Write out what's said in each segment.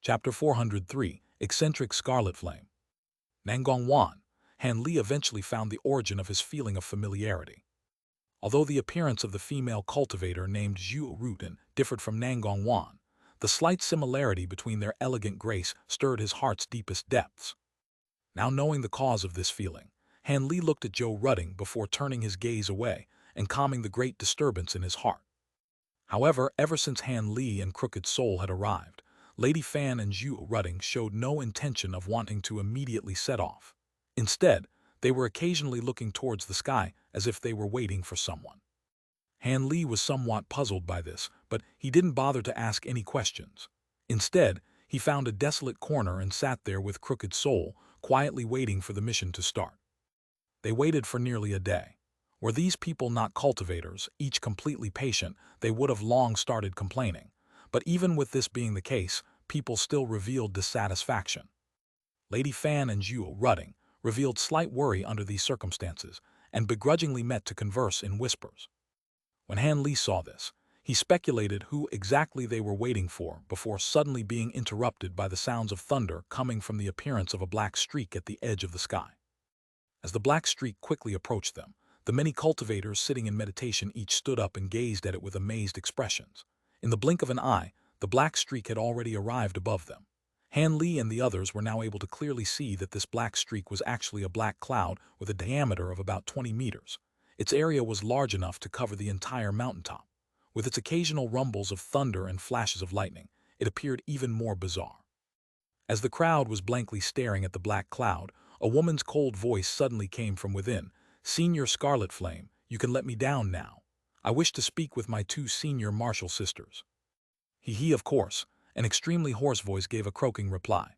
Chapter 403, Eccentric Scarlet Flame. Nangongwan, Han Li eventually found the origin of his feeling of familiarity. Although the appearance of the female cultivator named Zhu Rutan differed from Nangongwan, the slight similarity between their elegant grace stirred his heart's deepest depths. Now knowing the cause of this feeling, Han Li looked at Zhou Ruding before turning his gaze away and calming the great disturbance in his heart. However, ever since Han Li and Crooked Soul had arrived, Lady Fan and Zhu Ruding showed no intention of wanting to immediately set off. Instead, they were occasionally looking towards the sky as if they were waiting for someone. Han Li was somewhat puzzled by this, but he didn't bother to ask any questions. Instead, he found a desolate corner and sat there with Crooked Soul, quietly waiting for the mission to start. They waited for nearly a day. Were these people not cultivators, each completely patient, they would have long started complaining. But even with this being the case, people still revealed dissatisfaction. Lady Fan and Zhu Ruding revealed slight worry under these circumstances and begrudgingly met to converse in whispers. When Han Li saw this, he speculated who exactly they were waiting for before suddenly being interrupted by the sounds of thunder coming from the appearance of a black streak at the edge of the sky. As the black streak quickly approached them, the many cultivators sitting in meditation each stood up and gazed at it with amazed expressions. In the blink of an eye, the black streak had already arrived above them. Han Li and the others were now able to clearly see that this black streak was actually a black cloud with a diameter of about 20 meters. Its area was large enough to cover the entire mountaintop. With its occasional rumbles of thunder and flashes of lightning, it appeared even more bizarre. As the crowd was blankly staring at the black cloud, a woman's cold voice suddenly came from within. "Senior Scarlet Flame, you can let me down now. I wish to speak with my two senior martial sisters." He, of course, an extremely hoarse voice gave a croaking reply.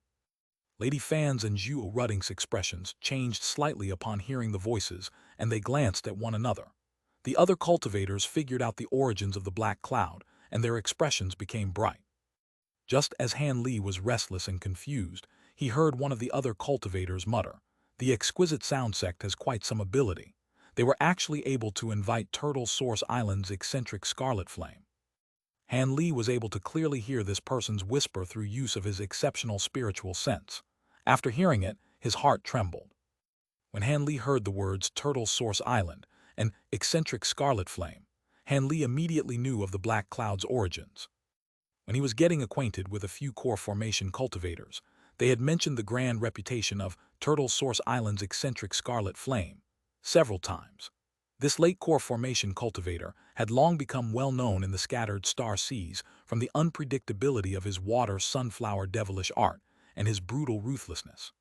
Lady Fan's and Zhu Ruding's expressions changed slightly upon hearing the voices, and they glanced at one another. The other cultivators figured out the origins of the black cloud, and their expressions became bright. Just as Han Li was restless and confused, he heard one of the other cultivators mutter, "The exquisite sound sect has quite some ability. They were actually able to invite Turtle Source Island's eccentric Scarlet Flame." Han Li was able to clearly hear this person's whisper through use of his exceptional spiritual sense. After hearing it, his heart trembled. When Han Li heard the words Turtle Source Island and eccentric Scarlet Flame, Han Li immediately knew of the black cloud's origins. When he was getting acquainted with a few core formation cultivators, they had mentioned the grand reputation of Turtle Source Island's eccentric Scarlet Flame several times. This late core formation cultivator had long become well known in the scattered star seas from the unpredictability of his water sunflower devilish art and his brutal ruthlessness.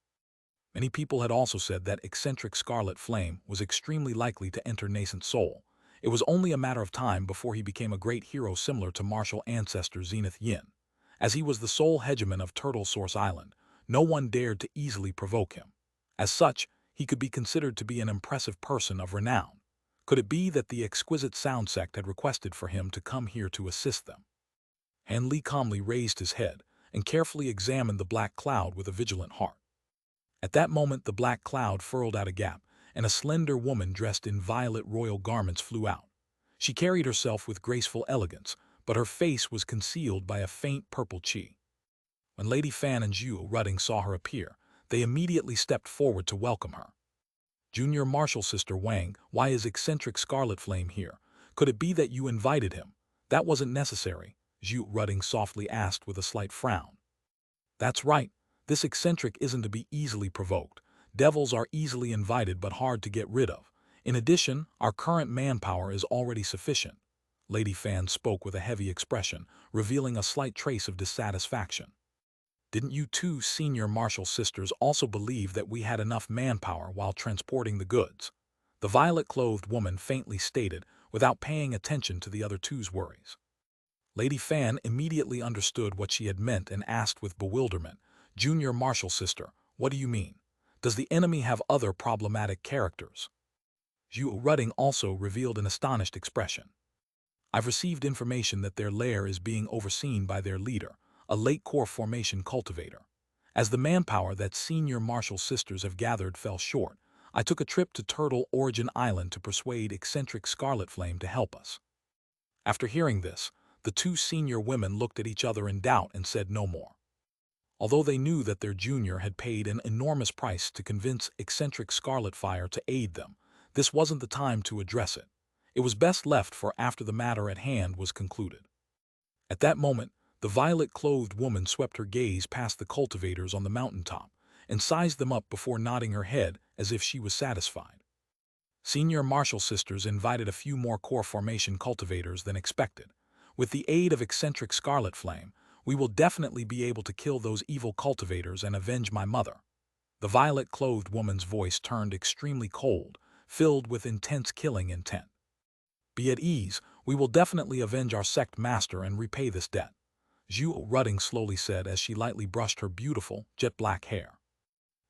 Many people had also said that eccentric Scarlet Flame was extremely likely to enter Nascent Soul. It was only a matter of time before he became a great hero similar to martial ancestor Zenith Yin. As he was the sole hegemon of Turtle Source Island, no one dared to easily provoke him. As such, he could be considered to be an impressive person of renown. Could it be that the exquisite sound sect had requested for him to come here to assist them? Han Li calmly raised his head and carefully examined the black cloud with a vigilant heart. At that moment, the black cloud furrowed out a gap, and a slender woman dressed in violet royal garments flew out. She carried herself with graceful elegance, but her face was concealed by a faint purple chi. When Lady Fan and Zhu Ruding saw her appear, they immediately stepped forward to welcome her. "Junior Martial Sister Wang, why is eccentric Scarlet Flame here? Could it be that you invited him?" "That wasn't necessary," Zhu Ruding softly asked with a slight frown. "That's right. This eccentric isn't to be easily provoked. Devils are easily invited but hard to get rid of. In addition, our current manpower is already sufficient." Lady Fan spoke with a heavy expression, revealing a slight trace of dissatisfaction. "Didn't you two senior martial sisters also believe that we had enough manpower while transporting the goods?" the violet-clothed woman faintly stated, without paying attention to the other two's worries. Lady Fan immediately understood what she had meant and asked with bewilderment, "Junior Martial Sister, what do you mean? Does the enemy have other problematic characters?" Zhu Ruding also revealed an astonished expression. "I've received information that their lair is being overseen by their leader, a late core formation cultivator. As the manpower that senior martial sisters have gathered fell short, I took a trip to Turtle Origin Island to persuade eccentric Scarlet Flame to help us." After hearing this, the two senior women looked at each other in doubt and said no more. Although they knew that their junior had paid an enormous price to convince eccentric Scarlet Fire to aid them, this wasn't the time to address it. It was best left for after the matter at hand was concluded. At that moment, the violet-clothed woman swept her gaze past the cultivators on the mountaintop and sized them up before nodding her head as if she was satisfied. Senior Marshal Sisters invited a few more core formation cultivators than expected. With the aid of eccentric Scarlet Flame, we will definitely be able to kill those evil cultivators and avenge my mother. The violet-clothed woman's voice turned extremely cold, filled with intense killing intent. Be at ease, we will definitely avenge our sect master and repay this debt, Zhu Rutting slowly said as she lightly brushed her beautiful, jet-black hair.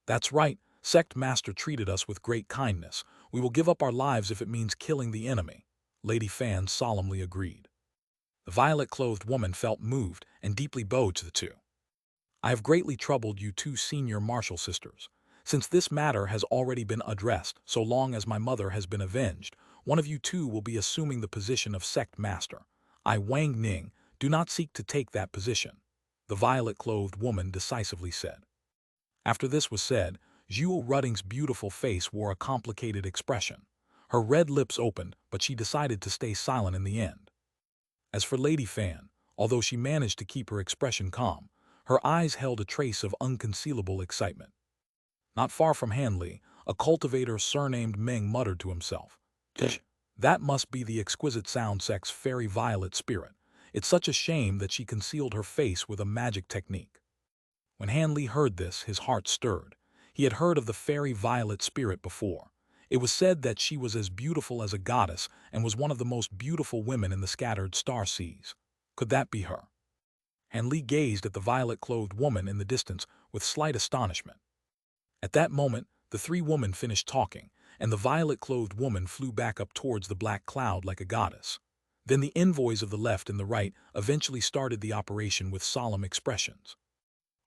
That's right, sect master treated us with great kindness. We will give up our lives if it means killing the enemy, Lady Fan solemnly agreed. The violet-clothed woman felt moved and deeply bowed to the two. I have greatly troubled you two senior marshal sisters. Since this matter has already been addressed, so long as my mother has been avenged, one of you two will be assuming the position of sect master. I, Wang Ning, do not seek to take that position, the violet-clothed woman decisively said. After this was said, Zhu Rutting's beautiful face wore a complicated expression. Her red lips opened, but she decided to stay silent in the end. As for Lady Fan, although she managed to keep her expression calm, her eyes held a trace of unconcealable excitement. Not far from Hanli, a cultivator surnamed Meng muttered to himself, "That must be the exquisite sound sect's fairy violet spirit. It's such a shame that she concealed her face with a magic technique." When Hanli heard this, his heart stirred. He had heard of the fairy violet spirit before. It was said that she was as beautiful as a goddess and was one of the most beautiful women in the scattered star seas. Could that be her? Hanli gazed at the violet-clothed woman in the distance with slight astonishment. At that moment, the three women finished talking, and the violet-clothed woman flew back up towards the black cloud like a goddess. Then the envoys of the left and the right eventually started the operation with solemn expressions.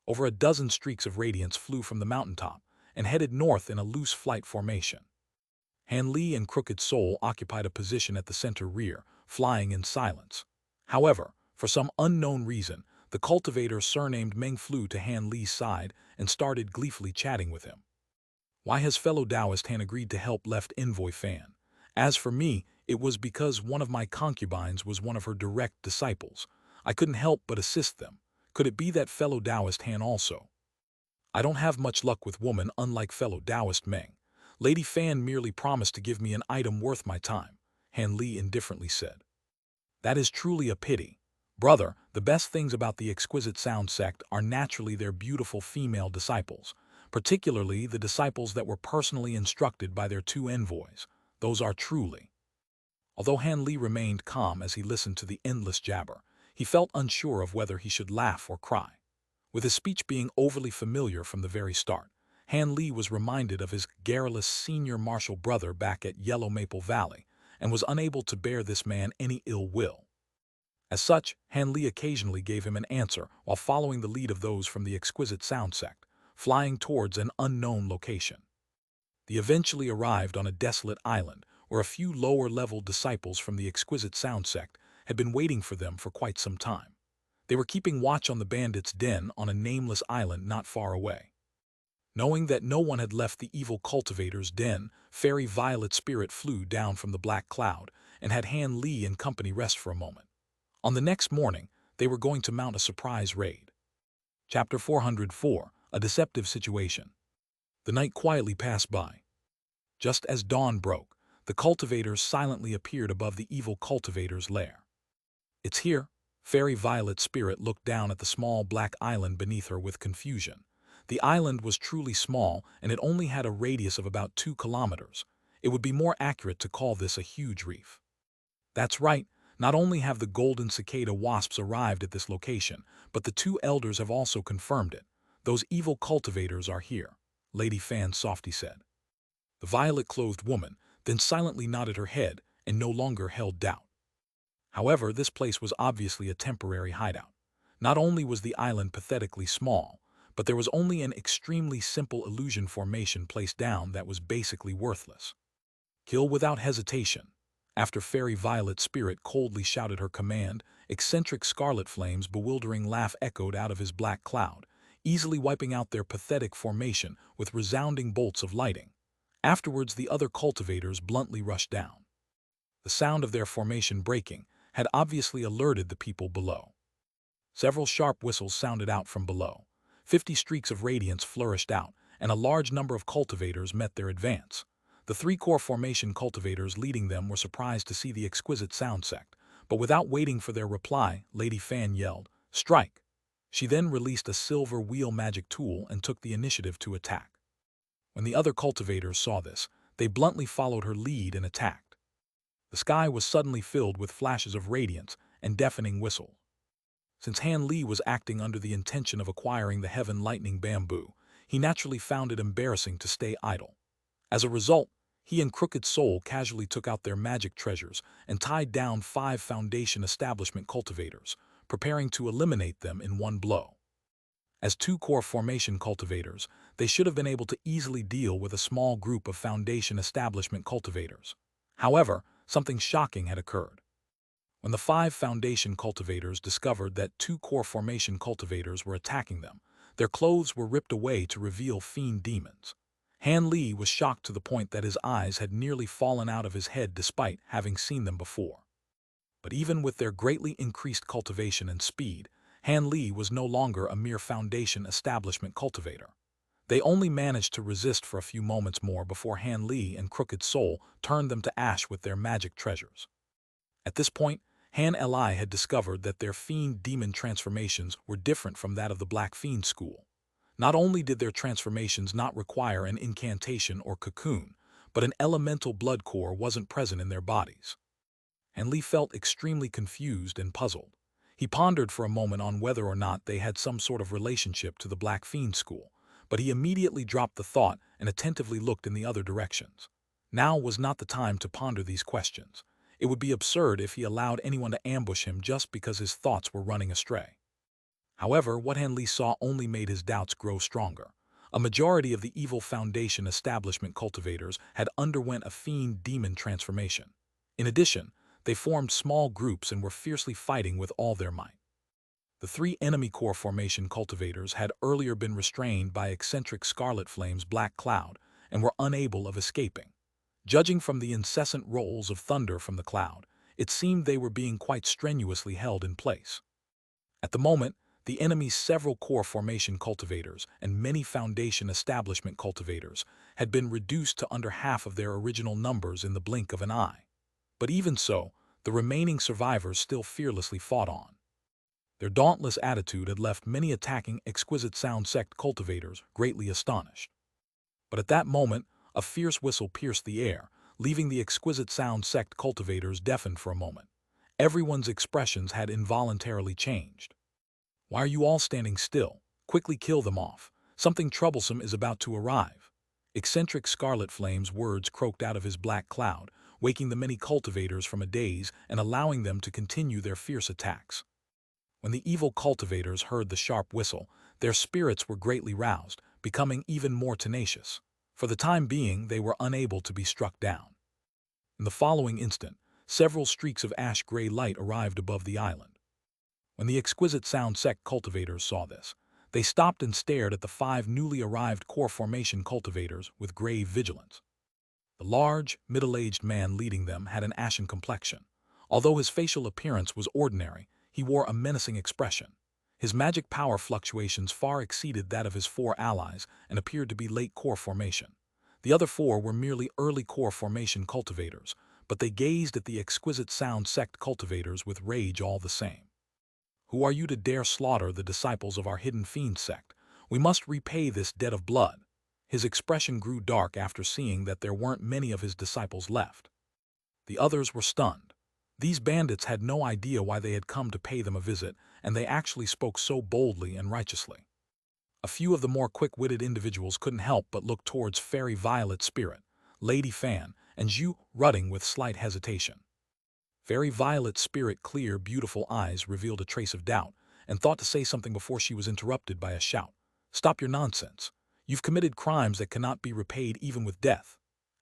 Over a dozen streaks of radiance flew from the mountaintop and headed north in a loose flight formation. Hanli and Crooked Soul occupied a position at the center rear, flying in silence. However, for some unknown reason, the cultivator surnamed Meng flew to Hanli's side and started gleefully chatting with him. Why has fellow Taoist Han agreed to help left envoy Fan? As for me, it was because one of my concubines was one of her direct disciples. I couldn't help but assist them. Could it be that fellow Taoist Han also? I don't have much luck with woman, unlike fellow Taoist Meng. Lady Fan merely promised to give me an item worth my time, Hanli indifferently said. That is truly a pity. Brother, the best things about the exquisite sound sect are naturally their beautiful female disciples, particularly the disciples that were personally instructed by their two envoys. Those are truly. Although Hanli remained calm as he listened to the endless jabber, he felt unsure of whether he should laugh or cry. With his speech being overly familiar from the very start, Hanli was reminded of his garrulous senior marshal brother back at Yellow Maple Valley and was unable to bear this man any ill will. As such, Hanli occasionally gave him an answer while following the lead of those from the exquisite sound sect, flying towards an unknown location. They eventually arrived on a desolate island where a few lower-level disciples from the exquisite sound sect had been waiting for them for quite some time. They were keeping watch on the bandits' den on a nameless island not far away. Knowing that no one had left the evil cultivator's den, Fairy Violet Spirit flew down from the black cloud and had Hanli and company rest for a moment. On the next morning, they were going to mount a surprise raid. Chapter 404, A Deceptive Situation. The night quietly passed by. Just as dawn broke, the cultivators silently appeared above the evil cultivator's lair. It's here. Fairy Violet Spirit looked down at the small black island beneath her with confusion. The island was truly small, and it only had a radius of about 2 kilometers. It would be more accurate to call this a huge reef. That's right, not only have the golden cicada wasps arrived at this location, but the two elders have also confirmed it. Those evil cultivators are here, Lady Fan softly said. The violet-clothed woman then silently nodded her head and no longer held doubt. However, this place was obviously a temporary hideout. Not only was the island pathetically small, but there was only an extremely simple illusion formation placed down that was basically worthless. Kill without hesitation. After Fairy Violet Spirit coldly shouted her command, eccentric Scarlet Flame's bewildering laugh echoed out of his black cloud. easily wiping out their pathetic formation with resounding bolts of lightning. Afterwards, the other cultivators bluntly rushed down. The sound of their formation breaking had obviously alerted the people below. Several sharp whistles sounded out from below. 50 streaks of radiance flourished out, and a large number of cultivators met their advance. The three core formation cultivators leading them were surprised to see the exquisite sound sect, but without waiting for their reply, Lady Fan yelled, "Strike!" She then released a silver wheel magic tool and took the initiative to attack. When the other cultivators saw this, they bluntly followed her lead and attacked. The sky was suddenly filled with flashes of radiance and deafening whistles. Since Han Li was acting under the intention of acquiring the heaven lightning bamboo, he naturally found it embarrassing to stay idle. As a result, he and Crooked Soul casually took out their magic treasures and tied down 5 foundation establishment cultivators, preparing to eliminate them in one blow. As 2 core formation cultivators, they should have been able to easily deal with a small group of foundation establishment cultivators. However, something shocking had occurred. When the 5 foundation cultivators discovered that 2 core formation cultivators were attacking them, their clothes were ripped away to reveal fiend demons. Han Li was shocked to the point that his eyes had nearly fallen out of his head despite having seen them before. But even with their greatly increased cultivation and speed, Han Li was no longer a mere foundation establishment cultivator. They only managed to resist for a few moments more before Han Li and Crooked Soul turned them to ash with their magic treasures. At this point, Han Li had discovered that their fiend demon transformations were different from that of the Black Fiend school. Not only did their transformations not require an incantation or cocoon, but an elemental blood core wasn't present in their bodies. Han Li felt extremely confused and puzzled. He pondered for a moment on whether or not they had some sort of relationship to the Black Fiend school, but he immediately dropped the thought and attentively looked in the other directions. Now was not the time to ponder these questions. It would be absurd if he allowed anyone to ambush him just because his thoughts were running astray. However, what Han Li saw only made his doubts grow stronger. A majority of the evil foundation establishment cultivators had underwent a fiend demon transformation. In addition, they formed small groups and were fiercely fighting with all their might. The 3 enemy core formation cultivators had earlier been restrained by eccentric Scarlet Flame's black cloud and were unable of escaping. Judging from the incessant rolls of thunder from the cloud, it seemed they were being quite strenuously held in place. At the moment, the enemy's several core formation cultivators and many foundation establishment cultivators had been reduced to under half of their original numbers in the blink of an eye. But even so, the remaining survivors still fearlessly fought on. Their dauntless attitude had left many attacking Exquisite Sound Sect cultivators greatly astonished. But at that moment, a fierce whistle pierced the air, leaving the Exquisite Sound Sect cultivators deafened for a moment. Everyone's expressions had involuntarily changed. "Why are you all standing still? Quickly kill them off. Something troublesome is about to arrive." Eccentric Scarlet Flame's words croaked out of his black cloud, waking the many cultivators from a daze and allowing them to continue their fierce attacks. When the evil cultivators heard the sharp whistle, their spirits were greatly roused, becoming even more tenacious. For the time being, they were unable to be struck down. In the following instant, several streaks of ash-gray light arrived above the island. When the Exquisite Sound Sect cultivators saw this, they stopped and stared at the 5 newly arrived core formation cultivators with grave vigilance. The large, middle-aged man leading them had an ashen complexion. Although his facial appearance was ordinary, he wore a menacing expression. His magic power fluctuations far exceeded that of his 4 allies and appeared to be late core formation. The other 4 were merely early core formation cultivators, but they gazed at the Exquisite Sound Sect cultivators with rage all the same. "Who are you to dare slaughter the disciples of our hidden fiend sect? We must repay this debt of blood." His expression grew dark after seeing that there weren't many of his disciples left. The others were stunned. These bandits had no idea why they had come to pay them a visit, and they actually spoke so boldly and righteously. A few of the more quick-witted individuals couldn't help but look towards Fairy Violet Spirit, Lady Fan, and Zhu, rutting with slight hesitation. Fairy Violet Spirit's clear, beautiful eyes revealed a trace of doubt, and thought to say something before she was interrupted by a shout. "Stop your nonsense. You've committed crimes that cannot be repaid even with death."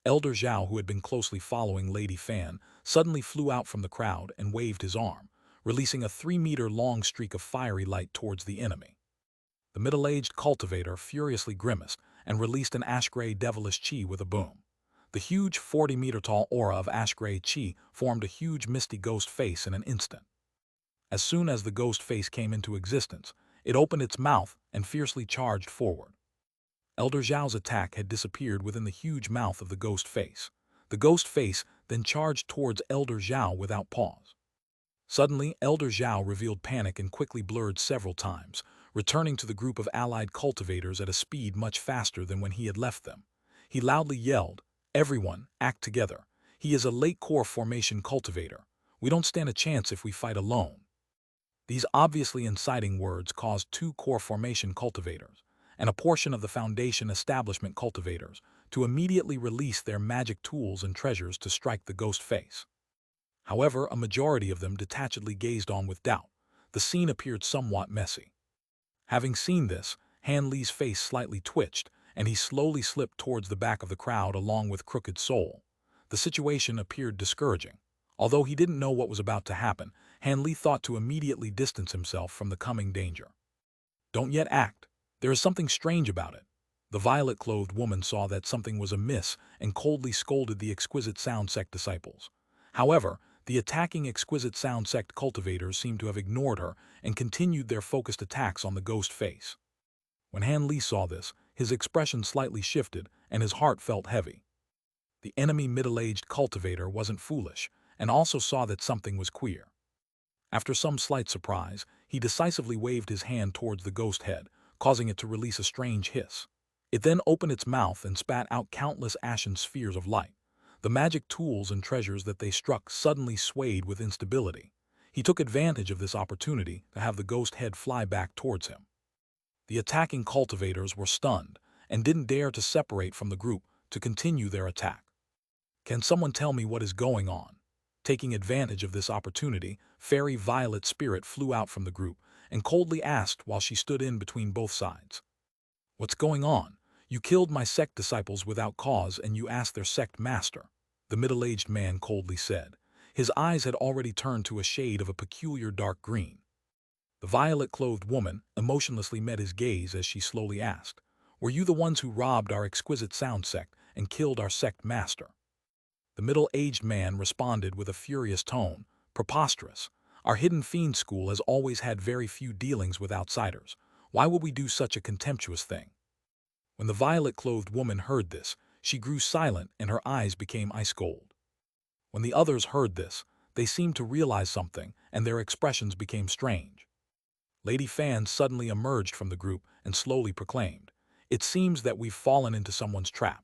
Elder Zhao, who had been closely following Lady Fan, suddenly flew out from the crowd and waved his arm, releasing a 3-meter-long streak of fiery light towards the enemy. The middle-aged cultivator furiously grimaced and released an ash-gray devilish chi with a boom. The huge 40-meter-tall aura of ash-gray chi formed a huge misty ghost face in an instant. As soon as the ghost face came into existence, it opened its mouth and fiercely charged forward. Elder Zhao's attack had disappeared within the huge mouth of the ghost face. The ghost face then charged towards Elder Zhao without pause. Suddenly, Elder Zhao revealed panic and quickly blurred several times, returning to the group of allied cultivators at a speed much faster than when he had left them. He loudly yelled, "Everyone, act together. He is a late core formation cultivator. We don't stand a chance if we fight alone." These obviously inciting words caused 2 core formation cultivators and a portion of the Foundation establishment cultivators to immediately release their magic tools and treasures to strike the ghost face. However, a majority of them detachedly gazed on with doubt. The scene appeared somewhat messy. Having seen this, Han Li's face slightly twitched, and he slowly slipped towards the back of the crowd along with Crooked Soul. The situation appeared discouraging. Although he didn't know what was about to happen, Han Li thought to immediately distance himself from the coming danger. "Don't yet act. There is something strange about it." The violet-clothed woman saw that something was amiss and coldly scolded the Exquisite Sound Sect disciples. However, the attacking Exquisite Sound Sect cultivators seemed to have ignored her and continued their focused attacks on the ghost face. When Han Li saw this, his expression slightly shifted and his heart felt heavy. The enemy middle-aged cultivator wasn't foolish and also saw that something was queer. After some slight surprise, he decisively waved his hand towards the ghost head, causing it to release a strange hiss. It then opened its mouth and spat out countless ashen spheres of light. The magic tools and treasures that they struck suddenly swayed with instability. He took advantage of this opportunity to have the ghost head fly back towards him. The attacking cultivators were stunned and didn't dare to separate from the group to continue their attack. "Can someone tell me what is going on?" Taking advantage of this opportunity, Fairy Violet Spirit flew out from the group and coldly asked while she stood in between both sides. "What's going on? You killed my sect disciples without cause and you asked their sect master," the middle-aged man coldly said. His eyes had already turned to a shade of a peculiar dark green. The violet-clothed woman emotionlessly met his gaze as she slowly asked, "Were you the ones who robbed our Exquisite Sound Sect and killed our sect master?" The middle-aged man responded with a furious tone, "Preposterous. Our Hidden Fiend School has always had very few dealings with outsiders. Why would we do such a contemptuous thing?" When the violet-clothed woman heard this, she grew silent and her eyes became ice-cold. When the others heard this, they seemed to realize something and their expressions became strange. Lady Fan suddenly emerged from the group and slowly proclaimed, "It seems that we've fallen into someone's trap."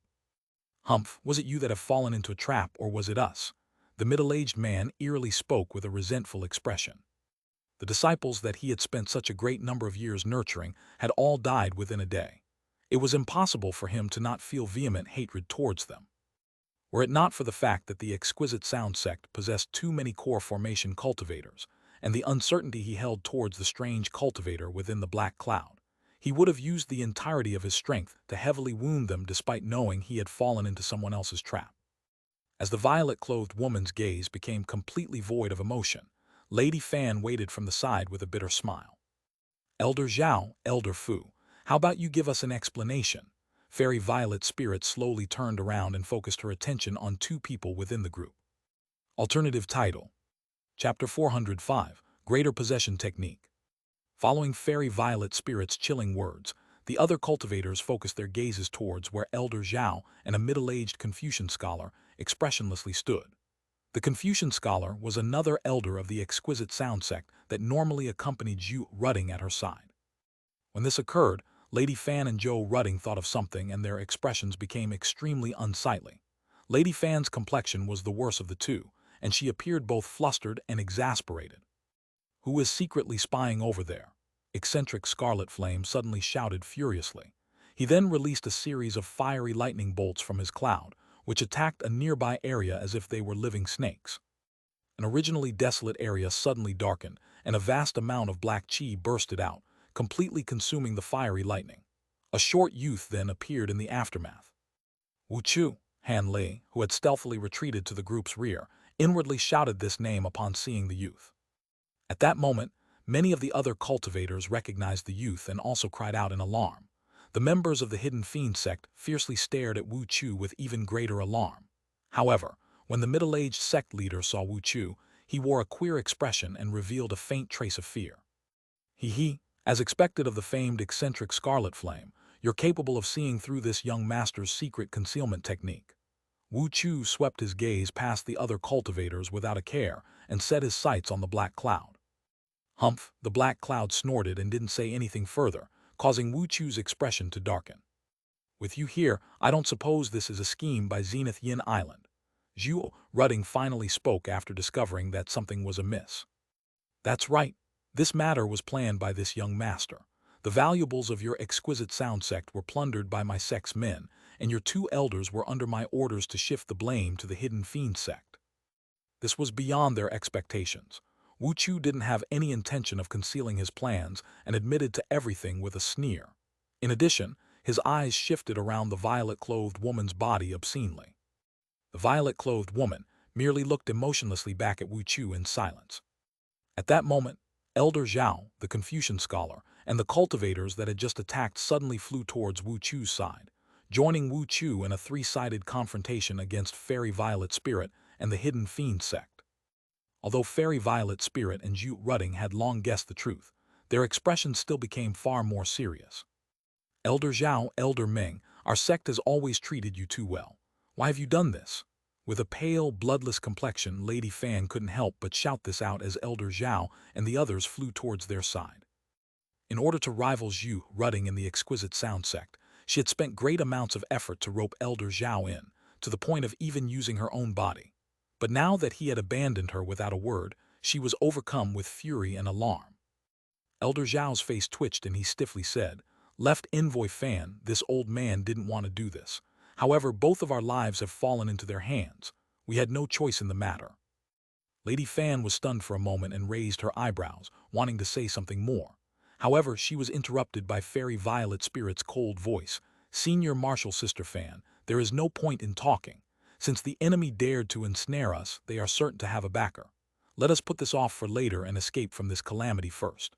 "Humph, was it you that have fallen into a trap or was it us?" The middle-aged man eerily spoke with a resentful expression. The disciples that he had spent such a great number of years nurturing had all died within a day. It was impossible for him to not feel vehement hatred towards them. Were it not for the fact that the Exquisite Sound Sect possessed too many core formation cultivators, and the uncertainty he held towards the strange cultivator within the black cloud, he would have used the entirety of his strength to heavily wound them despite knowing he had fallen into someone else's trap. As the violet-clothed woman's gaze became completely void of emotion, Lady Fan waited from the side with a bitter smile. "Elder Zhao, Elder Fu, how about you give us an explanation?" Fairy Violet Spirit slowly turned around and focused her attention on 2 people within the group. Alternative title: Chapter 405, Greater Possession Technique. Following Fairy Violet Spirit's chilling words, the other cultivators focused their gazes towards where Elder Zhao and a middle-aged Confucian scholar expressionlessly stood. The Confucian scholar was another elder of the Exquisite Sound Sect that normally accompanied Zhu Rudding at her side. When this occurred, Lady Fan and Zhou Rudding thought of something and their expressions became extremely unsightly. Lady Fan's complexion was the worse of the two, and she appeared both flustered and exasperated. "Who is secretly spying over there?" Eccentric Scarlet Flame suddenly shouted furiously. He then released a series of fiery lightning bolts from his cloud, which attacked a nearby area as if they were living snakes. An originally desolate area suddenly darkened, and a vast amount of black chi bursted out, completely consuming the fiery lightning. A short youth then appeared in the aftermath. "Wu Chu," Han Lei, who had stealthily retreated to the group's rear, inwardly shouted this name upon seeing the youth. At that moment, Many of the other cultivators recognized the youth and also cried out in alarm. The members of the Hidden Fiend sect fiercely stared at Wu Chu with even greater alarm. However, when the middle-aged sect leader saw Wu Chu, he wore a queer expression and revealed a faint trace of fear. As expected of the famed eccentric Scarlet Flame, you're capable of seeing through this young master's secret concealment technique. Wu Chu swept his gaze past the other cultivators without a care and set his sights on the black cloud. Humph, the black cloud snorted and didn't say anything further, causing Wu Chu's expression to darken. With you here, I don't suppose this is a scheme by Zenith Yin Island. Zhu Rudding finally spoke after discovering that something was amiss. That's right. This matter was planned by this young master. The valuables of your exquisite sound sect were plundered by my sect's men, and your two elders were under my orders to shift the blame to the Hidden Fiend sect. This was beyond their expectations. Wu Chu didn't have any intention of concealing his plans and admitted to everything with a sneer. In addition, his eyes shifted around the violet-clothed woman's body obscenely. The violet-clothed woman merely looked emotionlessly back at Wu Chu in silence. At that moment, Elder Zhao, the Confucian scholar, and the cultivators that had just attacked suddenly flew towards Wu Chu's side, joining Wu Chu in a three-sided confrontation against Fairy Violet Spirit and the Hidden Fiend sect. Although Fairy Violet Spirit and Zhu Rudding had long guessed the truth, their expressions still became far more serious. Elder Zhao, Elder Ming, our sect has always treated you too well. Why have you done this? With a pale, bloodless complexion, Lady Fan couldn't help but shout this out as Elder Zhao and the others flew towards their side. In order to rival Zhu Rudding in the exquisite sound sect, she had spent great amounts of effort to rope Elder Zhao in, to the point of even using her own body. But now that he had abandoned her without a word, she was overcome with fury and alarm. Elder Zhao's face twitched and he stiffly said, "Left Envoy Fan, this old man didn't want to do this. However, both of our lives have fallen into their hands. We had no choice in the matter." Lady Fan was stunned for a moment and raised her eyebrows, wanting to say something more. However, she was interrupted by Fairy Violet Spirit's cold voice. "Senior Marshal Sister Fan, there is no point in talking. Since the enemy dared to ensnare us, they are certain to have a backer. Let us put this off for later and escape from this calamity first."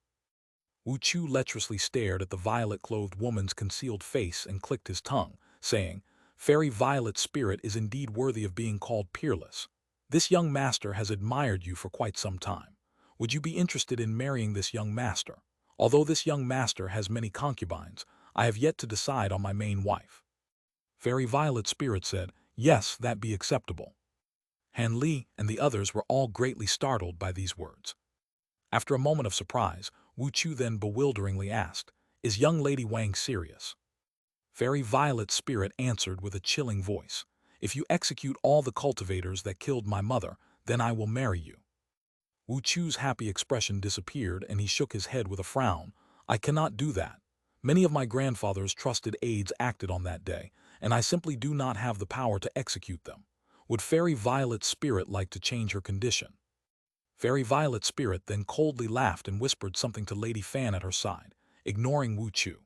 Wu Chu lecherously stared at the violet-clothed woman's concealed face and clicked his tongue, saying, "Fairy Violet Spirit is indeed worthy of being called peerless. This young master has admired you for quite some time. Would you be interested in marrying this young master? Although this young master has many concubines, I have yet to decide on my main wife." Fairy Violet Spirit said, "Yes, that be acceptable." Han Li and the others were all greatly startled by these words. After a moment of surprise, Wu Chu then bewilderingly asked, "Is young Lady Wang serious?" Fairy Violet Spirit answered with a chilling voice, "If you execute all the cultivators that killed my mother, then I will marry you." Wu Chu's happy expression disappeared and he shook his head with a frown. "I cannot do that. Many of my grandfather's trusted aides acted on that day, and I simply do not have the power to execute them. Would Fairy Violet Spirit like to change her condition?" Fairy Violet Spirit then coldly laughed and whispered something to Lady Fan at her side, ignoring Wu Chu.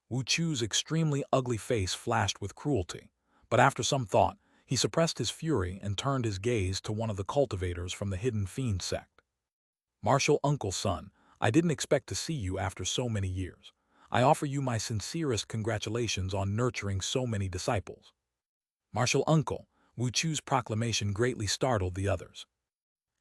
Wu Chu's extremely ugly face flashed with cruelty, but after some thought, he suppressed his fury and turned his gaze to one of the cultivators from the Hidden Fiend sect. "Marshal Uncle's son, I didn't expect to see you after so many years. I offer you my sincerest congratulations on nurturing so many disciples." "Marshal Uncle," Wu Chu's proclamation greatly startled the others.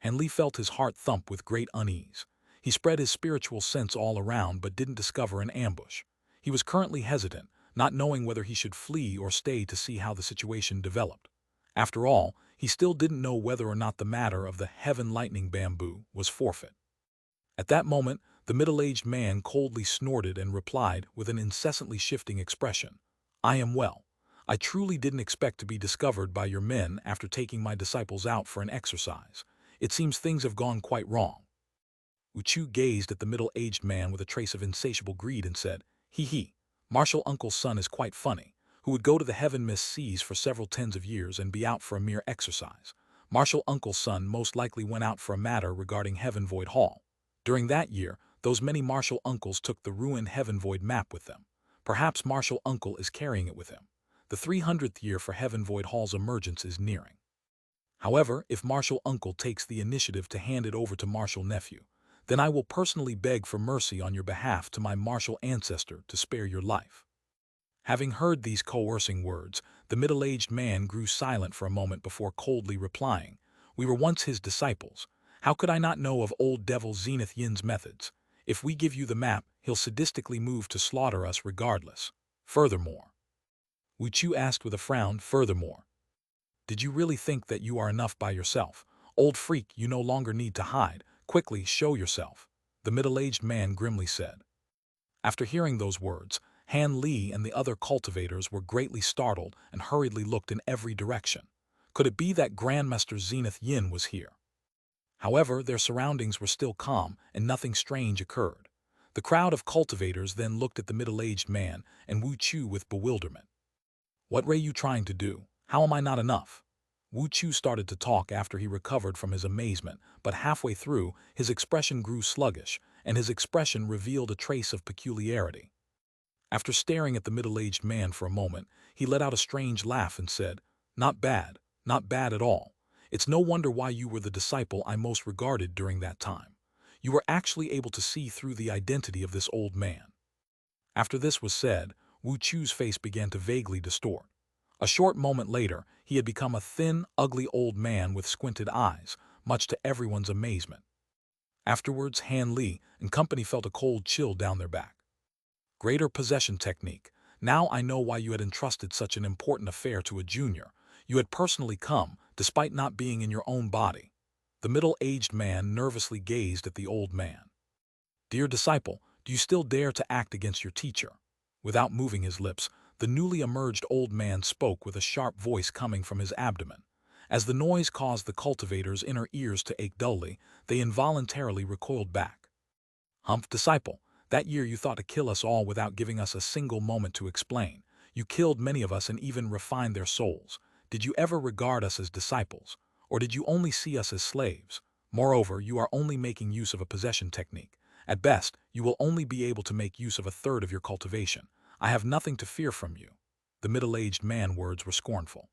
Han Li felt his heart thump with great unease. He spread his spiritual sense all around but didn't discover an ambush. He was currently hesitant, not knowing whether he should flee or stay to see how the situation developed. After all, he still didn't know whether or not the matter of the heaven lightning bamboo was forfeit. At that moment, the middle-aged man coldly snorted and replied with an incessantly shifting expression, "I am well. I truly didn't expect to be discovered by your men after taking my disciples out for an exercise. It seems things have gone quite wrong." Wu Chu gazed at the middle-aged man with a trace of insatiable greed and said, "He, Marshal Uncle's son is quite funny, who would go to the heaven-mist seas for several tens of years and be out for a mere exercise. Marshal Uncle's son most likely went out for a matter regarding Heaven Void Hall. During that year, those many Marshal Uncles took the ruined Heaven Void map with them. Perhaps Marshal Uncle is carrying it with him. The 300th year for Heaven Void Hall's emergence is nearing. However, if Marshal Uncle takes the initiative to hand it over to Marshal Nephew, Then I will personally beg for mercy on your behalf to my martial ancestor to spare your life." Having heard these coercing words, the middle-aged man grew silent for a moment before coldly replying, "We were once his disciples. How could I not know of old devil Zenith Yin's methods? If we give you the map, he'll sadistically move to slaughter us regardless. Furthermore," Wu Chu asked with a frown, "Furthermore, did you really think that you are enough by yourself? Old freak, you no longer need to hide. Quickly, show yourself," the middle-aged man grimly said. After hearing those words, Han Li and the other cultivators were greatly startled and hurriedly looked in every direction. Could it be that Grandmaster Zenith Yin was here? However, their surroundings were still calm and nothing strange occurred. The crowd of cultivators then looked at the middle-aged man and Wu Chu with bewilderment. "What are you trying to do? How am I not enough?" Wu Chu started to talk after he recovered from his amazement, but halfway through, his expression grew sluggish, and his expression revealed a trace of peculiarity. After staring at the middle-aged man for a moment, he let out a strange laugh and said, not bad at all. It's no wonder why you were the disciple I most regarded during that time. You were actually able to see through the identity of this old man." After this was said, Wu Chu's face began to vaguely distort. A short moment later, he had become a thin, ugly old man with squinted eyes, much to everyone's amazement. Afterwards, Han Li and company felt a cold chill down their back. Greater possession technique. Now I know why you had entrusted such an important affair to a junior. You had personally come, despite not being in your own body. The middle-aged man nervously gazed at the old man. "Dear disciple, do you still dare to act against your teacher?" Without moving his lips, the newly emerged old man spoke with a sharp voice coming from his abdomen. As the noise caused the cultivators' inner ears to ache dully, they involuntarily recoiled back. "Humph, disciple, that year you thought to kill us all without giving us a single moment to explain. You killed many of us and even refined their souls. Did you ever regard us as disciples? Or did you only see us as slaves? Moreover, you are only making use of a possession technique. At best, you will only be able to make use of a third of your cultivation. I have nothing to fear from you." The middle-aged man's words were scornful.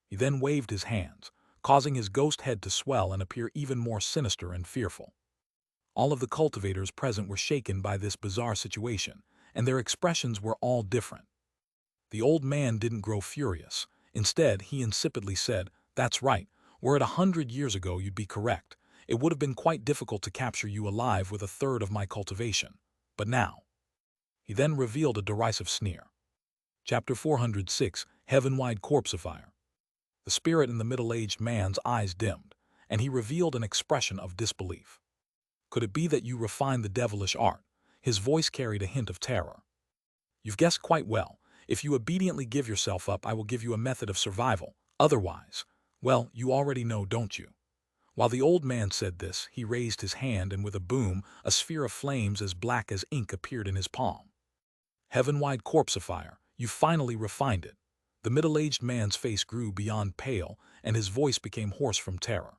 He then waved his hands, causing his ghost head to swell and appear even more sinister and fearful. All of the cultivators present were shaken by this bizarre situation, and their expressions were all different. The old man didn't grow furious. Instead, he insipidly said, "That's right. Were it 100 years ago, you'd be correct. It would have been quite difficult to capture you alive with a third of my cultivation. But now..." He then revealed a derisive sneer. Chapter 406, Heaven-wide Corpseifier. The spirit in the middle-aged man's eyes dimmed, and he revealed an expression of disbelief. "Could it be that you refine the devilish art?" His voice carried a hint of terror. "You've guessed quite well. If you obediently give yourself up, I will give you a method of survival. Otherwise, well, you already know, don't you?" While the old man said this, he raised his hand and with a boom, a sphere of flames as black as ink appeared in his palm. "Heaven-wide Corpseifier, you finally refined it." The middle-aged man's face grew beyond pale, and his voice became hoarse from terror.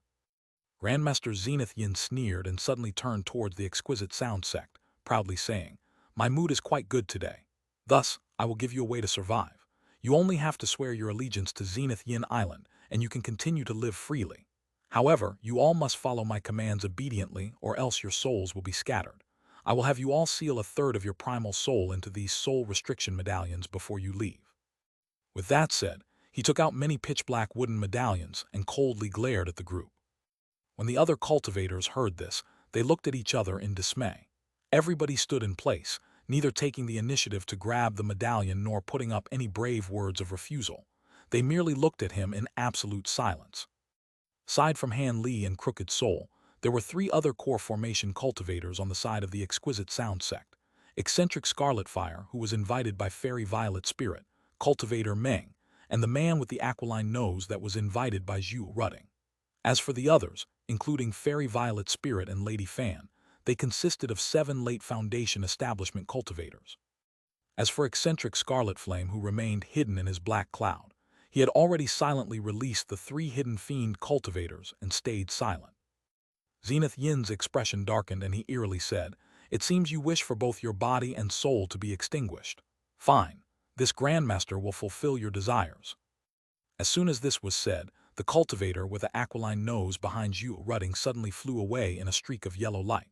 Grandmaster Zenith Yin sneered and suddenly turned towards the exquisite sound sect, proudly saying, "My mood is quite good today. Thus, I will give you a way to survive. You only have to swear your allegiance to Zenith Yin Island, and you can continue to live freely. However, you all must follow my commands obediently, or else your souls will be scattered. I will have you all seal a third of your primal soul into these soul restriction medallions before you leave." With that said, he took out many pitch-black wooden medallions and coldly glared at the group. When the other cultivators heard this, they looked at each other in dismay. Everybody stood in place, neither taking the initiative to grab the medallion nor putting up any brave words of refusal. They merely looked at him in absolute silence. Aside from Han Li and Crooked Soul, there were 3 other core formation cultivators on the side of the exquisite sound sect. Eccentric Scarlet Fire, who was invited by Fairy Violet Spirit, Cultivator Meng, and the man with the aquiline nose that was invited by Zhu Rutting. As for the others, including Fairy Violet Spirit and Lady Fan, they consisted of 7 late Foundation Establishment cultivators. As for Eccentric Scarlet Flame, who remained hidden in his black cloud, he had already silently released the 3 hidden fiend cultivators and stayed silent. Zenith Yin's expression darkened and he eerily said, "It seems you wish for both your body and soul to be extinguished. Fine, this Grandmaster will fulfill your desires." As soon as this was said, the cultivator with the aquiline nose behind Zhu Rutting suddenly flew away in a streak of yellow light.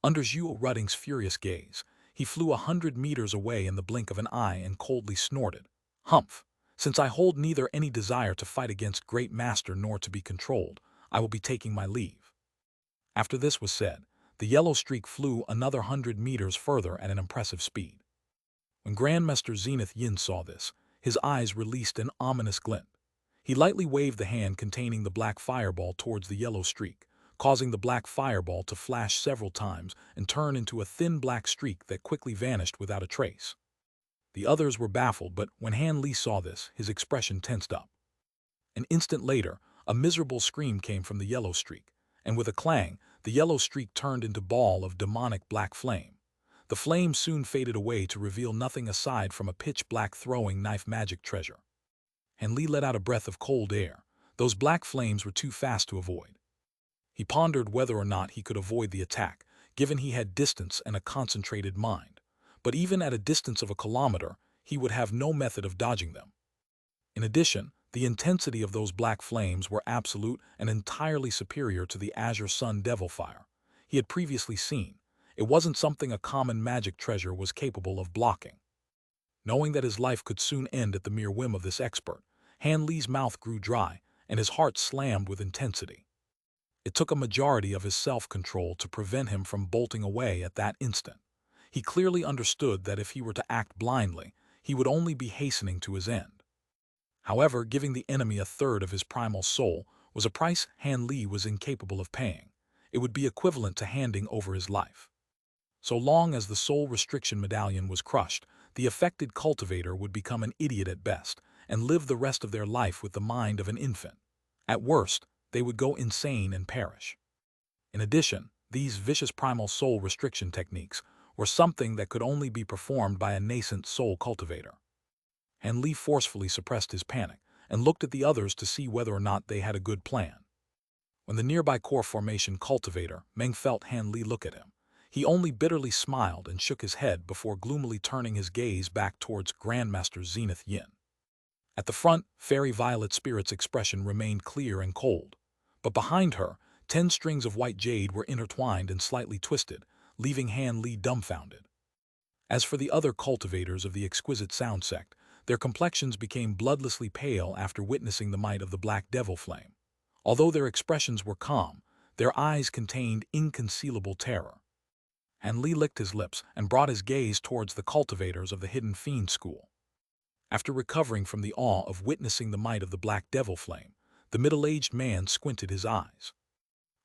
Under Zhuo Ruding's furious gaze, he flew 100 meters away in the blink of an eye and coldly snorted. Humph! Since I hold neither any desire to fight against Great Master nor to be controlled, I will be taking my leave. After this was said, the yellow streak flew another 100 meters further at an impressive speed. When Grandmaster Zenith Yin saw this, his eyes released an ominous glint. He lightly waved the hand containing the black fireball towards the yellow streak, causing the black fireball to flash several times and turn into a thin black streak that quickly vanished without a trace. The others were baffled, but when Han Li saw this, his expression tensed up. An instant later, a miserable scream came from the yellow streak, and with a clang, the yellow streak turned into a ball of demonic black flame. The flame soon faded away to reveal nothing aside from a pitch-black throwing knife magic treasure. Han Li let out a breath of cold air. Those black flames were too fast to avoid. He pondered whether or not he could avoid the attack, given he had distance and a concentrated mind. But even at a distance of a kilometer, he would have no method of dodging them. In addition, the intensity of those black flames were absolute and entirely superior to the Azure Sun Devil Fire he had previously seen. It wasn't something a common magic treasure was capable of blocking. Knowing that his life could soon end at the mere whim of this expert, Han Li's mouth grew dry and his heart slammed with intensity. It took a majority of his self-control to prevent him from bolting away at that instant. He clearly understood that if he were to act blindly, he would only be hastening to his end. However, giving the enemy a third of his primal soul was a price Han Li was incapable of paying. It would be equivalent to handing over his life. So long as the soul restriction medallion was crushed, the affected cultivator would become an idiot at best and live the rest of their life with the mind of an infant. At worst, they would go insane and perish. In addition, these vicious primal soul restriction techniques were something that could only be performed by a nascent soul cultivator. Han Li forcefully suppressed his panic and looked at the others to see whether or not they had a good plan. When the nearby core formation cultivator, Meng, felt Han Li look at him, he only bitterly smiled and shook his head before gloomily turning his gaze back towards Grandmaster Zenith Yin. At the front, Fairy Violet Spirit's expression remained clear and cold, but behind her, 10 strings of white jade were intertwined and slightly twisted, leaving Han Li dumbfounded. As for the other cultivators of the exquisite sound sect, their complexions became bloodlessly pale after witnessing the might of the Black Devil Flame. Although their expressions were calm, their eyes contained inconcealable terror. Han Li licked his lips and brought his gaze towards the cultivators of the Hidden Fiend School. After recovering from the awe of witnessing the might of the Black Devil Flame, the middle-aged man squinted his eyes.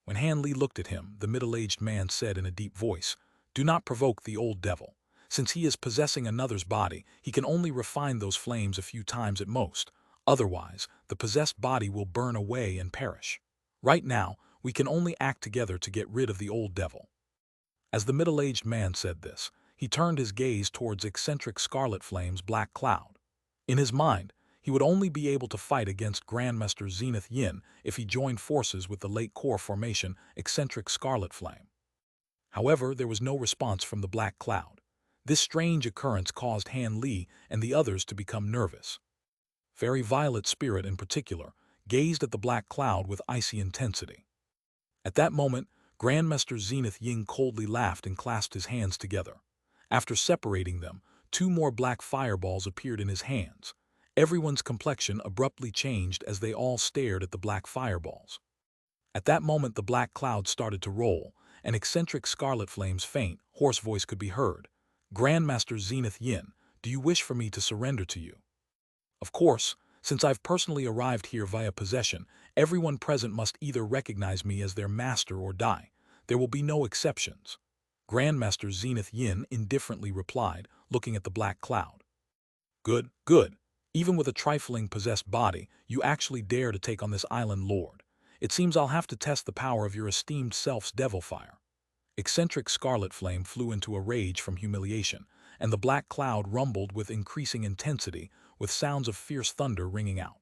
When Han Li looked at him, the middle-aged man said in a deep voice, "Do not provoke the old devil. Since he is possessing another's body, he can only refine those flames a few times at most. Otherwise, the possessed body will burn away and perish. Right now, we can only act together to get rid of the old devil." As the middle-aged man said this, he turned his gaze towards eccentric Scarlet Flame's black cloud. In his mind, he would only be able to fight against Grandmaster Zenith Yin if he joined forces with the late core formation eccentric Scarlet Flame. However, there was no response from the black cloud. This strange occurrence caused Han Li and the others to become nervous. Fairy Violet Spirit, in particular, gazed at the black cloud with icy intensity. At that moment, Grandmaster Zenith Yin coldly laughed and clasped his hands together. After separating them, 2 more black fireballs appeared in his hands. Everyone's complexion abruptly changed as they all stared at the black fireballs. At that moment, the black cloud started to roll, and eccentric Scarlet Flame's faint, hoarse voice could be heard. "Grandmaster Zenith Yin, do you wish for me to surrender to you?" Of course, since I've personally arrived here via possession, everyone present must either recognize me as their master or die. There will be no exceptions. Grandmaster Zenith Yin indifferently replied, looking at the black cloud. "Good, good. Even with a trifling possessed body, you actually dare to take on this island lord. It seems I'll have to test the power of your esteemed self's devil fire." Eccentric Scarlet Flame flew into a rage from humiliation, and the black cloud rumbled with increasing intensity, with sounds of fierce thunder ringing out.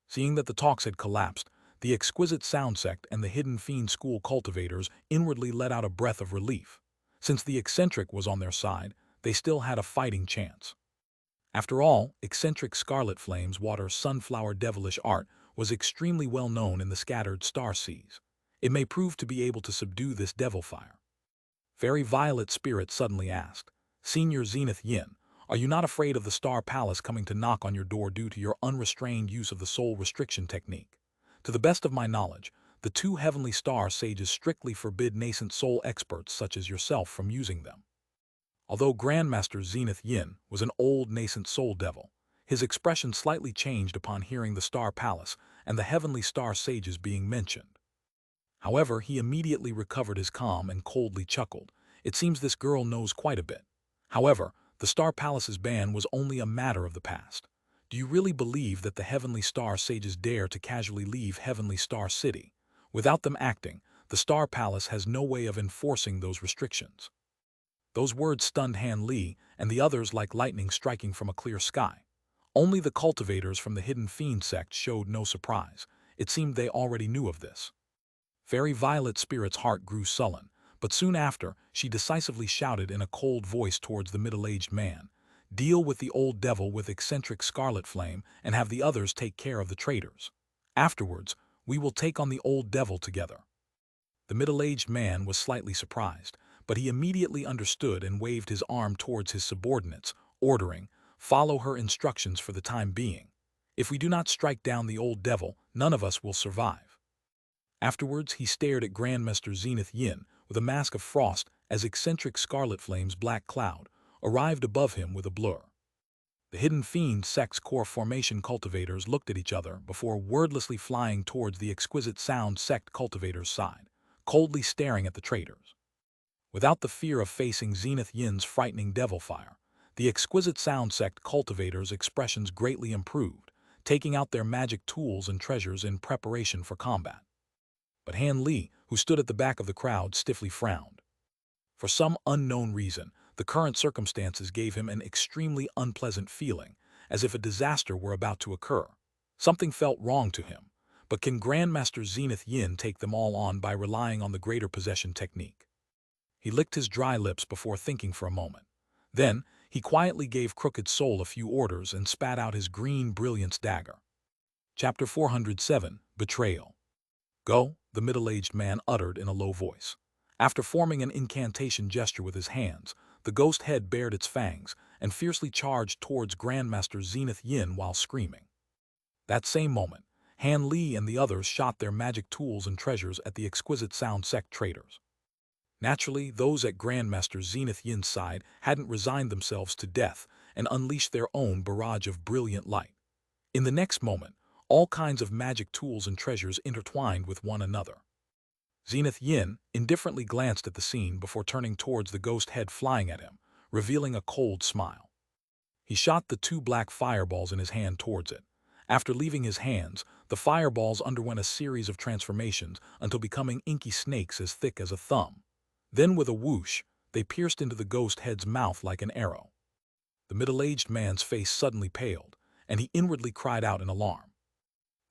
Seeing that the talks had collapsed, the exquisite sound sect and the Hidden Fiend School cultivators inwardly let out a breath of relief. Since the eccentric was on their side, they still had a fighting chance. After all, eccentric Scarlet Flame's water sunflower devilish art was extremely well known in the scattered star seas. It may prove to be able to subdue this devil fire. Fairy Violet Spirit suddenly asked, "Senior Zenith Yin, are you not afraid of the Star Palace coming to knock on your door due to your unrestrained use of the soul restriction technique? To the best of my knowledge, the two heavenly star sages strictly forbid nascent soul experts such as yourself from using them." Although Grandmaster Zenith Yin was an old nascent soul devil, his expression slightly changed upon hearing the Star Palace and the heavenly star sages being mentioned. However, he immediately recovered his calm and coldly chuckled. "It seems this girl knows quite a bit. However, the Star Palace's ban was only a matter of the past. Do you really believe that the Heavenly Star Sages dare to casually leave Heavenly Star City? Without them acting, the Star Palace has no way of enforcing those restrictions." Those words stunned Han Li and the others like lightning striking from a clear sky. Only the cultivators from the Hidden Fiend sect showed no surprise. It seemed they already knew of this. Fairy Violet Spirit's heart grew sullen, but soon after, she decisively shouted in a cold voice towards the middle-aged man, "Deal with the old devil with eccentric Scarlet Flame and have the others take care of the traitors. Afterwards, we will take on the old devil together." The middle-aged man was slightly surprised, but he immediately understood and waved his arm towards his subordinates, ordering, "Follow her instructions for the time being. If we do not strike down the old devil, none of us will survive." Afterwards, he stared at Grandmaster Zenith Yin with a mask of frost as eccentric Scarlet Flame's black cloud arrived above him with a blur. The Hidden Fiend Sect's core formation cultivators looked at each other before wordlessly flying towards the Exquisite Sound Sect cultivators' side, coldly staring at the traitors. Without the fear of facing Zenith Yin's frightening devil fire, the Exquisite Sound Sect cultivators' expressions greatly improved, taking out their magic tools and treasures in preparation for combat. But Han Li, who stood at the back of the crowd, stiffly frowned. For some unknown reason, the current circumstances gave him an extremely unpleasant feeling, as if a disaster were about to occur. Something felt wrong to him, but can Grandmaster Zenith Yin take them all on by relying on the greater possession technique? He licked his dry lips before thinking for a moment. Then, he quietly gave Crooked Soul a few orders and spat out his green brilliance dagger. Chapter 407, Betrayal. "Go," the middle-aged man uttered in a low voice. After forming an incantation gesture with his hands, the ghost head bared its fangs and fiercely charged towards Grandmaster Zenith Yin while screaming. That same moment, Han Li and the others shot their magic tools and treasures at the Exquisite Sound Sect traitors. Naturally, those at Grandmaster Zenith Yin's side hadn't resigned themselves to death and unleashed their own barrage of brilliant light. In the next moment, all kinds of magic tools and treasures intertwined with one another. Zenith Yin indifferently glanced at the scene before turning towards the ghost head flying at him, revealing a cold smile. He shot the two black fireballs in his hand towards it. After leaving his hands, the fireballs underwent a series of transformations until becoming inky snakes as thick as a thumb. Then with a whoosh, they pierced into the ghost head's mouth like an arrow. The middle-aged man's face suddenly paled, and he inwardly cried out in alarm.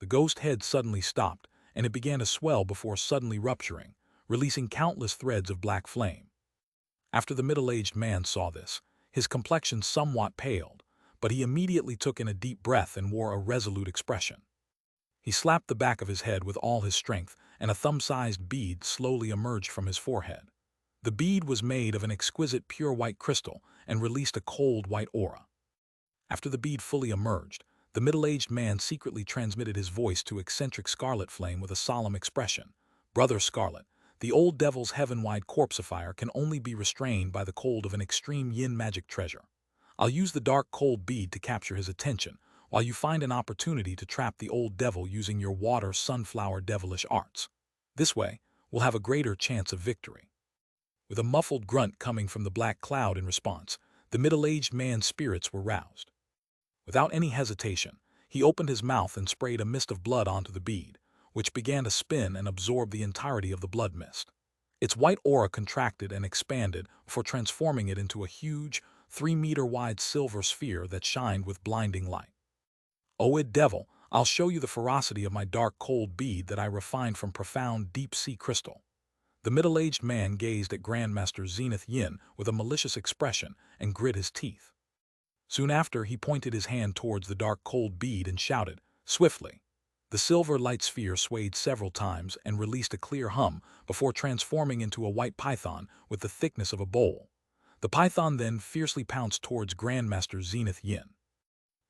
The ghost head suddenly stopped, and it began to swell before suddenly rupturing, releasing countless threads of black flame. After the middle-aged man saw this, his complexion somewhat paled, but he immediately took in a deep breath and wore a resolute expression. He slapped the back of his head with all his strength, and a thumb-sized bead slowly emerged from his forehead. The bead was made of an exquisite pure white crystal and released a cold white aura. After the bead fully emerged, the middle-aged man secretly transmitted his voice to eccentric Scarlet Flame with a solemn expression. "Brother Scarlet, the old devil's heaven-wide corpseifier can only be restrained by the cold of an extreme yin magic treasure. I'll use the dark cold bead to capture his attention, while you find an opportunity to trap the old devil using your water sunflower devilish arts. This way, we'll have a greater chance of victory." With a muffled grunt coming from the black cloud in response, the middle-aged man's spirits were roused. Without any hesitation, he opened his mouth and sprayed a mist of blood onto the bead, which began to spin and absorb the entirety of the blood mist. Its white aura contracted and expanded before transforming it into a huge, 3-meter-wide silver sphere that shined with blinding light. "O devil, I'll show you the ferocity of my dark cold bead that I refined from profound deep-sea crystal." The middle-aged man gazed at Grandmaster Zenith Yin with a malicious expression and grit his teeth. Soon after, he pointed his hand towards the dark cold bead and shouted, "Swiftly." The silver light sphere swayed several times and released a clear hum before transforming into a white python with the thickness of a bowl. The python then fiercely pounced towards Grandmaster Zenith Yin.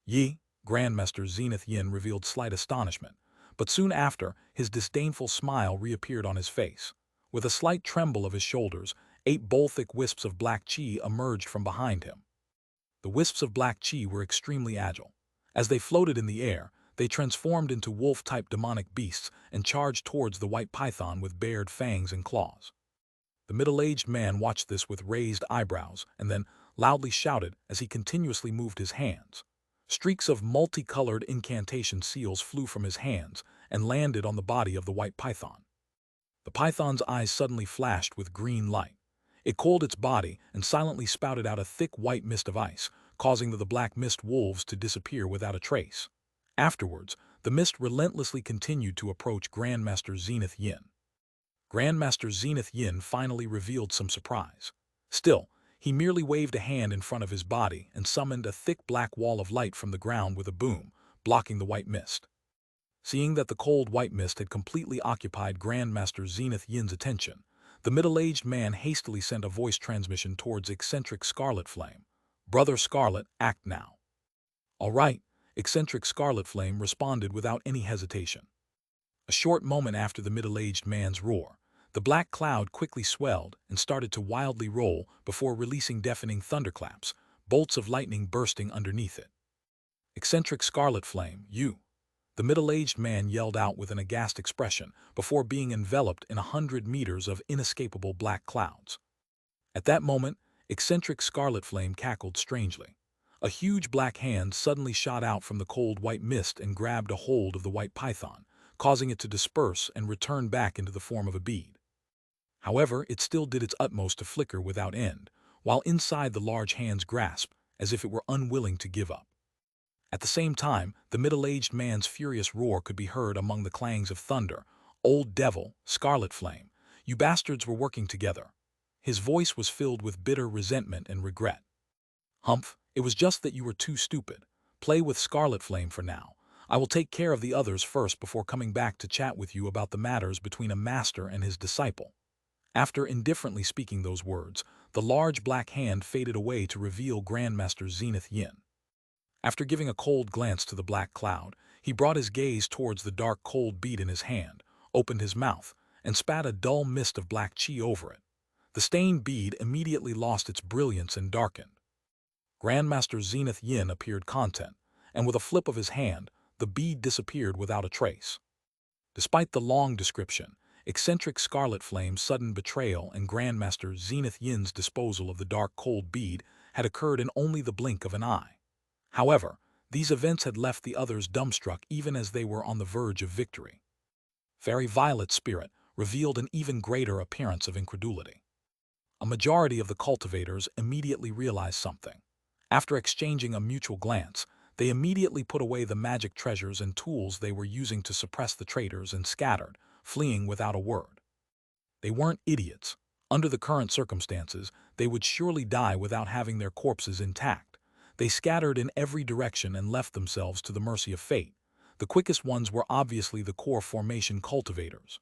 Yi, Grandmaster Zenith Yin revealed slight astonishment, but soon after, his disdainful smile reappeared on his face. With a slight tremble of his shoulders, 8 bowl-thick wisps of black chi emerged from behind him. The wisps of black chi were extremely agile. As they floated in the air, they transformed into wolf-type demonic beasts and charged towards the white python with bared fangs and claws. The middle-aged man watched this with raised eyebrows and then loudly shouted as he continuously moved his hands. Streaks of multicolored incantation seals flew from his hands and landed on the body of the white python. The python's eyes suddenly flashed with green light. It coiled its body and silently spouted out a thick white mist of ice, causing the black mist wolves to disappear without a trace. Afterwards, the mist relentlessly continued to approach Grandmaster Zenith Yin. Grandmaster Zenith Yin finally revealed some surprise. Still, he merely waved a hand in front of his body and summoned a thick black wall of light from the ground with a boom, blocking the white mist. Seeing that the cold white mist had completely occupied Grandmaster Zenith Yin's attention, the middle-aged man hastily sent a voice transmission towards eccentric Scarlet Flame. "Brother Scarlet, act now." "All right," eccentric Scarlet Flame responded without any hesitation. A short moment after the middle-aged man's roar, the black cloud quickly swelled and started to wildly roll before releasing deafening thunderclaps, bolts of lightning bursting underneath it. "Eccentric Scarlet Flame, you!" The middle-aged man yelled out with an aghast expression before being enveloped in 100 meters of inescapable black clouds. At that moment, eccentric Scarlet Flame cackled strangely. A huge black hand suddenly shot out from the cold white mist and grabbed a hold of the white python, causing it to disperse and return back into the form of a bead. However, it still did its utmost to flicker without end, while inside the large hand's grasp, as if it were unwilling to give up. At the same time, the middle-aged man's furious roar could be heard among the clangs of thunder. "Old devil, Scarlet Flame, you bastards were working together." His voice was filled with bitter resentment and regret. "Humph, it was just that you were too stupid. Play with Scarlet Flame for now. I will take care of the others first before coming back to chat with you about the matters between a master and his disciple." After indifferently speaking those words, the large black hand faded away to reveal Grandmaster Zenith Yin. After giving a cold glance to the black cloud, he brought his gaze towards the dark cold bead in his hand, opened his mouth, and spat a dull mist of black chi over it. The stained bead immediately lost its brilliance and darkened. Grandmaster Zenith Yin appeared content, and with a flip of his hand, the bead disappeared without a trace. Despite the long description, eccentric Scarlet Flame's sudden betrayal and Grandmaster Zenith Yin's disposal of the dark cold bead had occurred in only the blink of an eye. However, these events had left the others dumbstruck even as they were on the verge of victory. Fairy Violet's spirit revealed an even greater appearance of incredulity. A majority of the cultivators immediately realized something. After exchanging a mutual glance, they immediately put away the magic treasures and tools they were using to suppress the traitors and scattered, fleeing without a word. They weren't idiots. Under the current circumstances, they would surely die without having their corpses intact. They scattered in every direction and left themselves to the mercy of fate. The quickest ones were obviously the core formation cultivators.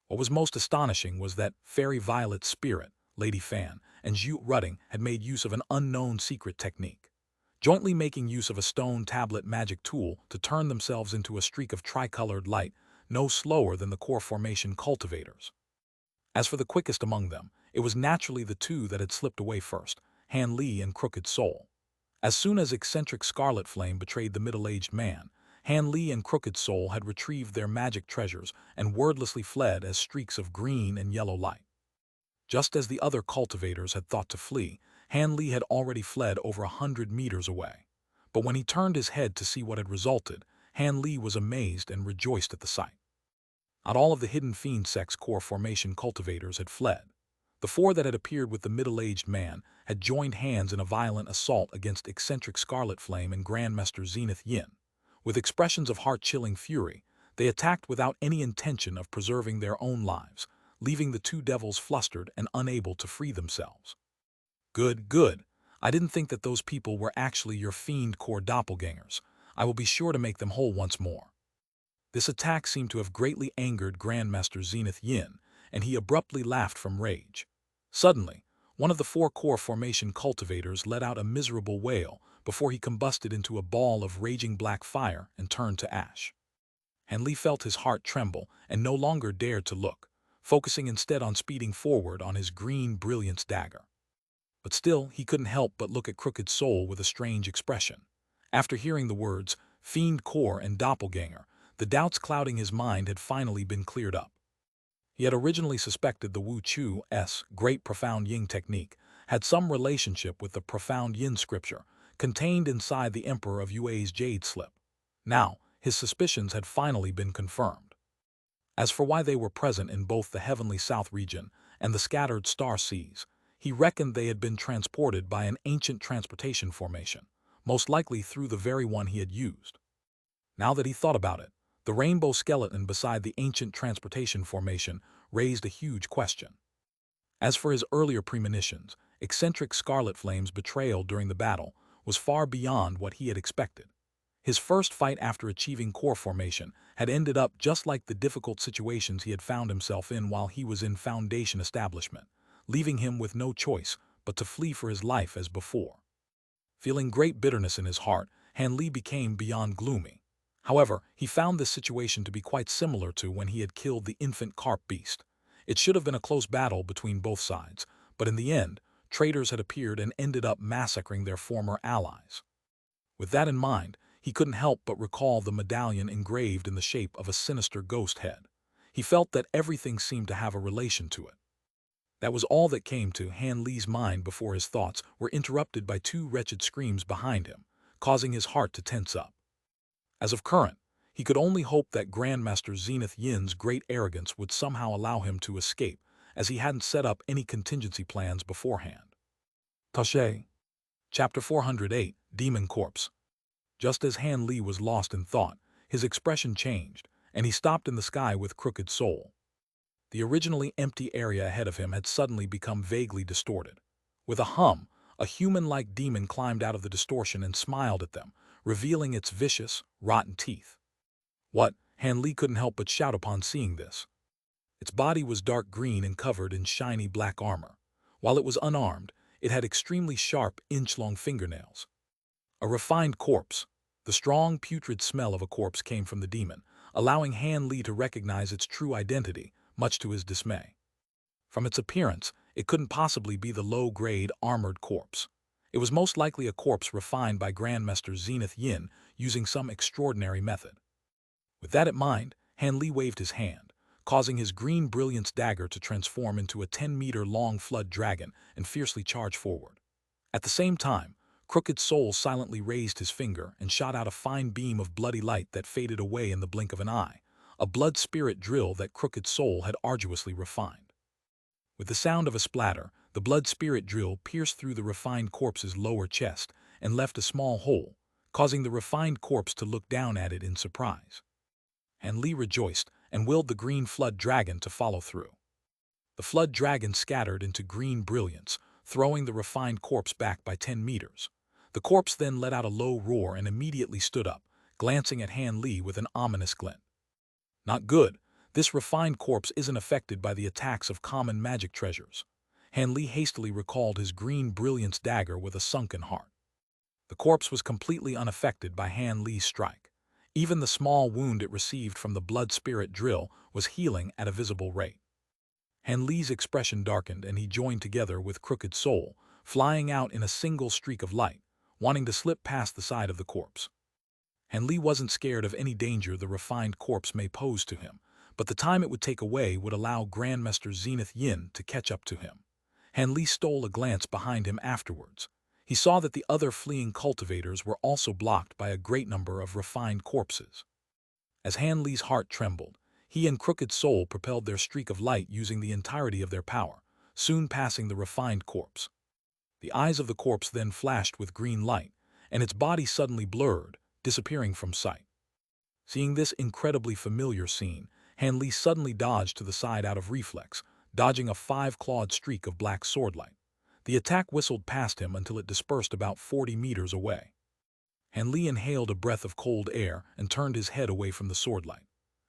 What was most astonishing was that Fairy Violet's spirit, Lady Fan, and Zhu Rutting had made use of an unknown secret technique, jointly making use of a stone tablet magic tool to turn themselves into a streak of tricolored light, no slower than the core formation cultivators. As for the quickest among them, it was naturally the two that had slipped away first, Han Li and Crooked Soul. As soon as eccentric Scarlet Flame betrayed the middle-aged man, Han Li and Crooked Soul had retrieved their magic treasures and wordlessly fled as streaks of green and yellow light. Just as the other cultivators had thought to flee, Han Li had already fled over 100 meters away. But when he turned his head to see what had resulted, Han Li was amazed and rejoiced at the sight. Not all of the Hidden Fiend Sect's core formation cultivators had fled. The 4 that had appeared with the middle-aged man had joined hands in a violent assault against eccentric Scarlet Flame and Grandmaster Zenith Yin. With expressions of heart-chilling fury, they attacked without any intention of preserving their own lives, leaving the 2 devils flustered and unable to free themselves. "Good, good. I didn't think that those people were actually your fiend core doppelgangers. I will be sure to make them whole once more." This attack seemed to have greatly angered Grandmaster Zenith Yin, and he abruptly laughed from rage. Suddenly, one of the four core formation cultivators let out a miserable wail before he combusted into a ball of raging black fire and turned to ash. Hanli felt his heart tremble and no longer dared to look, focusing instead on speeding forward on his green brilliance dagger. But still, he couldn't help but look at Crooked Soul with a strange expression. After hearing the words, Fiend Core and Doppelganger, the doubts clouding his mind had finally been cleared up. He had originally suspected the Wu Chu's Great Profound Yin technique had some relationship with the Profound Yin scripture contained inside the Emperor of Yue's Jade slip. Now, his suspicions had finally been confirmed. As for why they were present in both the heavenly south region and the scattered star seas, he reckoned they had been transported by an ancient transportation formation, most likely through the very one he had used. Now that he thought about it, the rainbow skeleton beside the ancient transportation formation raised a huge question. As for his earlier premonitions, eccentric Scarlet Flame's betrayal during the battle was far beyond what he had expected. His first fight after achieving core formation had ended up just like the difficult situations he had found himself in while he was in Foundation establishment, leaving him with no choice but to flee for his life as before. Feeling great bitterness in his heart, Hanli became beyond gloomy. However, he found this situation to be quite similar to when he had killed the infant carp beast. It should have been a close battle between both sides, but in the end, traitors had appeared and ended up massacring their former allies. With that in mind, he couldn't help but recall the medallion engraved in the shape of a sinister ghost head. He felt that everything seemed to have a relation to it. That was all that came to Hanli's mind before his thoughts were interrupted by two wretched screams behind him, causing his heart to tense up. As of current, he could only hope that Grandmaster Zenith Yin's great arrogance would somehow allow him to escape, as he hadn't set up any contingency plans beforehand. Tache. Chapter 408, Demon Corpse. Just as Hanli was lost in thought, his expression changed, and he stopped in the sky with Crooked Soul. The originally empty area ahead of him had suddenly become vaguely distorted. With a hum, a human-like demon climbed out of the distortion and smiled at them, revealing its vicious, rotten teeth. What? Hanli couldn't help but shout upon seeing this. Its body was dark green and covered in shiny black armor. While it was unarmed, it had extremely sharp, inch-long fingernails. A refined corpse. The strong, putrid smell of a corpse came from the demon, allowing Hanli to recognize its true identity, much to his dismay. From its appearance, it couldn't possibly be the low-grade, armored corpse. It was most likely a corpse refined by Grandmaster Zenith Yin using some extraordinary method. With that in mind, Hanli waved his hand, causing his green brilliance dagger to transform into a 10-meter-long flood dragon and fiercely charge forward. At the same time, Crooked Soul silently raised his finger and shot out a fine beam of bloody light that faded away in the blink of an eye, a blood spirit drill that Crooked Soul had arduously refined. With the sound of a splatter, the blood spirit drill pierced through the refined corpse's lower chest and left a small hole, causing the refined corpse to look down at it in surprise. Hanli rejoiced and willed the green flood dragon to follow through. The flood dragon scattered into green brilliance, throwing the refined corpse back by 10 meters. The corpse then let out a low roar and immediately stood up, glancing at Hanli with an ominous glint. Not good. This refined corpse isn't affected by the attacks of common magic treasures. Hanli hastily recalled his green brilliance dagger with a sunken heart. The corpse was completely unaffected by Hanli's strike. Even the small wound it received from the blood spirit drill was healing at a visible rate. Hanli's expression darkened and he joined together with Crooked Soul, flying out in a single streak of light, wanting to slip past the side of the corpse. Hanli wasn't scared of any danger the refined corpse may pose to him, but the time it would take away would allow Grandmaster Zenith Yin to catch up to him. Hanli stole a glance behind him afterwards. He saw that the other fleeing cultivators were also blocked by a great number of refined corpses. As Hanli's heart trembled, he and Crooked Soul propelled their streak of light using the entirety of their power, soon passing the refined corpse. The eyes of the corpse then flashed with green light, and its body suddenly blurred, disappearing from sight. Seeing this incredibly familiar scene, Hanli suddenly dodged to the side out of reflex, dodging a 5-clawed streak of black swordlight. The attack whistled past him until it dispersed about 40 meters away. Hanli inhaled a breath of cold air and turned his head away from the swordlight.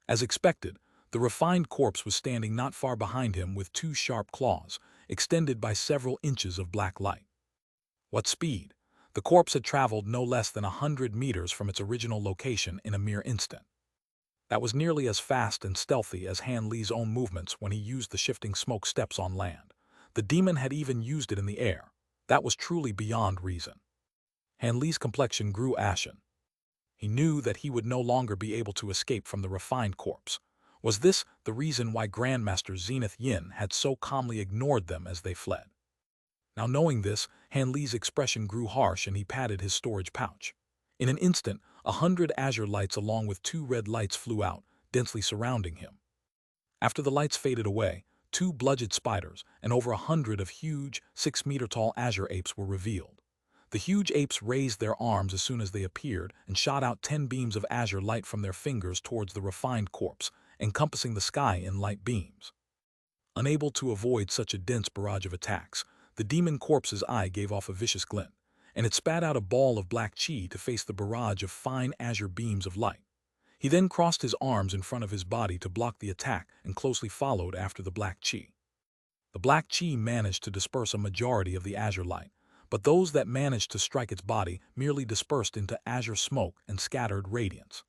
As expected, the refined corpse was standing not far behind him with two sharp claws, extended by several inches of black light. What speed! The corpse had traveled no less than 100 meters from its original location in a mere instant. That was nearly as fast and stealthy as Han Li's own movements when he used the shifting smoke steps on land. The demon had even used it in the air. That was truly beyond reason. Han Li's complexion grew ashen. He knew that he would no longer be able to escape from the refined corpse. Was this the reason why Grandmaster Zenith Yin had so calmly ignored them as they fled? Now knowing this, Han Li's expression grew harsh and he patted his storage pouch. In an instant, 100 azure lights along with 2 red lights flew out, densely surrounding him. After the lights faded away, 2 blooded spiders and over 100 of huge, 6-meter-tall azure apes were revealed. The huge apes raised their arms as soon as they appeared and shot out 10 beams of azure light from their fingers towards the refined corpse, encompassing the sky in light beams. Unable to avoid such a dense barrage of attacks, the demon corpse's eye gave off a vicious glint, and it spat out a ball of black chi to face the barrage of fine azure beams of light. He then crossed his arms in front of his body to block the attack and closely followed after the black chi. The black chi managed to disperse a majority of the azure light, but those that managed to strike its body merely dispersed into azure smoke and scattered radiance.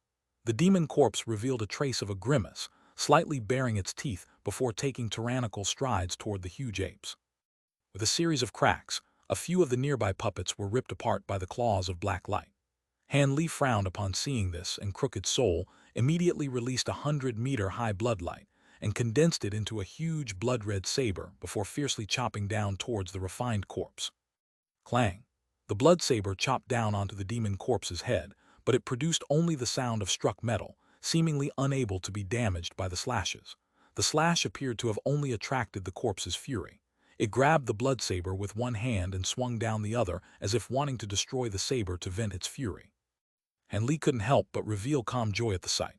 The demon corpse revealed a trace of a grimace, slightly baring its teeth before taking tyrannical strides toward the huge apes. With a series of cracks, a few of the nearby puppets were ripped apart by the claws of black light. Han Li frowned upon seeing this, and Crooked Soul immediately released a 100-meter-high bloodlight and condensed it into a huge blood-red saber before fiercely chopping down towards the refined corpse. Clang! The blood saber chopped down onto the demon corpse's head, but it produced only the sound of struck metal, seemingly unable to be damaged by the slashes. The slash appeared to have only attracted the corpse's fury. It grabbed the blood saber with one hand and swung down the other as if wanting to destroy the saber to vent its fury. Han Li couldn't help but reveal calm joy at the sight.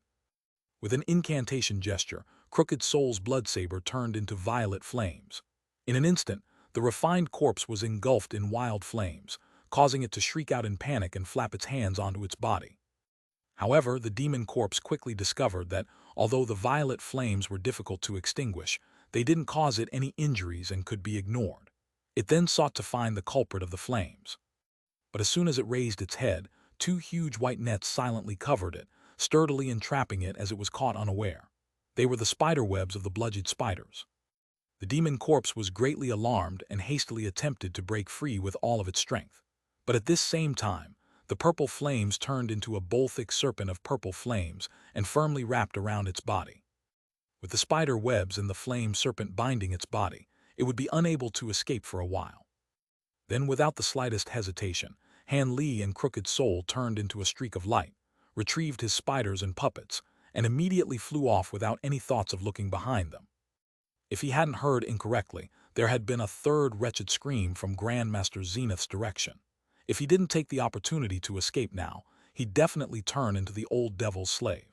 With an incantation gesture, Crooked Soul's blood saber turned into violet flames. In an instant, the refined corpse was engulfed in wild flames, causing it to shriek out in panic and flap its hands onto its body. However, the demon corpse quickly discovered that, although the violet flames were difficult to extinguish, they didn't cause it any injuries and could be ignored. It then sought to find the culprit of the flames. But as soon as it raised its head, 2 huge white nets silently covered it, sturdily entrapping it as it was caught unaware. They were the spider webs of the blooded spiders. The demon corpse was greatly alarmed and hastily attempted to break free with all of its strength. But at this same time, the purple flames turned into a bowl-thick serpent of purple flames and firmly wrapped around its body. With the spider webs and the flame serpent binding its body, it would be unable to escape for a while. Then, without the slightest hesitation, Han Li and Crooked Soul turned into a streak of light, retrieved his spiders and puppets, and immediately flew off without any thoughts of looking behind them. If he hadn't heard incorrectly, there had been a third wretched scream from Grandmaster Zenith's direction. If he didn't take the opportunity to escape now, he'd definitely turn into the old devil's slave.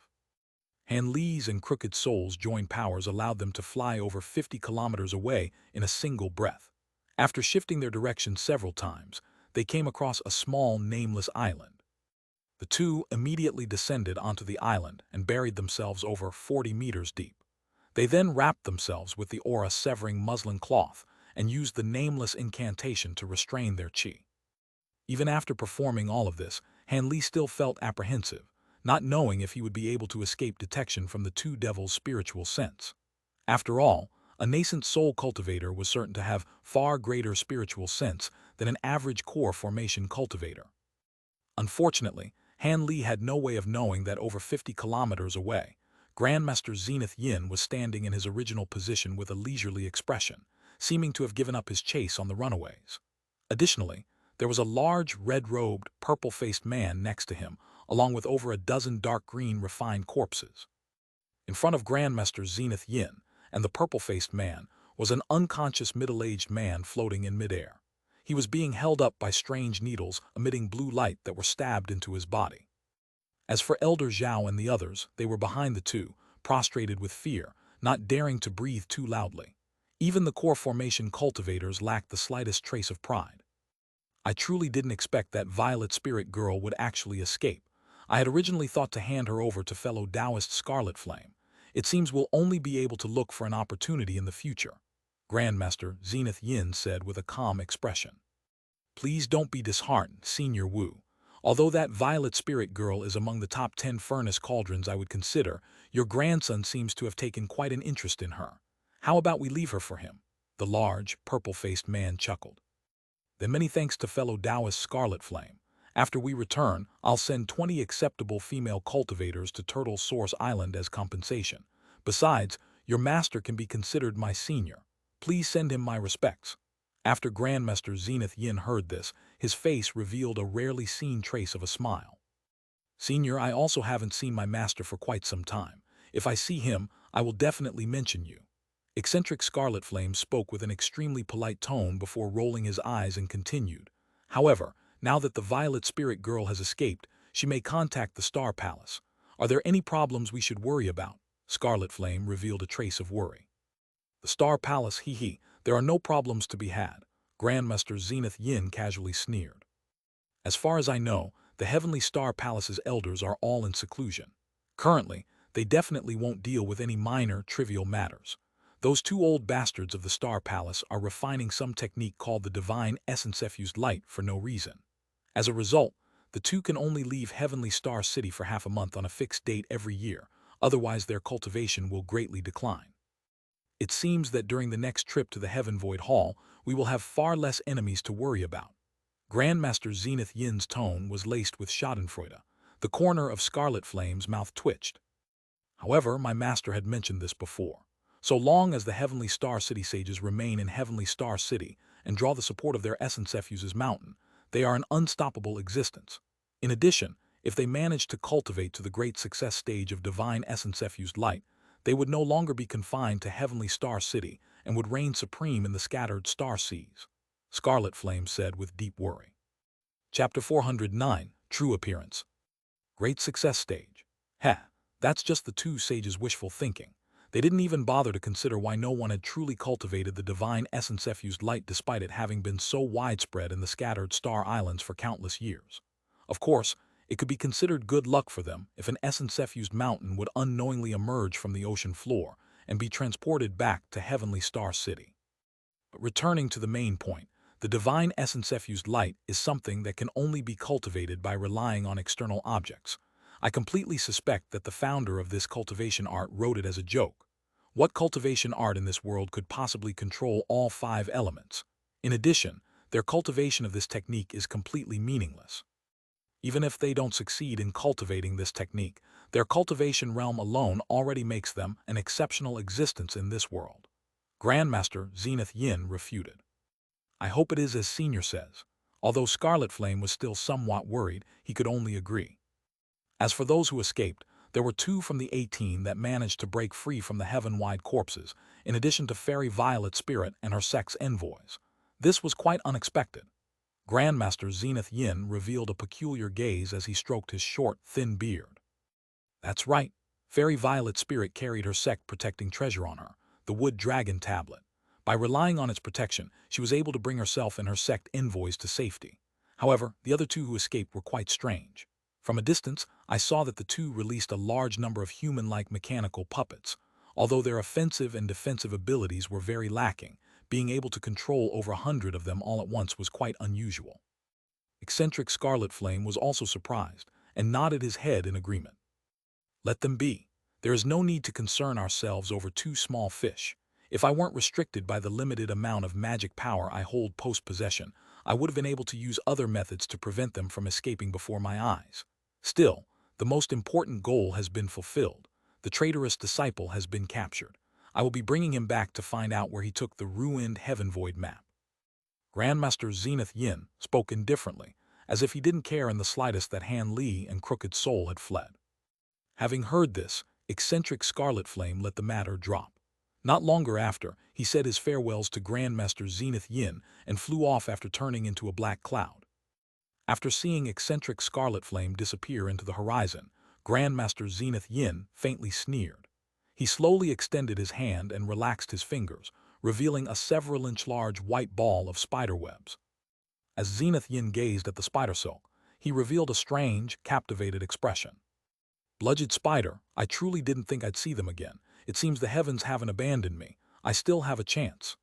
Han Li's and Crooked Soul's joint powers allowed them to fly over 50 kilometers away in a single breath. After shifting their direction several times, they came across a small, nameless island. The two immediately descended onto the island and buried themselves over 40 meters deep. They then wrapped themselves with the aura-severing muslin cloth and used the nameless incantation to restrain their chi. Even after performing all of this, Han Li still felt apprehensive, not knowing if he would be able to escape detection from the two devils' spiritual sense. After all, a nascent soul cultivator was certain to have far greater spiritual sense than an average core formation cultivator. Unfortunately, Han Li had no way of knowing that over 50 kilometers away, Grandmaster Zenith Yin was standing in his original position with a leisurely expression, seeming to have given up his chase on the runaways. Additionally, there was a large, red-robed, purple-faced man next to him, along with over a dozen dark green refined corpses. In front of Grandmaster Zenith Yin and the purple-faced man was an unconscious middle-aged man floating in midair. He was being held up by strange needles emitting blue light that were stabbed into his body. As for Elder Zhao and the others, they were behind the two, prostrated with fear, not daring to breathe too loudly. Even the core formation cultivators lacked the slightest trace of pride. I truly didn't expect that Violet Spirit Girl would actually escape. I had originally thought to hand her over to fellow Taoist Scarlet Flame, It seems we'll only be able to look for an opportunity in the future, Grandmaster Zenith Yin said with a calm expression. Please don't be disheartened, Senior Wu. Although that violet spirit girl is among the top 10 furnace cauldrons I would consider, your grandson seems to have taken quite an interest in her. How about we leave her for him? The large, purple-faced man chuckled. Then many thanks to fellow Taoist Scarlet Flame. After we return, I'll send 20 acceptable female cultivators to Turtle Source Island as compensation. Besides, your master can be considered my senior. Please send him my respects. After Grandmaster Zenith Yin heard this, his face revealed a rarely seen trace of a smile. Senior, I also haven't seen my master for quite some time. If I see him, I will definitely mention you. Eccentric Scarlet Flame spoke with an extremely polite tone before rolling his eyes and continued. However, now that the violet spirit girl has escaped, she may contact the Star Palace. Are there any problems we should worry about? Scarlet Flame revealed a trace of worry. The Star Palace, hee. There are no problems to be had, Grandmaster Zenith Yin casually sneered. As far as I know, the Heavenly Star Palace's elders are all in seclusion. Currently, they definitely won't deal with any minor, trivial matters. Those two old bastards of the Star Palace are refining some technique called the divine essence-effused light for no reason. As a result, the two can only leave Heavenly Star City for half a month on a fixed date every year, otherwise their cultivation will greatly decline. It seems that during the next trip to the Heaven Void Hall, we will have far less enemies to worry about. Grandmaster Zenith Yin's tone was laced with schadenfreude. The corner of Scarlet Flame's mouth twitched. However, my master had mentioned this before. So long as the Heavenly Star City sages remain in Heavenly Star City and draw the support of their essence effuses mountain, they are an unstoppable existence. In addition, if they manage to cultivate to the great success stage of divine essence effused light, they would no longer be confined to Heavenly Star City and would reign supreme in the scattered star seas, Scarlet Flame said with deep worry. Chapter 409, True Appearance. Great Success Stage. That's just the two sages' wishful thinking. They didn't even bother to consider why no one had truly cultivated the divine essence-effused light despite it having been so widespread in the scattered star islands for countless years. Of course, it could be considered good luck for them if an essence-effused mountain would unknowingly emerge from the ocean floor and be transported back to Heavenly Star City. But returning to the main point, the divine essence-effused light is something that can only be cultivated by relying on external objects. I completely suspect that the founder of this cultivation art wrote it as a joke. What cultivation art in this world could possibly control all 5 elements? In addition, their cultivation of this technique is completely meaningless. Even if they don't succeed in cultivating this technique, their cultivation realm alone already makes them an exceptional existence in this world. Grandmaster Zenith Yin refuted. I hope it is as Senior says. Although Scarlet Flame was still somewhat worried, he could only agree. As for those who escaped, there were 2 from the 18 that managed to break free from the heaven-wide corpses, in addition to Fairy Violet Spirit and her sex envoys. This was quite unexpected. Grandmaster Zenith Yin revealed a peculiar gaze as he stroked his short, thin beard. That's right. Fairy Violet Spirit carried her sect protecting treasure on her, the Wood Dragon Tablet. By relying on its protection, she was able to bring herself and her sect envoys to safety. However, the other 2 who escaped were quite strange. From a distance, I saw that the 2 released a large number of human-like mechanical puppets. Although their offensive and defensive abilities were very lacking, being able to control over 100 of them all at once was quite unusual. Eccentric Scarlet Flame was also surprised and nodded his head in agreement. Let them be. There is no need to concern ourselves over 2 small fish. If I weren't restricted by the limited amount of magic power I hold post-possession, I would have been able to use other methods to prevent them from escaping before my eyes. Still, the most important goal has been fulfilled. The traitorous disciple has been captured. I will be bringing him back to find out where he took the ruined Heaven Void map. Grandmaster Zenith Yin spoke indifferently, as if he didn't care in the slightest that Han Li and Crooked Soul had fled. Having heard this, Eccentric Scarlet Flame let the matter drop. Not longer after, he said his farewells to Grandmaster Zenith Yin and flew off after turning into a black cloud. After seeing Eccentric Scarlet Flame disappear into the horizon, Grandmaster Zenith Yin faintly sneered. He slowly extended his hand and relaxed his fingers, revealing a several-inch large white ball of spiderwebs. As Zenith Yin gazed at the spider silk, he revealed a strange, captivated expression. Bludgeoned spider, I truly didn't think I'd see them again. It seems the heavens haven't abandoned me. I still have a chance."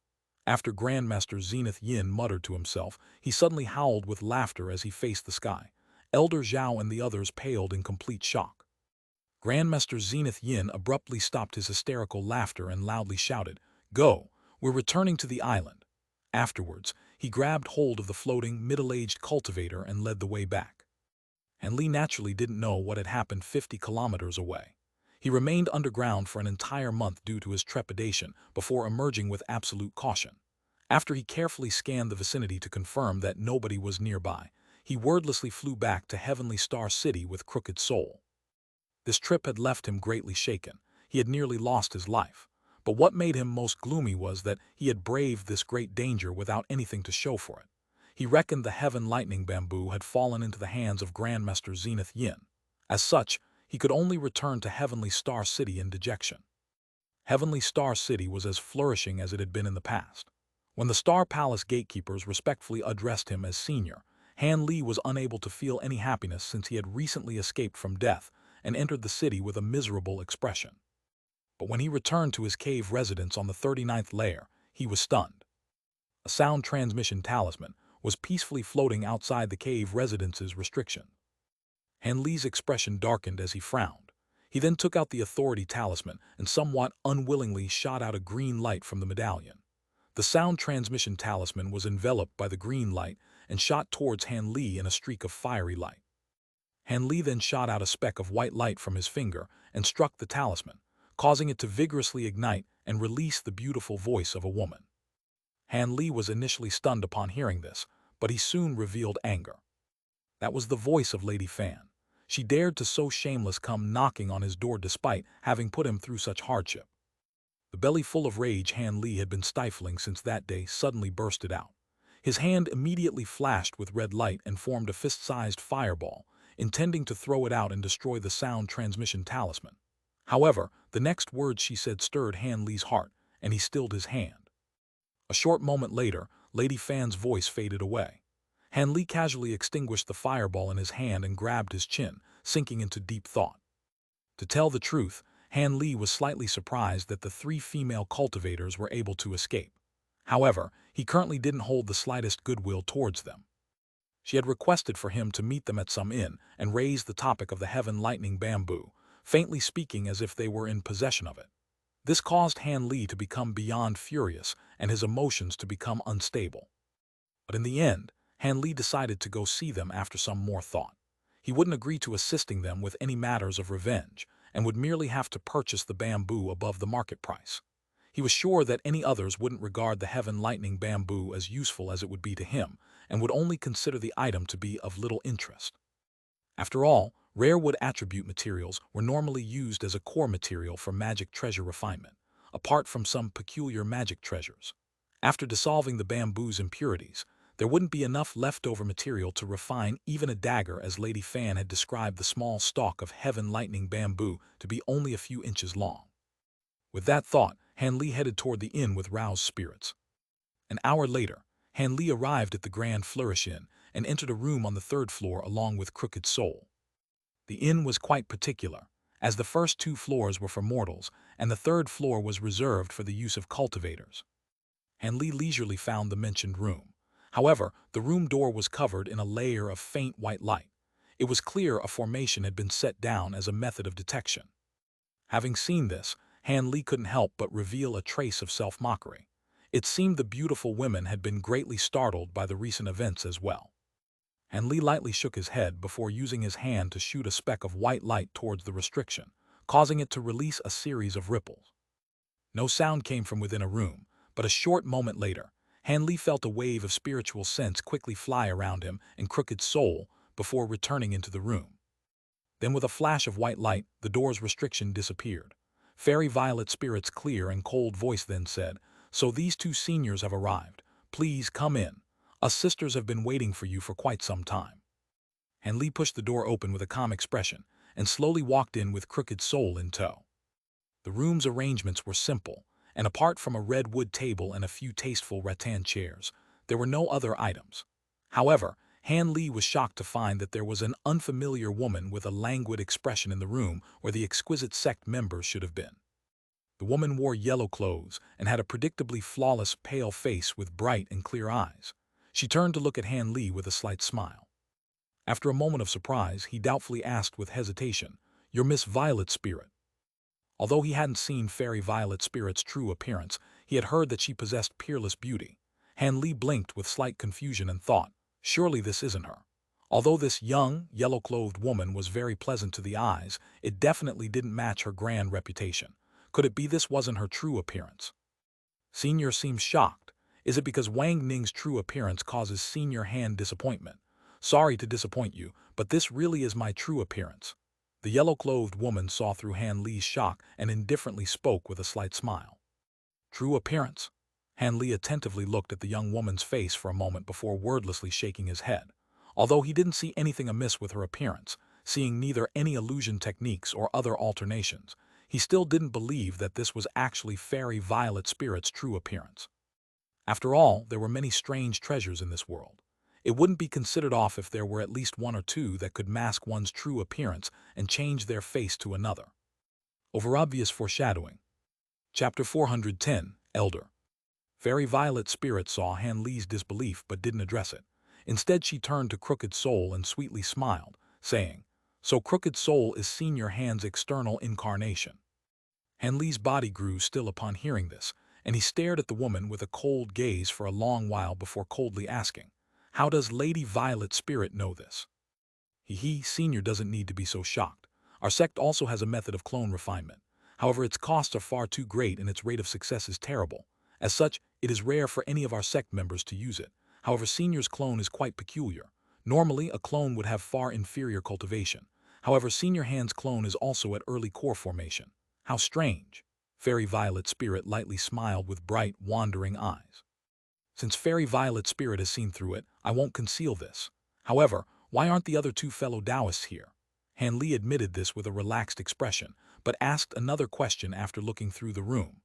After Grandmaster Zenith Yin muttered to himself, he suddenly howled with laughter as he faced the sky. Elder Zhao and the others paled in complete shock. Grandmaster Zenith Yin abruptly stopped his hysterical laughter and loudly shouted, "Go! We're returning to the island." Afterwards, he grabbed hold of the floating, middle-aged cultivator and led the way back. And Li naturally didn't know what had happened 50 kilometers away. He remained underground for an entire month due to his trepidation before emerging with absolute caution. After he carefully scanned the vicinity to confirm that nobody was nearby, he wordlessly flew back to Heavenly Star City with Crooked Soul. This trip had left him greatly shaken. He had nearly lost his life. But what made him most gloomy was that he had braved this great danger without anything to show for it. He reckoned the Heaven Lightning Bamboo had fallen into the hands of Grandmaster Zenith Yin. As such, he could only return to Heavenly Star City in dejection. Heavenly Star City was as flourishing as it had been in the past. When the Star Palace gatekeepers respectfully addressed him as senior, Han Li was unable to feel any happiness since he had recently escaped from death and entered the city with a miserable expression. But when he returned to his cave residence on the 39th layer, he was stunned. A sound transmission talisman was peacefully floating outside the cave residence's restriction. Han Li's expression darkened as he frowned. He then took out the authority talisman and somewhat unwillingly shot out a green light from the medallion. The sound transmission talisman was enveloped by the green light and shot towards Han Li in a streak of fiery light. Han Li then shot out a speck of white light from his finger and struck the talisman, causing it to vigorously ignite and release the beautiful voice of a woman. Han Li was initially stunned upon hearing this, but he soon revealed anger. That was the voice of Lady Fan. She dared to so shameless come knocking on his door despite having put him through such hardship. The belly full of rage Han Li had been stifling since that day suddenly bursted out. His hand immediately flashed with red light and formed a fist-sized fireball, intending to throw it out and destroy the sound transmission talisman. However, the next words she said stirred Han Li's heart, and he stilled his hand. A short moment later, Lady Fan's voice faded away. Han Li casually extinguished the fireball in his hand and grabbed his chin, sinking into deep thought. To tell the truth, Han Li was slightly surprised that the 3 female cultivators were able to escape. However, he currently didn't hold the slightest goodwill towards them. She had requested for him to meet them at some inn and raise the topic of the Heaven Lightning Bamboo, faintly speaking as if they were in possession of it. This caused Han Li to become beyond furious and his emotions to become unstable. But in the end, Han Li decided to go see them after some more thought. He wouldn't agree to assisting them with any matters of revenge, and would merely have to purchase the bamboo above the market price. He was sure that any others wouldn't regard the Heaven Lightning Bamboo as useful as it would be to him, and would only consider the item to be of little interest. After all, rare wood attribute materials were normally used as a core material for magic treasure refinement, apart from some peculiar magic treasures. After dissolving the bamboo's impurities, there wouldn't be enough leftover material to refine even a dagger, as Lady Fan had described the small stalk of Heaven Lightning Bamboo to be only a few inches long. With that thought, Han Li headed toward the inn with roused spirits. An hour later, Han Li arrived at the Grand Flourish Inn and entered a room on the 3rd floor along with Crooked Soul. The inn was quite particular, as the first 2 floors were for mortals and the 3rd floor was reserved for the use of cultivators. Han Li leisurely found the mentioned room. However, the room door was covered in a layer of faint white light. It was clear a formation had been set down as a method of detection. Having seen this, Han Li couldn't help but reveal a trace of self-mockery. It seemed the beautiful women had been greatly startled by the recent events as well. Han Li lightly shook his head before using his hand to shoot a speck of white light towards the restriction, causing it to release a series of ripples. No sound came from within a room, but a short moment later, Han Li felt a wave of spiritual sense quickly fly around him and Crooked Soul before returning into the room. Then with a flash of white light, the door's restriction disappeared. Fairy Violet Spirit's clear and cold voice then said, "So these 2 seniors have arrived. Please come in. Us sisters have been waiting for you for quite some time." Han Li pushed the door open with a calm expression and slowly walked in with Crooked Soul in tow. The room's arrangements were simple, and apart from a red wood table and a few tasteful rattan chairs, there were no other items. However, Han Li was shocked to find that there was an unfamiliar woman with a languid expression in the room where the exquisite sect members should have been. The woman wore yellow clothes and had a predictably flawless pale face with bright and clear eyes. She turned to look at Han Li with a slight smile. After a moment of surprise, he doubtfully asked with hesitation, "You're Miss Violet Spirit." Although he hadn't seen Fairy Violet Spirit's true appearance, he had heard that she possessed peerless beauty. Han Li blinked with slight confusion and thought, surely this isn't her. Although this young, yellow-clothed woman was very pleasant to the eyes, it definitely didn't match her grand reputation. Could it be this wasn't her true appearance? Senior seems shocked. Is it because Wang Ning's true appearance causes Senior Han disappointment? Sorry to disappoint you, but this really is my true appearance. The yellow-clothed woman saw through Han Li's shock and indifferently spoke with a slight smile. True appearance? Han Li attentively looked at the young woman's face for a moment before wordlessly shaking his head. Although he didn't see anything amiss with her appearance, seeing neither any illusion techniques or other alternations, he still didn't believe that this was actually Fairy Violet Spirit's true appearance. After all, there were many strange treasures in this world. It wouldn't be considered off if there were at least one or two that could mask one's true appearance and change their face to another. Over obvious foreshadowing. Chapter 410, Elder. Fairy Violet Spirit saw Han Li's disbelief but didn't address it. Instead, she turned to Crooked Soul and sweetly smiled, saying, "So Crooked Soul is Senior Han's external incarnation." Han Li's body grew still upon hearing this, and he stared at the woman with a cold gaze for a long while before coldly asking, "How does Lady Violet Spirit know this?" Senior doesn't need to be so shocked. Our sect also has a method of clone refinement. However, its costs are far too great and its rate of success is terrible. As such, it is rare for any of our sect members to use it. However, Senior's clone is quite peculiar. Normally, a clone would have far inferior cultivation. However, Senior Han's clone is also at early core formation. How strange. Fairy Violet Spirit lightly smiled with bright, wandering eyes. Since Fairy Violet Spirit has seen through it, I won't conceal this. However, why aren't the other two fellow Taoists here? Han Li admitted this with a relaxed expression, but asked another question after looking through the room.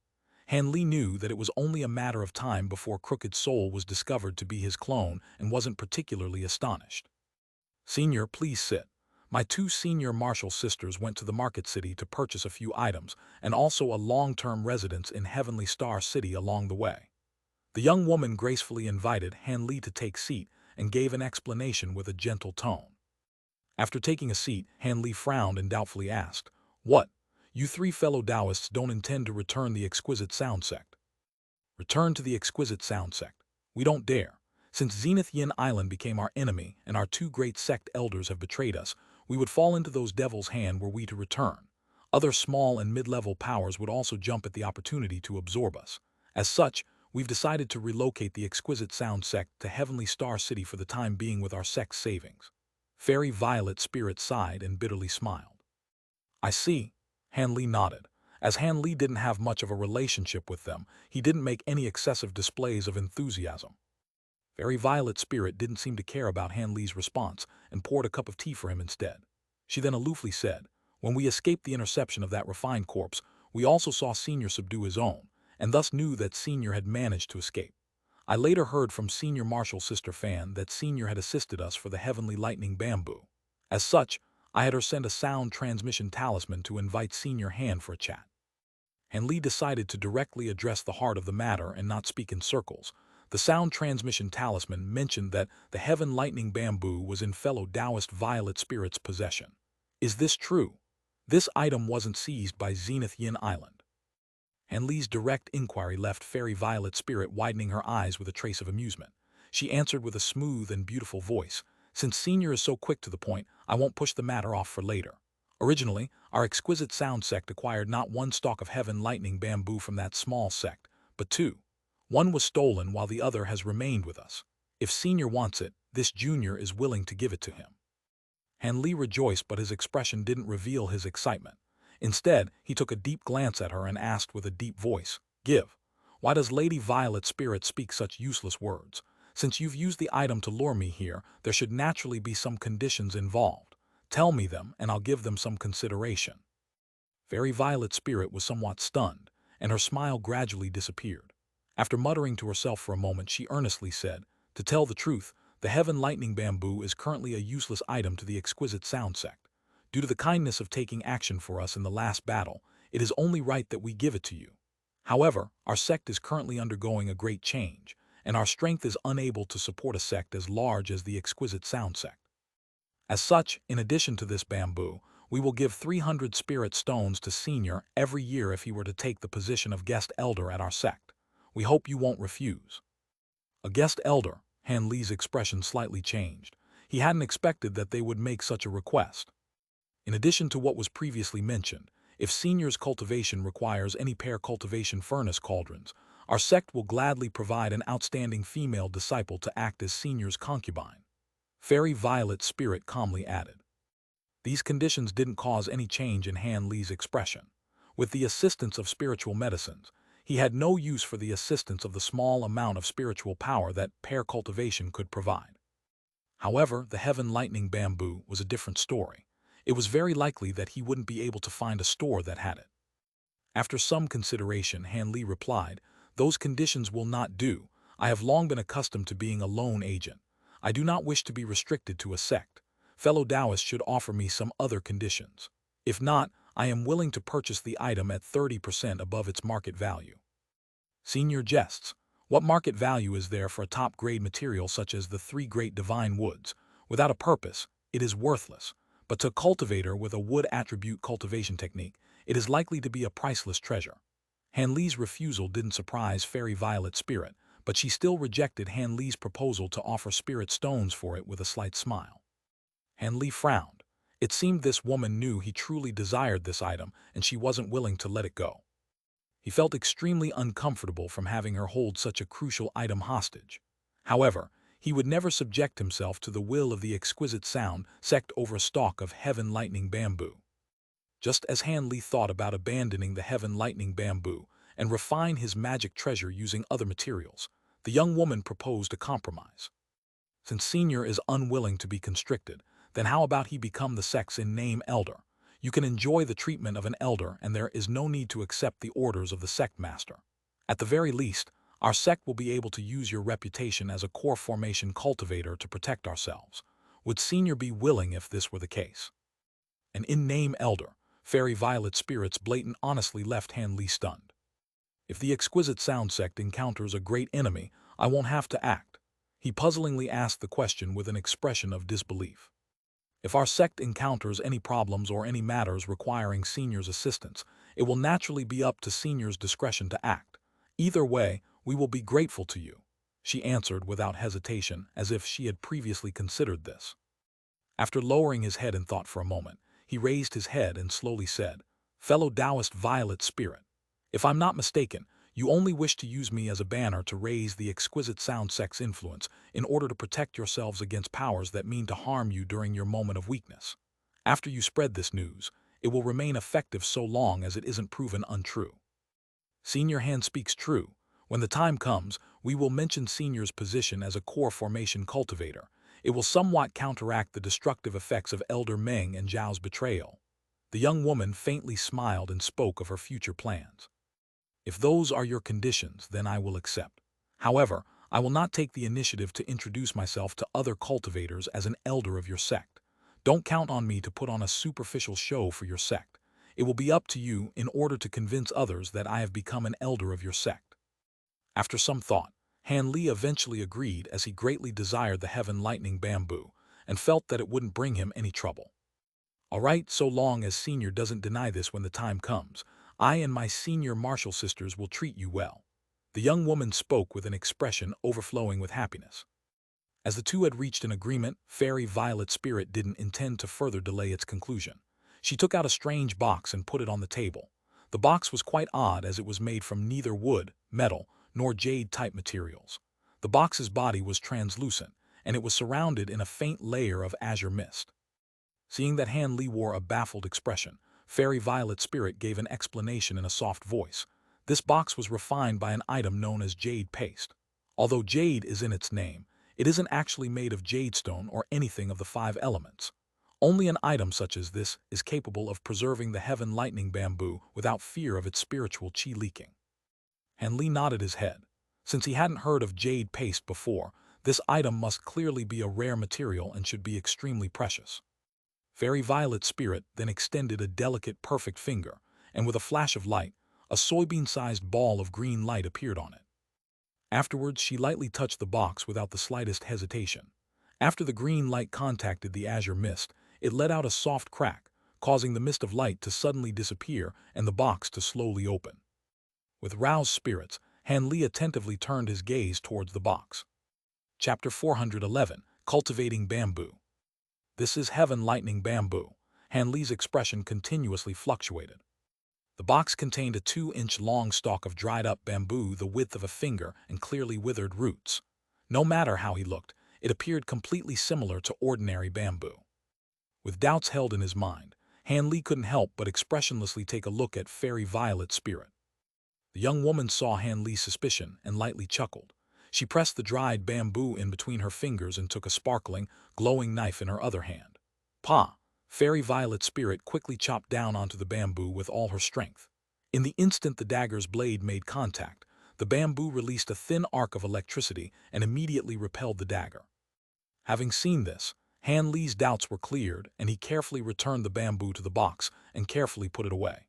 Han Li knew that it was only a matter of time before Crooked Soul was discovered to be his clone and wasn't particularly astonished. "Senior, please sit. My two senior martial sisters went to the market city to purchase a few items and also a long-term residence in Heavenly Star City along the way." The young woman gracefully invited Han Li to take seat and gave an explanation with a gentle tone. After taking a seat, Han Li frowned and doubtfully asked, "What? You three fellow Taoists don't intend to return the Exquisite Sound Sect?" "Return to the Exquisite Sound Sect? We don't dare. Since Zenith Yin Island became our enemy and our two great sect elders have betrayed us, we would fall into those devils' hand were we to return. Other small and mid-level powers would also jump at the opportunity to absorb us. As such, we've decided to relocate the Exquisite Sound Sect to Heavenly Star City for the time being with our sect's savings." Fairy Violet Spirit sighed and bitterly smiled. "I see." Han Li nodded. As Han Li didn't have much of a relationship with them, he didn't make any excessive displays of enthusiasm. Fairy Violet Spirit didn't seem to care about Han Li's response and poured a cup of tea for him instead. She then aloofly said, "When we escaped the interception of that refined corpse, we also saw Senior subdue his own, and thus knew that Senior had managed to escape. I later heard from Senior Martial Sister Fan that Senior had assisted us for the Heavenly Lightning Bamboo. As such, I had her send a sound transmission talisman to invite Senior Han for a chat." Han Li decided to directly address the heart of the matter and not speak in circles. The sound transmission talisman mentioned that the Heaven Lightning Bamboo was in fellow Taoist Violet Spirit's possession. Is this true? This item wasn't seized by Zenith Yin Island. Han Li's direct inquiry left Fairy Violet Spirit widening her eyes with a trace of amusement. She answered with a smooth and beautiful voice, "Since Senior is so quick to the point, I won't push the matter off for later. Originally, our Exquisite Sound Sect acquired not one stalk of Heaven Lightning Bamboo from that small sect, but two. One was stolen while the other has remained with us. If Senior wants it, this Junior is willing to give it to him." Han Li rejoiced, but his expression didn't reveal his excitement. Instead, he took a deep glance at her and asked with a deep voice, "Give. Why does Lady Violet Spirit speak such useless words? Since you've used the item to lure me here, there should naturally be some conditions involved. Tell me them, and I'll give them some consideration." Fairy Violet Spirit was somewhat stunned, and her smile gradually disappeared. After muttering to herself for a moment, she earnestly said, "To tell the truth, the Heaven Lightning Bamboo is currently a useless item to the Exquisite Sound Sect. Due to the kindness of taking action for us in the last battle, It is only right that we give it to you. However, our sect is currently undergoing a great change, and our strength is unable to support a sect as large as the Exquisite Sound Sect. As such, in addition to this bamboo, we will give 300 spirit stones to Senior every year if he were to take the position of guest elder at our sect. We hope you won't refuse. A guest elder, Han Li's expression slightly changed. He hadn't expected that they would make such a request. In addition to what was previously mentioned, if Senior's cultivation requires any pair cultivation furnace cauldrons, our sect will gladly provide an outstanding female disciple to act as Senior's concubine. Fairy Violet Spirit calmly added. These conditions didn't cause any change in Han Li's expression. With the assistance of spiritual medicines, he had no use for the assistance of the small amount of spiritual power that pair cultivation could provide. However, the Heaven Lightning Bamboo was a different story. It was very likely that he wouldn't be able to find a store that had it. After some consideration, Han Li replied, "Those conditions will not do. I have long been accustomed to being a lone agent. I do not wish to be restricted to a sect. Fellow Taoists should offer me some other conditions. If not, I am willing to purchase the item at 30% above its market value." Senior jests. What market value is there for a top-grade material such as the three great divine woods? Without a purpose, it is worthless. But to a cultivator with a wood attribute cultivation technique, it is likely to be a priceless treasure. Han Li's refusal didn't surprise Fairy Violet Spirit, but she still rejected Han Li's proposal to offer spirit stones for it with a slight smile. Han Li frowned. It seemed this woman knew he truly desired this item, and she wasn't willing to let it go. He felt extremely uncomfortable from having her hold such a crucial item hostage. However, he would never subject himself to the will of the Exquisite Sound Sect over a stalk of Heaven Lightning Bamboo. Just as Han Li thought about abandoning the Heaven Lightning Bamboo and refine his magic treasure using other materials, the young woman proposed a compromise. Since Senior is unwilling to be constricted, then how about he become the sect's in-name elder? You can enjoy the treatment of an elder, and there is no need to accept the orders of the sect master. At the very least, our sect will be able to use your reputation as a core formation cultivator to protect ourselves. Would Senior be willing if this were the case? An in-name elder, Fairy Violet Spirit's blatant honestly left Han Li stunned. If the Exquisite Sound Sect encounters a great enemy, I won't have to act. He puzzlingly asked the question with an expression of disbelief. If our sect encounters any problems or any matters requiring Senior's assistance, it will naturally be up to Senior's discretion to act. Either way, we will be grateful to you, she answered without hesitation, as if she had previously considered this. After lowering his head in thought for a moment, he raised his head and slowly said, "Fellow Taoist Violet Spirit, if I'm not mistaken, you only wish to use me as a banner to raise the Exquisite Sound Sect's influence in order to protect yourselves against powers that mean to harm you during your moment of weakness. After you spread this news, it will remain effective so long as it isn't proven untrue. Senior Han speaks true. When the time comes, we will mention Senior's position as a core formation cultivator. It will somewhat counteract the destructive effects of Elder Meng and Zhao's betrayal." The young woman faintly smiled and spoke of her future plans. "If those are your conditions, then I will accept. However, I will not take the initiative to introduce myself to other cultivators as an elder of your sect. Don't count on me to put on a superficial show for your sect. It will be up to you in order to convince others that I have become an elder of your sect." After some thought, Han Li eventually agreed, as he greatly desired the Heaven Lightning Bamboo and felt that it wouldn't bring him any trouble. "All right, so long as Senior doesn't deny this when the time comes, I and my senior martial sisters will treat you well." The young woman spoke with an expression overflowing with happiness. As the two had reached an agreement, Fairy Violet Spirit didn't intend to further delay its conclusion. She took out a strange box and put it on the table. The box was quite odd, as it was made from neither wood, metal, nor jade-type materials. The box's body was translucent, and it was surrounded in a faint layer of azure mist. Seeing that Han Li wore a baffled expression, Fairy Violet Spirit gave an explanation in a soft voice. This box was refined by an item known as jade paste. Although jade is in its name, it isn't actually made of jadestone or anything of the 5 elements. Only an item such as this is capable of preserving the Heaven Lightning Bamboo without fear of its spiritual chi leaking. Han Li nodded his head. Since he hadn't heard of jade paste before, this item must clearly be a rare material and should be extremely precious. Fairy Violet Spirit then extended a delicate, perfect finger, and with a flash of light, a soybean-sized ball of green light appeared on it. Afterwards, she lightly touched the box without the slightest hesitation. After the green light contacted the azure mist, it let out a soft crack, causing the mist of light to suddenly disappear and the box to slowly open. With roused spirits, Han Li attentively turned his gaze towards the box. Chapter 411, Cultivating Bamboo. This is heaven-lightning bamboo. Han Li's expression continuously fluctuated. The box contained a 2-inch long stalk of dried-up bamboo the width of a finger and clearly withered roots. No matter how he looked, it appeared completely similar to ordinary bamboo. With doubts held in his mind, Han Li couldn't help but expressionlessly take a look at Fairy Violet's spirit. The young woman saw Han Li's suspicion and lightly chuckled. She pressed the dried bamboo in between her fingers and took a sparkling, glowing knife in her other hand. Pa! Fairy Violet's spirit quickly chopped down onto the bamboo with all her strength. In the instant the dagger's blade made contact, the bamboo released a thin arc of electricity and immediately repelled the dagger. Having seen this, Han Li's doubts were cleared, and he carefully returned the bamboo to the box and carefully put it away.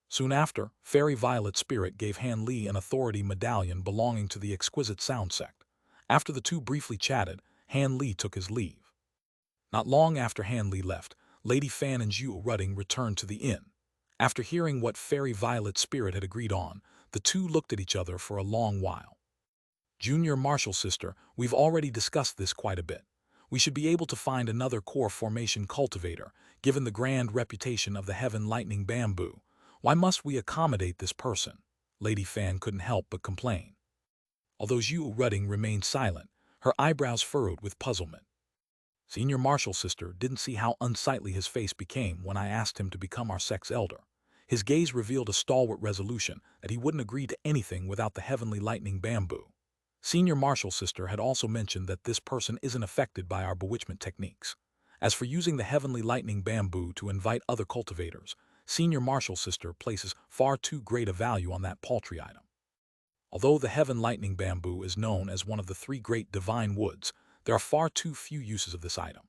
Soon after, Fairy Violet's spirit gave Han Li an authority medallion belonging to the exquisite sound sect. After the two briefly chatted, Han Li took his leave. Not long after Han Li left, Lady Fan and Zhu Rutting returned to the inn. After hearing what Fairy Violet's spirit had agreed on, the two looked at each other for a long while. Junior Marshal Sister, we've already discussed this quite a bit. We should be able to find another core formation cultivator, given the grand reputation of the heaven-lightning bamboo. Why must we accommodate this person? Lady Fan couldn't help but complain. Although Zhu Rutting remained silent, her eyebrows furrowed with puzzlement. Senior Marshal Sister didn't see how unsightly his face became when I asked him to become our sect's elder. His gaze revealed a stalwart resolution that he wouldn't agree to anything without the heavenly lightning bamboo. Senior Marshal Sister had also mentioned that this person isn't affected by our bewitchment techniques. As for using the heavenly lightning bamboo to invite other cultivators, Senior Marshal Sister places far too great a value on that paltry item. Although the heaven lightning bamboo is known as one of the 3 great divine woods, there are far too few uses of this item.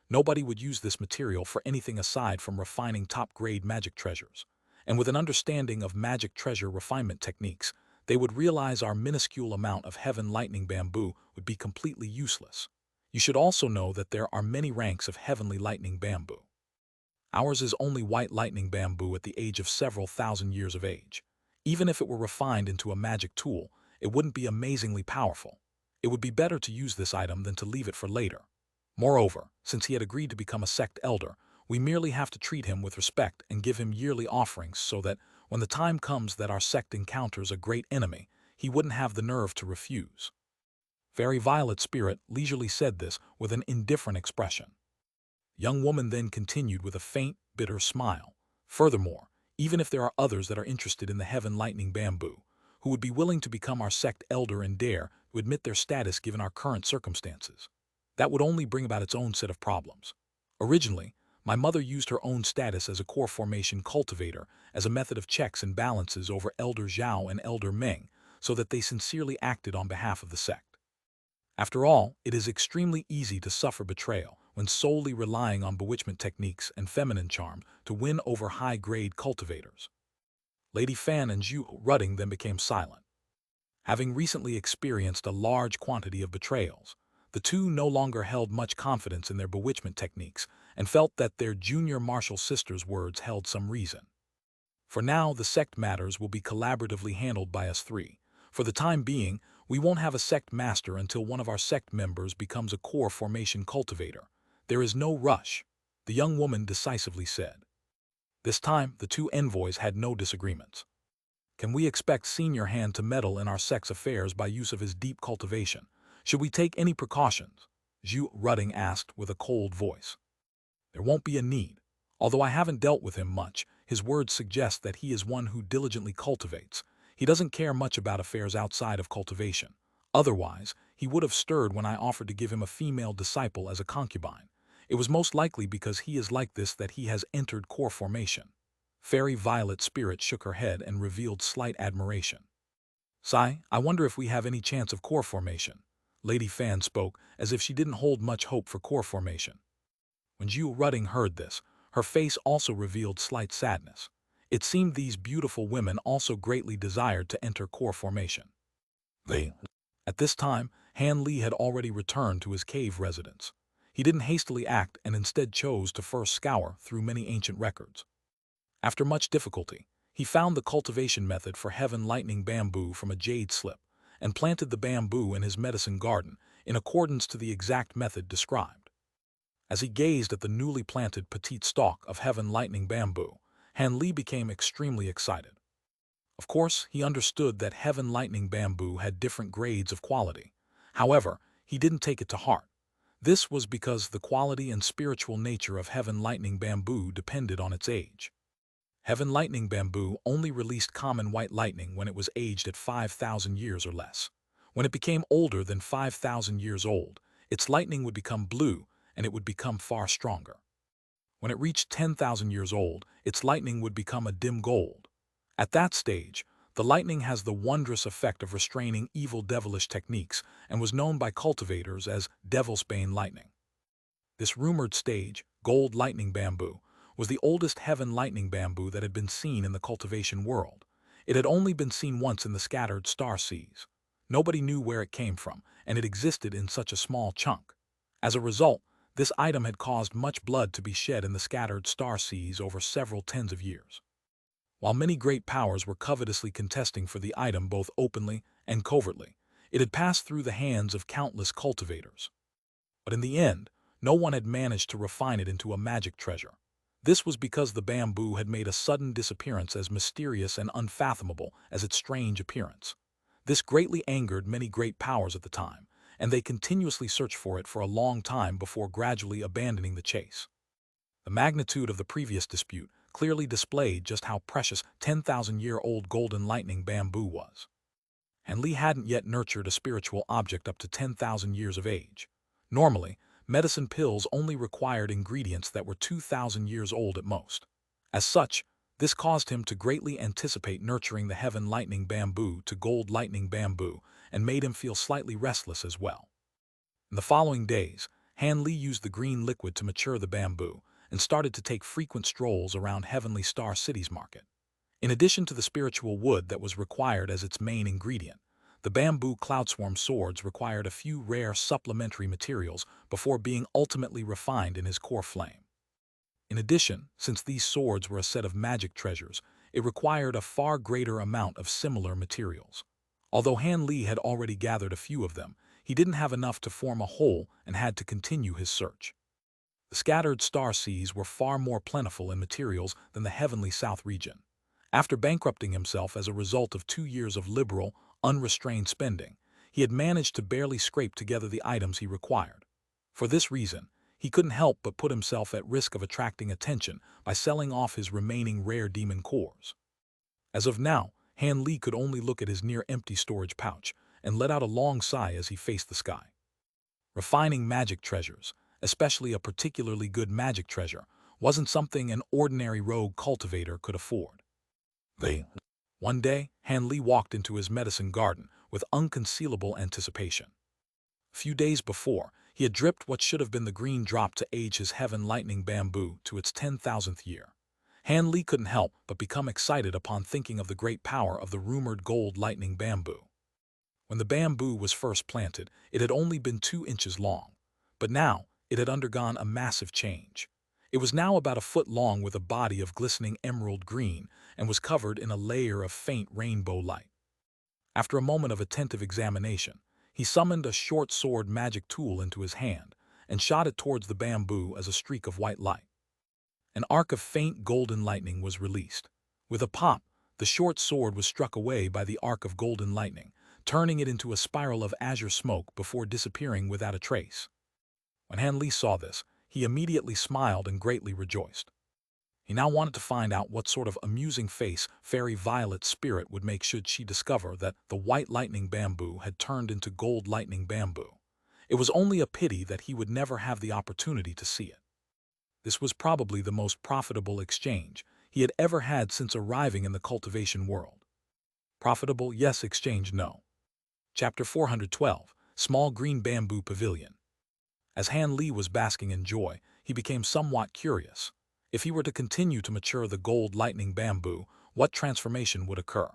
Nobody would use this material for anything aside from refining top-grade magic treasures. And with an understanding of magic treasure refinement techniques, they would realize our minuscule amount of heaven lightning bamboo would be completely useless. You should also know that there are many ranks of heavenly lightning bamboo. Ours is only white lightning bamboo at the age of several thousand years of age. Even if it were refined into a magic tool, it wouldn't be amazingly powerful. It would be better to use this item than to leave it for later. Moreover, since he had agreed to become a sect elder, we merely have to treat him with respect and give him yearly offerings so that, when the time comes that our sect encounters a great enemy, he wouldn't have the nerve to refuse. Fairy Violet's spirit leisurely said this with an indifferent expression. The young woman then continued with a faint, bitter smile. Furthermore, even if there are others that are interested in the heaven lightning bamboo, who would be willing to become our sect elder and dare to admit their status given our current circumstances, that would only bring about its own set of problems. Originally, my mother used her own status as a core formation cultivator as a method of checks and balances over Elder Zhao and Elder Meng, so that they sincerely acted on behalf of the sect. After all, it is extremely easy to suffer betrayal when solely relying on bewitchment techniques and feminine charm to win over high-grade cultivators. Lady Fan and Zhu Rutting then became silent. Having recently experienced a large quantity of betrayals, the two no longer held much confidence in their bewitchment techniques and felt that their junior martial sister's words held some reason. For now, the sect matters will be collaboratively handled by us 3. For the time being, we won't have a sect master until one of our sect members becomes a core formation cultivator. There is no rush, the young woman decisively said. This time, the 2 envoys had no disagreements. Can we expect Senior Han to meddle in our sect's affairs by use of his deep cultivation? Should we take any precautions? Zhu Rutting asked with a cold voice. There won't be a need. Although I haven't dealt with him much, his words suggest that he is one who diligently cultivates. He doesn't care much about affairs outside of cultivation. Otherwise, he would have stirred when I offered to give him a female disciple as a concubine. It was most likely because he is like this that he has entered core formation. Fairy Violet's spirit shook her head and revealed slight admiration. Sai, I wonder if we have any chance of core formation. Lady Fan spoke as if she didn't hold much hope for core formation. When Zhu Rutting heard this, her face also revealed slight sadness. It seemed these beautiful women also greatly desired to enter core formation. At this time, Han Li had already returned to his cave residence. He didn't hastily act and instead chose to first scour through many ancient records. After much difficulty, he found the cultivation method for heaven-lightning bamboo from a jade slip and planted the bamboo in his medicine garden in accordance to the exact method described. As he gazed at the newly planted petite stalk of heaven-lightning bamboo, Han Li became extremely excited. Of course, he understood that heaven-lightning bamboo had different grades of quality. However, he didn't take it to heart. This was because the quality and spiritual nature of heaven-lightning bamboo depended on its age. Heaven lightning bamboo only released common white lightning when it was aged at 5,000 years or less. When it became older than 5,000 years old, its lightning would become blue and it would become far stronger. When it reached 10,000 years old, its lightning would become a dim gold. At that stage, the lightning has the wondrous effect of restraining evil devilish techniques and was known by cultivators as devil's bane lightning. This rumored stage, gold lightning bamboo, was the oldest heaven lightning bamboo that had been seen in the cultivation world. It had only been seen once in the scattered star seas. Nobody knew where it came from, and it existed in such a small chunk. As a result, this item had caused much blood to be shed in the scattered star seas over several tens of years. While many great powers were covetously contesting for the item both openly and covertly, it had passed through the hands of countless cultivators. But in the end, no one had managed to refine it into a magic treasure. This was because the bamboo had made a sudden disappearance as mysterious and unfathomable as its strange appearance. This greatly angered many great powers at the time, and they continuously searched for it for a long time before gradually abandoning the chase. The magnitude of the previous dispute clearly displayed just how precious 10,000-year-old golden lightning bamboo was. And Li hadn't yet nurtured a spiritual object up to 10,000 years of age. Normally, medicine pills only required ingredients that were 2,000 years old at most. As such, this caused him to greatly anticipate nurturing the heaven lightning bamboo to gold lightning bamboo and made him feel slightly restless as well. In the following days, Han Li used the green liquid to mature the bamboo and started to take frequent strolls around Heavenly Star City's market. In addition to the spiritual wood that was required as its main ingredient, the bamboo cloudswarm swords required a few rare supplementary materials before being ultimately refined in his core flame. In addition, since these swords were a set of magic treasures, it required a far greater amount of similar materials. Although Han Li had already gathered a few of them, he didn't have enough to form a whole and had to continue his search. The scattered star seas were far more plentiful in materials than the heavenly south region. After bankrupting himself as a result of 2 years of liberal, unrestrained spending, he had managed to barely scrape together the items he required. For this reason, he couldn't help but put himself at risk of attracting attention by selling off his remaining rare demon cores. As of now, Han Li could only look at his near-empty storage pouch and let out a long sigh as he faced the sky. Refining magic treasures, especially a particularly good magic treasure, wasn't something an ordinary rogue cultivator could afford. One day, Han Li walked into his medicine garden with unconcealable anticipation. A few days before, he had dripped what should have been the green drop to age his heaven lightning bamboo to its 10,000th year. Han Li couldn't help but become excited upon thinking of the great power of the rumored gold lightning bamboo. When the bamboo was first planted, it had only been 2 inches long, but now it had undergone a massive change. It was now about a foot long with a body of glistening emerald green and was covered in a layer of faint rainbow light. After a moment of attentive examination, he summoned a short sword magic tool into his hand and shot it towards the bamboo as a streak of white light. An arc of faint golden lightning was released. With a pop, the short sword was struck away by the arc of golden lightning, turning it into a spiral of azure smoke before disappearing without a trace. When Han Li saw this, he immediately smiled and greatly rejoiced. He now wanted to find out what sort of amusing face Fairy Violet's spirit would make should she discover that the white lightning bamboo had turned into gold lightning bamboo. It was only a pity that he would never have the opportunity to see it. This was probably the most profitable exchange he had ever had since arriving in the cultivation world. Profitable, yes; exchange, no. Chapter 412, Small Green Bamboo Pavilion. As Han Li was basking in joy, he became somewhat curious. If he were to continue to mature the gold lightning bamboo, what transformation would occur?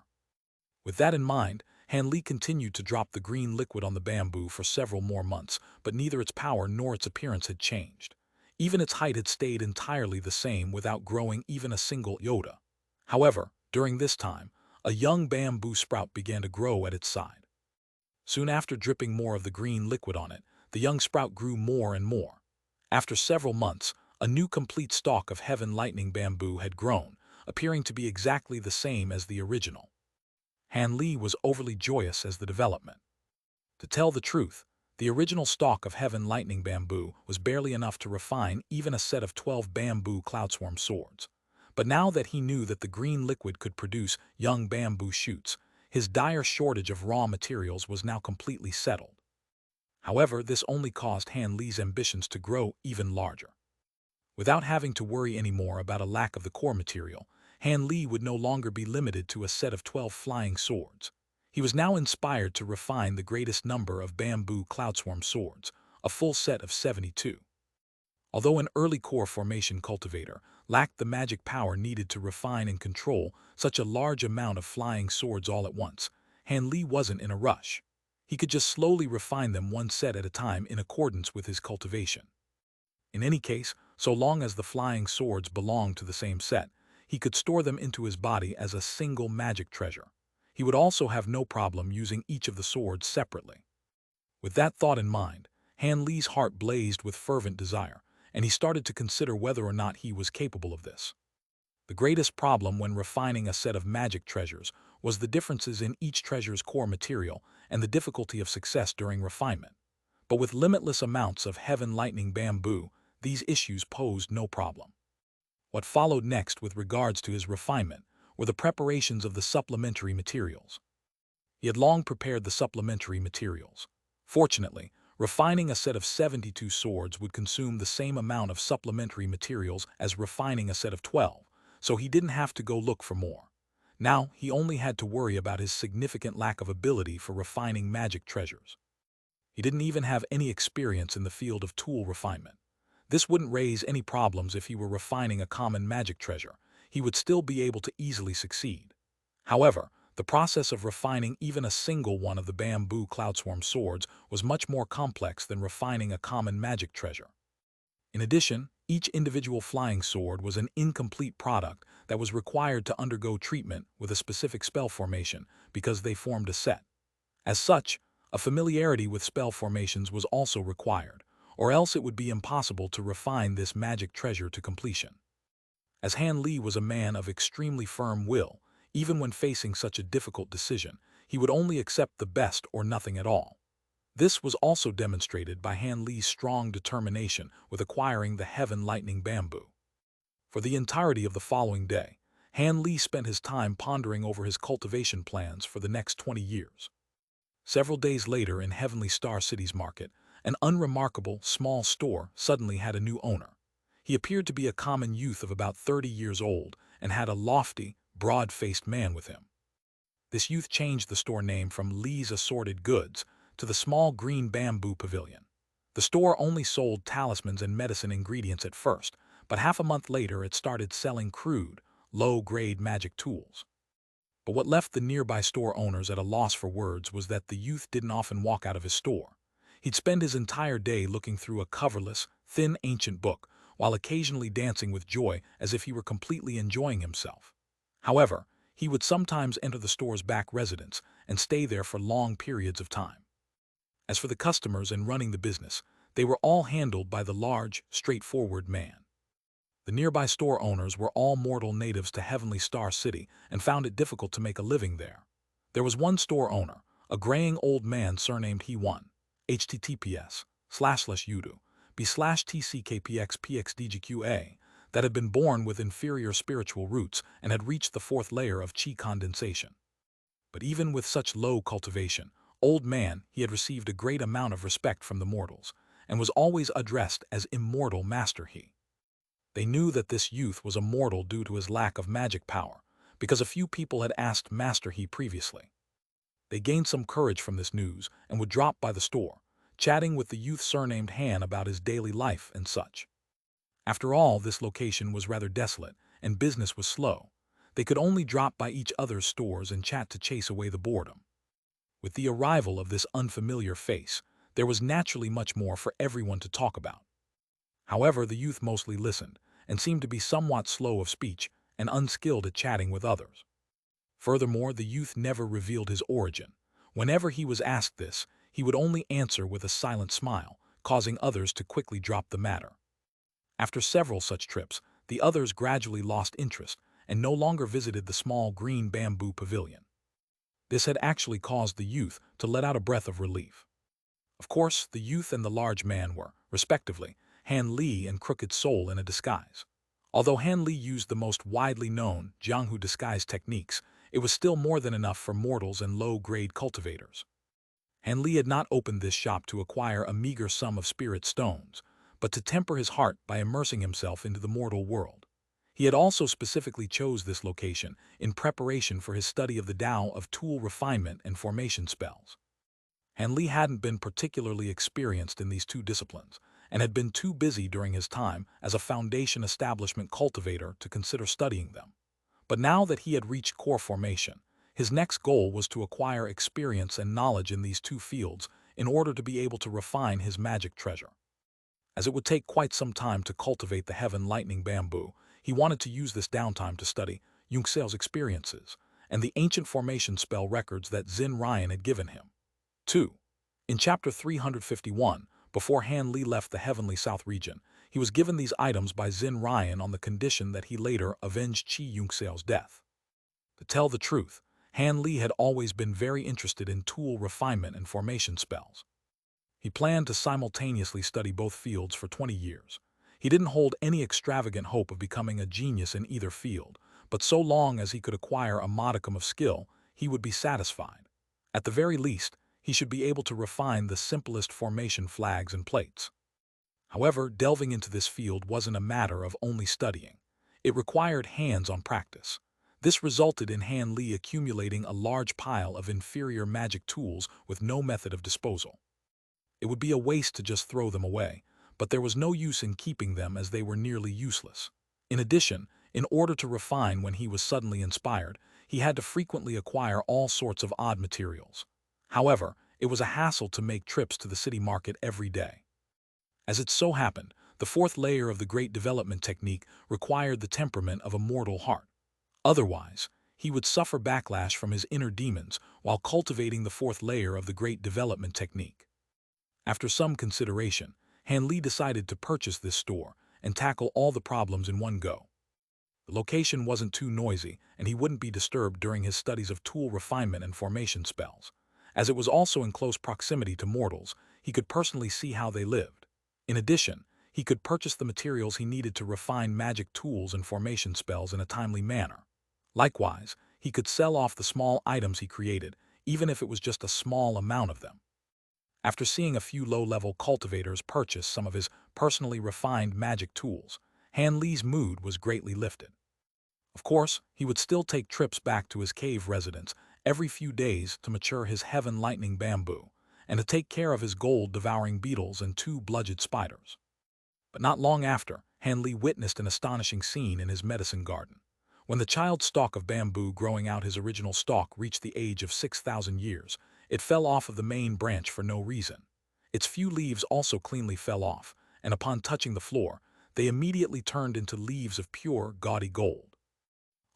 With that in mind, Han Li continued to drop the green liquid on the bamboo for several more months, but neither its power nor its appearance had changed. Even its height had stayed entirely the same without growing even a single iota. However, during this time, a young bamboo sprout began to grow at its side. Soon after dripping more of the green liquid on it, the young sprout grew more and more. After several months, a new complete stalk of heaven lightning bamboo had grown, appearing to be exactly the same as the original. Han Li was overly joyous as the development. To tell the truth, the original stalk of heaven lightning bamboo was barely enough to refine even a set of 12 bamboo cloudswarm swords. But now that he knew that the green liquid could produce young bamboo shoots, his dire shortage of raw materials was now completely settled. However, this only caused Han Li's ambitions to grow even larger. Without having to worry anymore about a lack of the core material, Han Li would no longer be limited to a set of 12 flying swords. He was now inspired to refine the greatest number of bamboo cloudswarm swords, a full set of 72. Although an early core formation cultivator lacked the magic power needed to refine and control such a large amount of flying swords all at once, Han Li wasn't in a rush. He could just slowly refine them one set at a time in accordance with his cultivation. In any case, so long as the flying swords belonged to the same set, he could store them into his body as a single magic treasure. He would also have no problem using each of the swords separately. With that thought in mind, Han Li's heart blazed with fervent desire, and he started to consider whether or not he was capable of this. The greatest problem when refining a set of magic treasures was the differences in each treasure's core material and the difficulty of success during refinement. But with limitless amounts of heaven lightning bamboo, these issues posed no problem. What followed next with regards to his refinement were the preparations of the supplementary materials. He had long prepared the supplementary materials. Fortunately, refining a set of 72 swords would consume the same amount of supplementary materials as refining a set of 12, so he didn't have to go look for more. Now, he only had to worry about his significant lack of ability for refining magic treasures. He didn't even have any experience in the field of tool refinement. This wouldn't raise any problems if he were refining a common magic treasure. He would still be able to easily succeed. However, the process of refining even a single one of the bamboo cloudswarm swords was much more complex than refining a common magic treasure. In addition, each individual flying sword was an incomplete product that was required to undergo treatment with a specific spell formation because they formed a set. As such, a familiarity with spell formations was also required, or else it would be impossible to refine this magic treasure to completion. As Han Li was a man of extremely firm will, even when facing such a difficult decision, he would only accept the best or nothing at all. This was also demonstrated by Han Li's strong determination with acquiring the heaven lightning bamboo. For the entirety of the following day, Han Li spent his time pondering over his cultivation plans for the next 20 years. Several days later in Heavenly Star City's market, an unremarkable, small store suddenly had a new owner. He appeared to be a common youth of about 30 years old and had a lofty, broad-faced man with him. This youth changed the store name from Li's Assorted Goods to the Small Green Bamboo Pavilion. The store only sold talismans and medicine ingredients at first, but half a month later it started selling crude, low-grade magic tools. But what left the nearby store owners at a loss for words was that the youth didn't often walk out of his store. He'd spend his entire day looking through a coverless, thin ancient book, while occasionally dancing with joy as if he were completely enjoying himself. However, he would sometimes enter the store's back residence and stay there for long periods of time. As for the customers and running the business, they were all handled by the large, straightforward man. The nearby store owners were all mortal natives to Heavenly Star City and found it difficult to make a living there. There was one store owner, a graying old man surnamed He1, https://udo.b/tckpxpxdgqa, that had been born with inferior spiritual roots and had reached the 4th layer of chi condensation. But even with such low cultivation, old man, he had received a great amount of respect from the mortals, and was always addressed as Immortal Master He. They knew that this youth was a mortal due to his lack of magic power, because a few people had asked Master He previously. They gained some courage from this news and would drop by the store, chatting with the youth surnamed Han about his daily life and such. After all, this location was rather desolate, and business was slow. They could only drop by each other's stores and chat to chase away the boredom. With the arrival of this unfamiliar face, there was naturally much more for everyone to talk about. However, the youth mostly listened, and seemed to be somewhat slow of speech and unskilled at chatting with others. Furthermore, the youth never revealed his origin. Whenever he was asked this, he would only answer with a silent smile, causing others to quickly drop the matter. After several such trips, the others gradually lost interest and no longer visited the small green bamboo pavilion. This had actually caused the youth to let out a breath of relief. Of course, the youth and the large man were, respectively, Han Li and Crooked Soul in a disguise. Although Han Li used the most widely known Jianghu disguise techniques, it was still more than enough for mortals and low-grade cultivators. Han Li had not opened this shop to acquire a meager sum of spirit stones, but to temper his heart by immersing himself into the mortal world. He had also specifically chose this location in preparation for his study of the Tao of tool refinement and formation spells. Han Li hadn't been particularly experienced in these two disciplines, and had been too busy during his time as a foundation establishment cultivator to consider studying them. But now that he had reached core formation, his next goal was to acquire experience and knowledge in these two fields in order to be able to refine his magic treasure. As it would take quite some time to cultivate the heaven-lightning bamboo, he wanted to use this downtime to study Xianxia's experiences and the ancient formation spell records that Xin Ryan had given him. 2. In Chapter 351, before Han Li left the Heavenly South region, he was given these items by Xin Ryan on the condition that he later avenged Xianxia's death. To tell the truth, Han Li had always been very interested in tool refinement and formation spells. He planned to simultaneously study both fields for 20 years. He didn't hold any extravagant hope of becoming a genius in either field, but so long as he could acquire a modicum of skill, he would be satisfied. At the very least, he should be able to refine the simplest formation flags and plates. However, delving into this field wasn't a matter of only studying. It required hands-on practice. This resulted in Han Li accumulating a large pile of inferior magic tools with no method of disposal. It would be a waste to just throw them away, but there was no use in keeping them as they were nearly useless. In addition, in order to refine when he was suddenly inspired, he had to frequently acquire all sorts of odd materials. However, it was a hassle to make trips to the city market every day. As it so happened, the fourth layer of the Great Development Technique required the temperament of a mortal heart. Otherwise, he would suffer backlash from his inner demons while cultivating the fourth layer of the Great Development Technique. After some consideration, Han Li decided to purchase this store and tackle all the problems in one go. The location wasn't too noisy, and he wouldn't be disturbed during his studies of tool refinement and formation spells. As it was also in close proximity to mortals, he could personally see how they lived. In addition, he could purchase the materials he needed to refine magic tools and formation spells in a timely manner. Likewise, he could sell off the small items he created, even if it was just a small amount of them. After seeing a few low-level cultivators purchase some of his personally refined magic tools, Han Li's mood was greatly lifted. Of course, he would still take trips back to his cave residence every few days to mature his heaven-lightning bamboo, and to take care of his gold-devouring beetles and 2 bludgeoned spiders. But not long after, Han Li witnessed an astonishing scene in his medicine garden. When the child stalk of bamboo growing out his original stalk reached the age of 6,000 years, it fell off of the main branch for no reason. Its few leaves also cleanly fell off, and upon touching the floor, they immediately turned into leaves of pure, gaudy gold.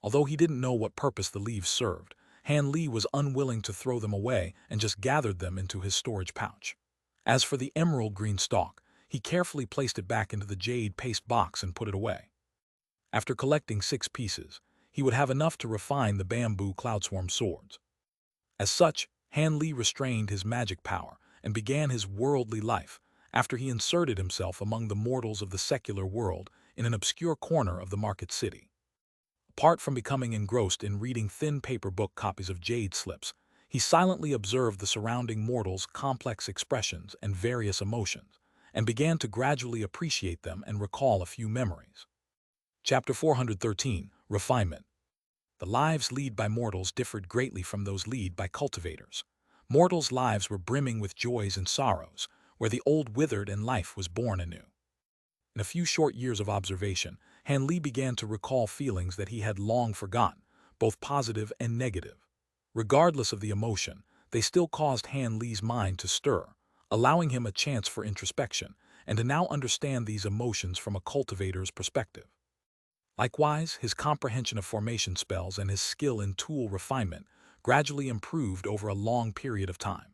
Although he didn't know what purpose the leaves served, Han Li was unwilling to throw them away and just gathered them into his storage pouch. As for the emerald green stalk, he carefully placed it back into the jade paste box and put it away. After collecting 6 pieces, he would have enough to refine the bamboo cloudswarm swords. As such, Han Li restrained his magic power and began his worldly life after he inserted himself among the mortals of the secular world in an obscure corner of the market city. Apart from becoming engrossed in reading thin paper book copies of Jade slips, he silently observed the surrounding mortals' complex expressions and various emotions, and began to gradually appreciate them and recall a few memories. Chapter 413, Refinement. The lives led by mortals differed greatly from those led by cultivators. Mortals' lives were brimming with joys and sorrows, where the old withered and life was born anew. In a few short years of observation, Han Li began to recall feelings that he had long forgotten, both positive and negative. Regardless of the emotion, they still caused Han Li's mind to stir, allowing him a chance for introspection and to now understand these emotions from a cultivator's perspective. Likewise, his comprehension of formation spells and his skill in tool refinement gradually improved over a long period of time.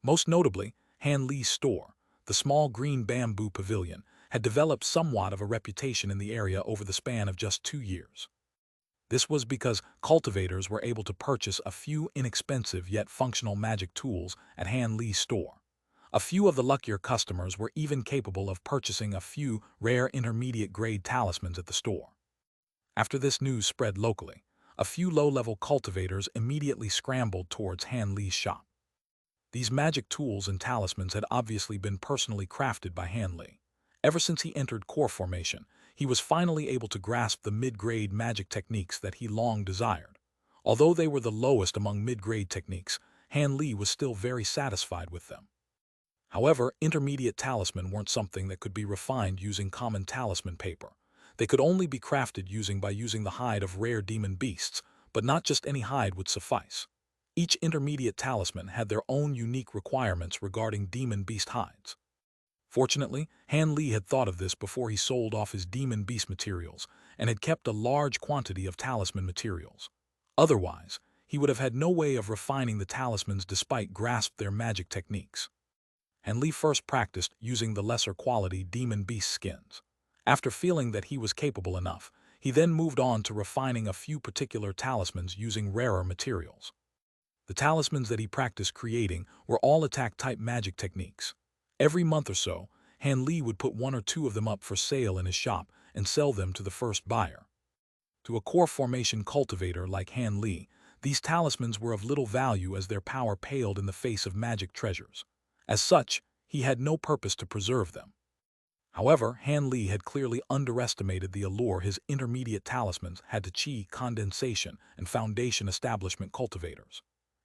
Most notably, Han Li's store, the small green bamboo pavilion, had developed somewhat of a reputation in the area over the span of just 2 years. This was because cultivators were able to purchase a few inexpensive yet functional magic tools at Han Li's store. A few of the luckier customers were even capable of purchasing a few rare intermediate-grade talismans at the store. After this news spread locally, a few low-level cultivators immediately scrambled towards Han Li's shop. These magic tools and talismans had obviously been personally crafted by Han Li. Ever since he entered core formation, he was finally able to grasp the mid-grade magic techniques that he long desired. Although they were the lowest among mid-grade techniques, Han Li was still very satisfied with them. However, intermediate talisman weren't something that could be refined using common talisman paper. They could only be crafted by using the hide of rare demon beasts, but not just any hide would suffice. Each intermediate talisman had their own unique requirements regarding demon beast hides. Fortunately, Han Li had thought of this before he sold off his demon beast materials and had kept a large quantity of talisman materials. Otherwise, he would have had no way of refining the talismans despite grasped their magic techniques. Han Li first practiced using the lesser quality demon beast skins. After feeling that he was capable enough, he then moved on to refining a few particular talismans using rarer materials. The talismans that he practiced creating were all attack-type magic techniques. Every month or so, Han Li would put 1 or 2 of them up for sale in his shop and sell them to the first buyer. To a core formation cultivator like Han Li, these talismans were of little value as their power paled in the face of magic treasures. As such, he had no purpose to preserve them. However, Han Li had clearly underestimated the allure his intermediate talismans had to Qi condensation and foundation establishment cultivators.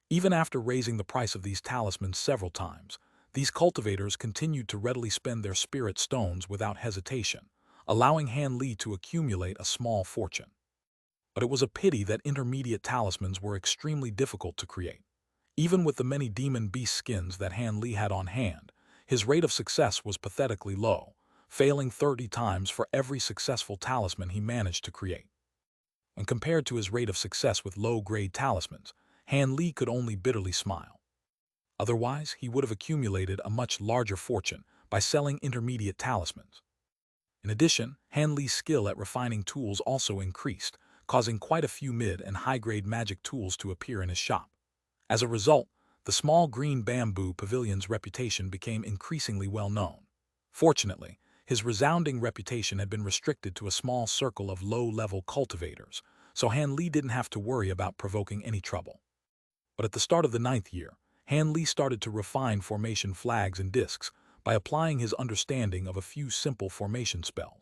Even after raising the price of these talismans several times, these cultivators continued to readily spend their spirit stones without hesitation, allowing Han Li to accumulate a small fortune. But it was a pity that intermediate talismans were extremely difficult to create. Even with the many demon beast skins that Han Li had on hand, his rate of success was pathetically low, failing 30 times for every successful talisman he managed to create. When compared to his rate of success with low-grade talismans, Han Li could only bitterly smile. Otherwise, he would have accumulated a much larger fortune by selling intermediate talismans. In addition, Han Li's skill at refining tools also increased, causing quite a few mid- and high-grade magic tools to appear in his shop. As a result, the small green bamboo pavilion's reputation became increasingly well-known. Fortunately, his resounding reputation had been restricted to a small circle of low-level cultivators, so Han Li didn't have to worry about provoking any trouble. But at the start of the 9th year, Han Li started to refine formation flags and discs by applying his understanding of a few simple formation spells.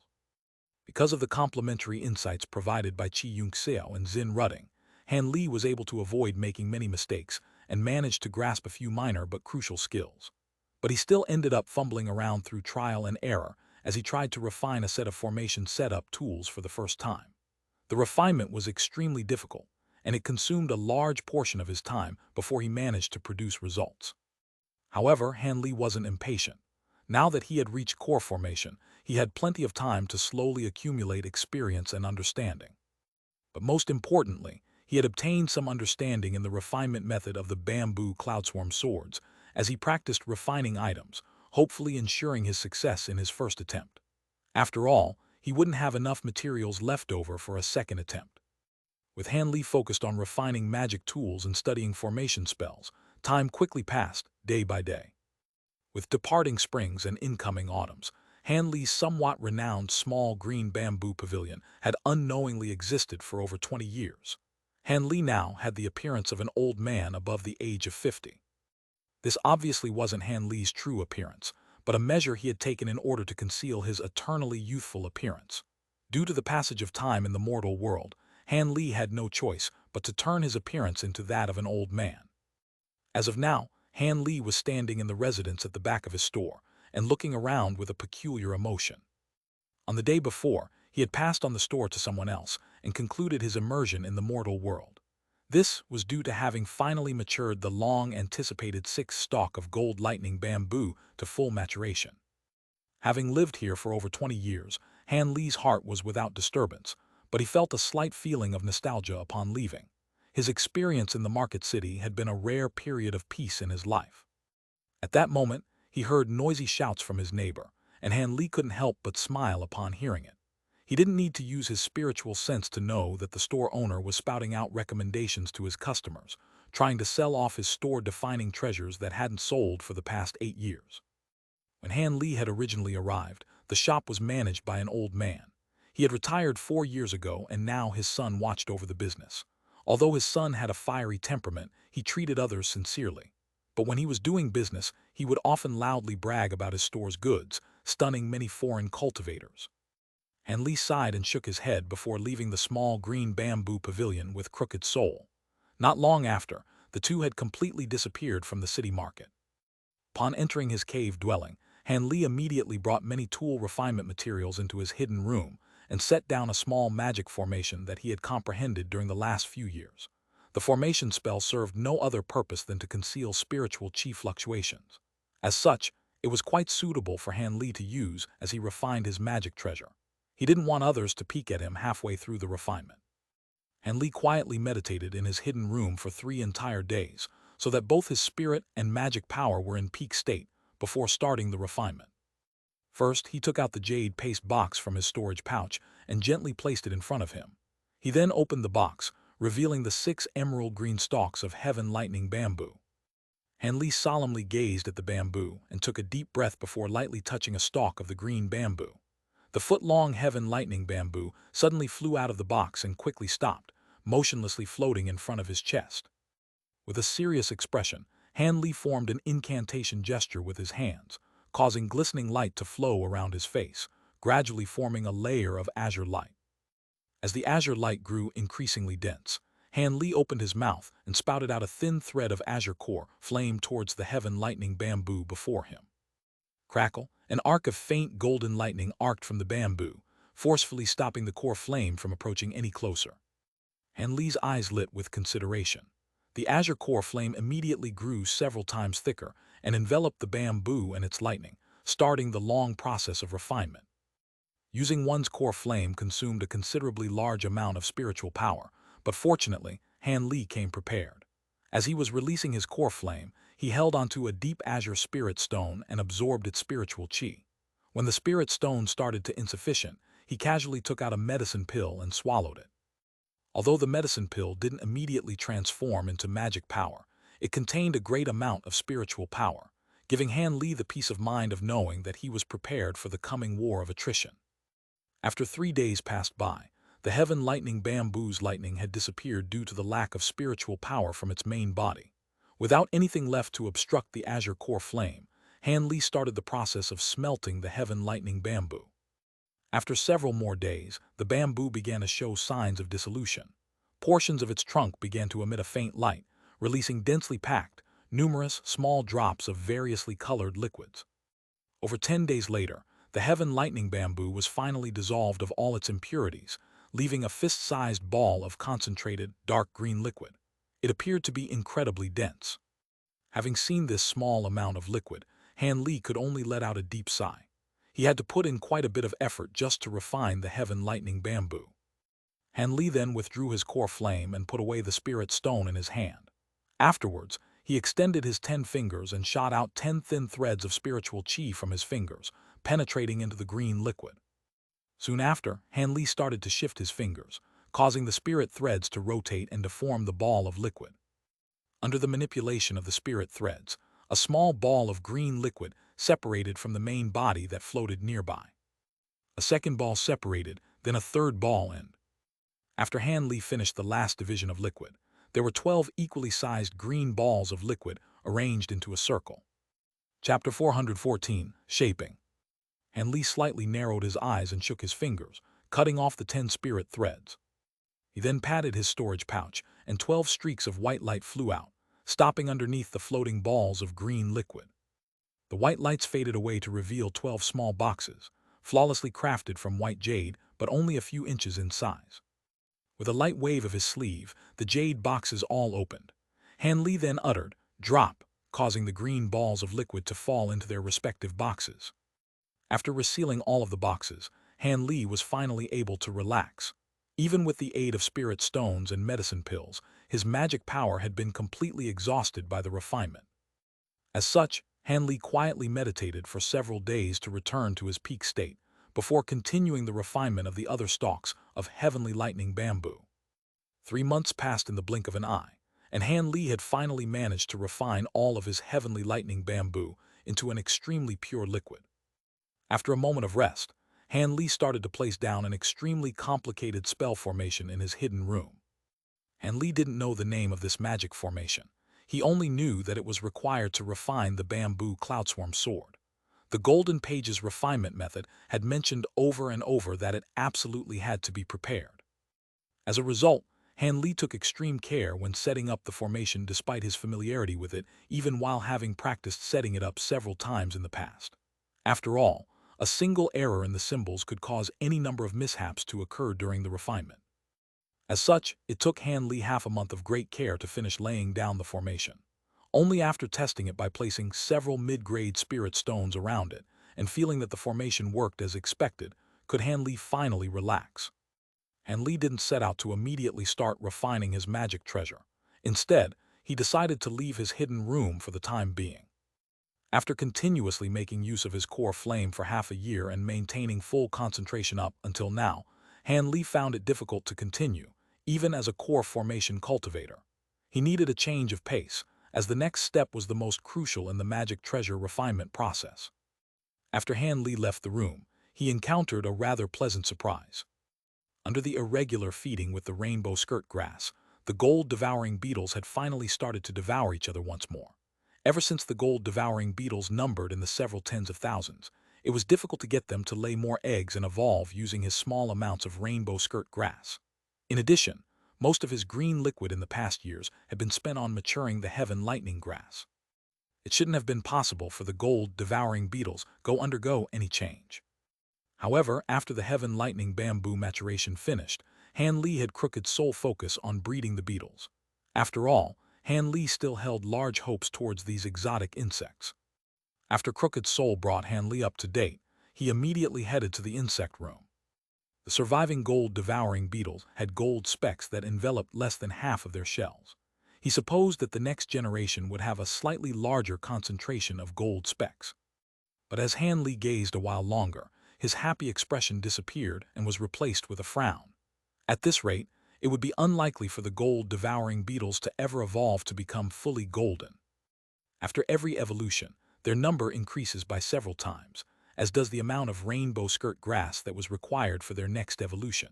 Because of the complementary insights provided by Xianxia and Xin Rutting, Han Li was able to avoid making many mistakes and managed to grasp a few minor but crucial skills. But he still ended up fumbling around through trial and error as he tried to refine a set of formation setup tools for the first time. The refinement was extremely difficult, and it consumed a large portion of his time before he managed to produce results. However, Han Li wasn't impatient. Now that he had reached core formation, he had plenty of time to slowly accumulate experience and understanding. But most importantly, he had obtained some understanding in the refinement method of the bamboo cloudswarm swords as he practiced refining items, hopefully ensuring his success in his first attempt. After all, he wouldn't have enough materials left over for a second attempt. With Han Li focused on refining magic tools and studying formation spells, time quickly passed, day by day. With departing springs and incoming autumns, Han Li's somewhat renowned small green bamboo pavilion had unknowingly existed for over 20 years. Han Li now had the appearance of an old man above the age of 50. This obviously wasn't Han Li's true appearance, but a measure he had taken in order to conceal his eternally youthful appearance. Due to the passage of time in the mortal world, Han Li had no choice but to turn his appearance into that of an old man. As of now, Han Li was standing in the residence at the back of his store and looking around with a peculiar emotion. On the day before, he had passed on the store to someone else and concluded his immersion in the mortal world. This was due to having finally matured the long-anticipated 6th stalk of gold lightning bamboo to full maturation. Having lived here for over 20 years, Han Li's heart was without disturbance, but he felt a slight feeling of nostalgia upon leaving. His experience in the market city had been a rare period of peace in his life. At that moment, he heard noisy shouts from his neighbor, and Han Li couldn't help but smile upon hearing it. He didn't need to use his spiritual sense to know that the store owner was spouting out recommendations to his customers, trying to sell off his store-defining treasures that hadn't sold for the past 8 years. When Han Li had originally arrived, the shop was managed by an old man. He had retired 4 years ago, and now his son watched over the business. Although his son had a fiery temperament, he treated others sincerely. But when he was doing business, he would often loudly brag about his store's goods, stunning many foreign cultivators. Han Li sighed and shook his head before leaving the small green bamboo pavilion with crooked sole. Not long after, the two had completely disappeared from the city market. Upon entering his cave dwelling, Han Li immediately brought many tool refinement materials into his hidden room and set down a small magic formation that he had comprehended during the last few years. The formation spell served no other purpose than to conceal spiritual chi fluctuations. As such, it was quite suitable for Han Li to use as he refined his magic treasure. He didn't want others to peek at him halfway through the refinement. Han Li quietly meditated in his hidden room for 3 entire days, so that both his spirit and magic power were in peak state before starting the refinement. First, he took out the jade paste box from his storage pouch and gently placed it in front of him. He then opened the box, revealing the 6 emerald green stalks of heaven lightning bamboo. Han Li solemnly gazed at the bamboo and took a deep breath before lightly touching a stalk of the green bamboo. The foot-long heaven lightning bamboo suddenly flew out of the box and quickly stopped, motionlessly floating in front of his chest. With a serious expression, Han Li formed an incantation gesture with his hands, causing glistening light to flow around his face, gradually forming a layer of azure light. As the azure light grew increasingly dense, Han Li opened his mouth and spouted out a thin thread of azure core flame towards the heaven lightning bamboo before him. Crackle, an arc of faint golden lightning arced from the bamboo, forcefully stopping the core flame from approaching any closer. Han Li's eyes lit with consideration. The azure core flame immediately grew several times thicker and enveloped the bamboo and its lightning, starting the long process of refinement. Using one's core flame consumed a considerably large amount of spiritual power, but fortunately, Han Li came prepared. As he was releasing his core flame, he held onto a deep azure spirit stone and absorbed its spiritual chi. When the spirit stone started to insufficient, he casually took out a medicine pill and swallowed it. Although the medicine pill didn't immediately transform into magic power, it contained a great amount of spiritual power, giving Han Li the peace of mind of knowing that he was prepared for the coming war of attrition. After 3 days passed by, the heaven lightning bamboo's lightning had disappeared due to the lack of spiritual power from its main body. Without anything left to obstruct the azure core flame, Han Li started the process of smelting the heaven lightning bamboo. After several more days, the bamboo began to show signs of dissolution. Portions of its trunk began to emit a faint light, releasing densely packed, numerous small drops of variously colored liquids. Over 10 days later, the heaven lightning bamboo was finally dissolved of all its impurities, leaving a fist-sized ball of concentrated, dark green liquid. It appeared to be incredibly dense. Having seen this small amount of liquid, Han Li could only let out a deep sigh. He had to put in quite a bit of effort just to refine the heaven lightning bamboo. Han Li then withdrew his core flame and put away the spirit stone in his hand. Afterwards, he extended his 10 fingers and shot out 10 thin threads of spiritual chi from his fingers, penetrating into the green liquid. Soon after, Han Li started to shift his fingers, causing the spirit threads to rotate and to form the ball of liquid. Under the manipulation of the spirit threads, a small ball of green liquid separated from the main body that floated nearby. A second ball separated, then a third ball and after Han Li finished the last division of liquid, there were 12 equally sized green balls of liquid arranged into a circle. Chapter 414, Shaping. Han Li slightly narrowed his eyes and shook his fingers, cutting off the 10 spirit threads. He then patted his storage pouch, and 12 streaks of white light flew out, stopping underneath the floating balls of green liquid. The white lights faded away to reveal 12 small boxes, flawlessly crafted from white jade but only a few inches in size. With a light wave of his sleeve, the jade boxes all opened. Han Li then uttered, "Drop," causing the green balls of liquid to fall into their respective boxes. After resealing all of the boxes, Han Li was finally able to relax. Even with the aid of spirit stones and medicine pills, his magic power had been completely exhausted by the refinement. As such, Han Li quietly meditated for several days to return to his peak state, before continuing the refinement of the other stalks of heavenly lightning bamboo. 3 months passed in the blink of an eye, and Han Li had finally managed to refine all of his heavenly lightning bamboo into an extremely pure liquid. After a moment of rest, Han Li started to place down an extremely complicated spell formation in his hidden room. Han Li didn't know the name of this magic formation. He only knew that it was required to refine the bamboo cloudswarm sword. The Golden Page's refinement method had mentioned over and over that it absolutely had to be prepared. As a result, Han Li took extreme care when setting up the formation despite his familiarity with it, even while having practiced setting it up several times in the past. After all, a single error in the symbols could cause any number of mishaps to occur during the refinement. As such, it took Han Li half a month of great care to finish laying down the formation. Only after testing it by placing several mid-grade spirit stones around it and feeling that the formation worked as expected could Han Li finally relax. Han Li didn't set out to immediately start refining his magic treasure. Instead, he decided to leave his hidden room for the time being. After continuously making use of his core flame for half a year and maintaining full concentration up until now, Han Li found it difficult to continue, even as a core formation cultivator. He needed a change of pace, as the next step was the most crucial in the magic treasure refinement process. After Han Li left the room, he encountered a rather pleasant surprise. Under the irregular feeding with the rainbow skirt grass, the gold-devouring beetles had finally started to devour each other once more. Ever since the gold-devouring beetles numbered in the several tens of thousands, it was difficult to get them to lay more eggs and evolve using his small amounts of rainbow skirt grass. In addition, most of his green liquid in the past years had been spent on maturing the heaven lightning grass. It shouldn't have been possible for the gold-devouring beetles to undergo any change. However, after the heaven lightning bamboo maturation finished, Han Li had Crooked's sole focus on breeding the beetles. After all, Han Li still held large hopes towards these exotic insects. After Crooked's soul brought Han Li up to date, he immediately headed to the insect room. The surviving gold-devouring beetles had gold specks that enveloped less than half of their shells. He supposed that the next generation would have a slightly larger concentration of gold specks. But as Han Li gazed a while longer, his happy expression disappeared and was replaced with a frown. At this rate, it would be unlikely for the gold-devouring beetles to ever evolve to become fully golden. After every evolution, their number increases by several times, as does the amount of rainbow skirt grass that was required for their next evolution.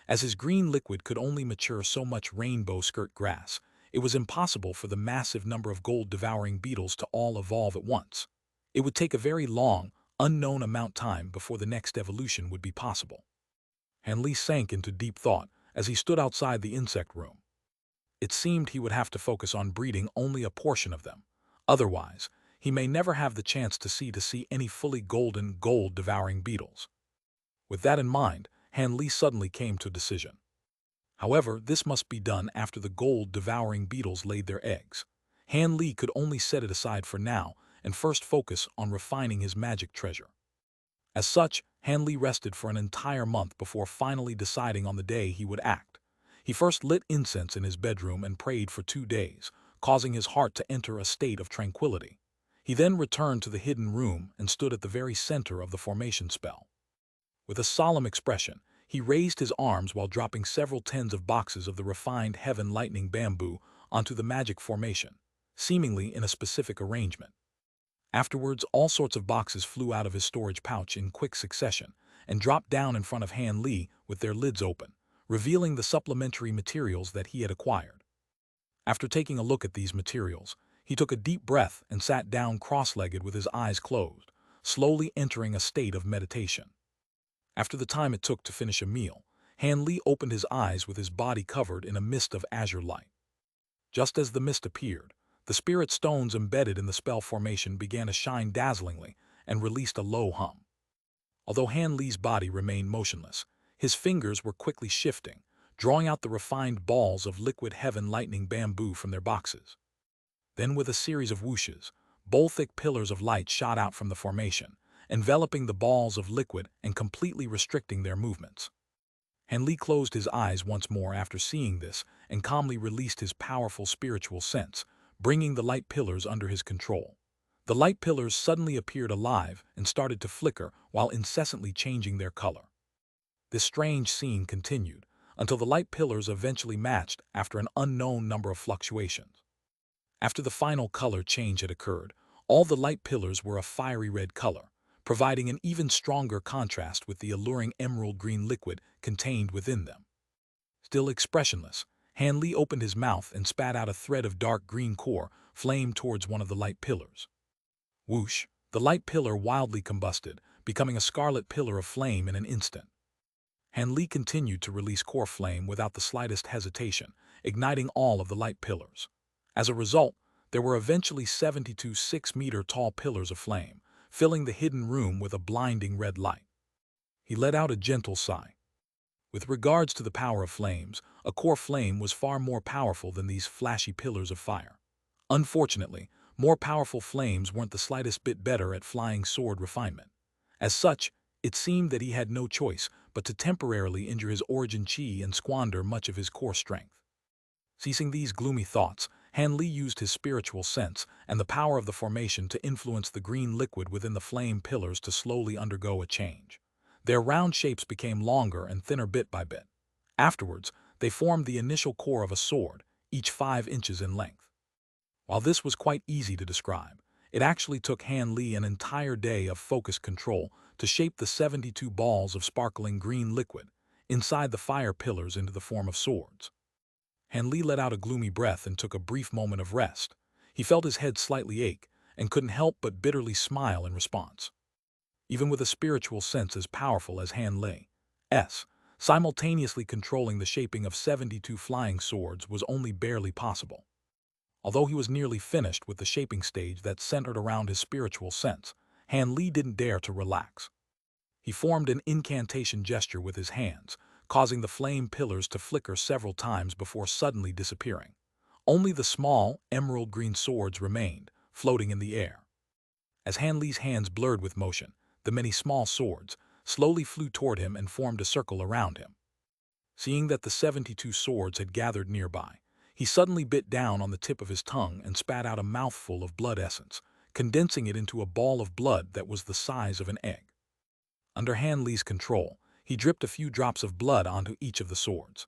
As his green liquid could only mature so much rainbow skirt grass, it was impossible for the massive number of gold-devouring beetles to all evolve at once. It would take a very long, unknown amount of time before the next evolution would be possible. Han Li sank into deep thought as he stood outside the insect room. It seemed he would have to focus on breeding only a portion of them. Otherwise, he may never have the chance to see any fully golden gold-devouring beetles. With that in mind, Han Li suddenly came to a decision. However, this must be done after the gold-devouring beetles laid their eggs. Han Li could only set it aside for now and first focus on refining his magic treasure. As such, Han Li rested for an entire month before finally deciding on the day he would act. He first lit incense in his bedroom and prayed for 2 days, causing his heart to enter a state of tranquility. He then returned to the hidden room and stood at the very center of the formation spell. With a solemn expression, he raised his arms while dropping several tens of boxes of the refined heaven lightning bamboo onto the magic formation, seemingly in a specific arrangement. Afterwards, all sorts of boxes flew out of his storage pouch in quick succession and dropped down in front of Han Li with their lids open, revealing the supplementary materials that he had acquired. After taking a look at these materials, he took a deep breath and sat down cross-legged with his eyes closed, slowly entering a state of meditation. After the time it took to finish a meal, Han Li opened his eyes with his body covered in a mist of azure light. Just as the mist appeared, the spirit stones embedded in the spell formation began to shine dazzlingly and released a low hum. Although Han Li's body remained motionless, his fingers were quickly shifting, drawing out the refined balls of liquid heaven lightning bamboo from their boxes. Then, with a series of whooshes, bold thick pillars of light shot out from the formation, enveloping the balls of liquid and completely restricting their movements. Han Li closed his eyes once more after seeing this and calmly released his powerful spiritual sense, bringing the light pillars under his control. The light pillars suddenly appeared alive and started to flicker while incessantly changing their color. This strange scene continued until the light pillars eventually matched after an unknown number of fluctuations. After the final color change had occurred, all the light pillars were a fiery red color, providing an even stronger contrast with the alluring emerald green liquid contained within them. Still expressionless, Han Li opened his mouth and spat out a thread of dark green core flame towards one of the light pillars. Whoosh! The light pillar wildly combusted, becoming a scarlet pillar of flame in an instant. Han Li continued to release core flame without the slightest hesitation, igniting all of the light pillars. As a result, there were eventually 72 6-meter-tall pillars of flame, filling the hidden room with a blinding red light. He let out a gentle sigh. With regards to the power of flames, a core flame was far more powerful than these flashy pillars of fire. Unfortunately, more powerful flames weren't the slightest bit better at flying sword refinement. As such, it seemed that he had no choice but to temporarily injure his origin chi and squander much of his core strength. Ceasing these gloomy thoughts, Han Li used his spiritual sense and the power of the formation to influence the green liquid within the flame pillars to slowly undergo a change. Their round shapes became longer and thinner bit by bit. Afterwards, they formed the initial core of a sword, each 5 inches in length. While this was quite easy to describe, it actually took Han Li an entire day of focused control to shape the 72 balls of sparkling green liquid inside the fire pillars into the form of swords. Han Li let out a gloomy breath and took a brief moment of rest. He felt his head slightly ache and couldn't help but bitterly smile in response. Even with a spiritual sense as powerful as Han Li's, simultaneously controlling the shaping of 72 flying swords was only barely possible. Although he was nearly finished with the shaping stage that centered around his spiritual sense, Han Li didn't dare to relax. He formed an incantation gesture with his hands, causing the flame pillars to flicker several times before suddenly disappearing. Only the small, emerald green swords remained, floating in the air. As Han Li's hands blurred with motion, the many small swords slowly flew toward him and formed a circle around him. Seeing that the 72 swords had gathered nearby, he suddenly bit down on the tip of his tongue and spat out a mouthful of blood essence, condensing it into a ball of blood that was the size of an egg. Under Han Li's control, he dripped a few drops of blood onto each of the swords.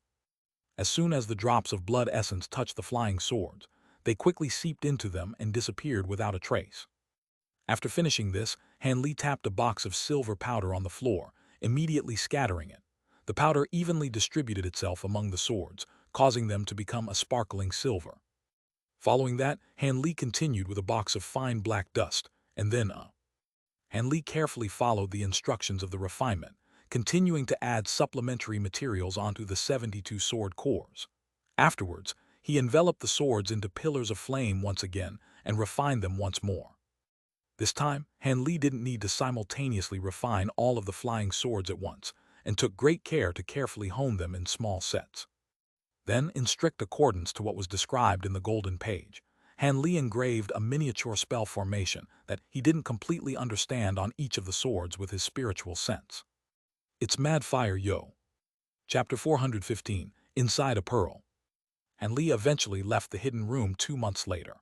As soon as the drops of blood essence touched the flying swords, they quickly seeped into them and disappeared without a trace. After finishing this, Han Li tapped a box of silver powder on the floor, immediately scattering it. The powder evenly distributed itself among the swords, causing them to become a sparkling silver. Following that, Han Li continued with a box of fine black dust, and then Han Li carefully followed the instructions of the refinement, continuing to add supplementary materials onto the 72 sword cores. Afterwards, he enveloped the swords into pillars of flame once again and refined them once more. This time, Han Li didn't need to simultaneously refine all of the flying swords at once, and took great care to carefully hone them in small sets. Then, in strict accordance to what was described in the golden page, Han Li engraved a miniature spell formation that he didn't completely understand on each of the swords with his spiritual sense. It's Mad Fire Yo. Chapter 415, Inside a Pearl. Han Li eventually left the hidden room 2 months later.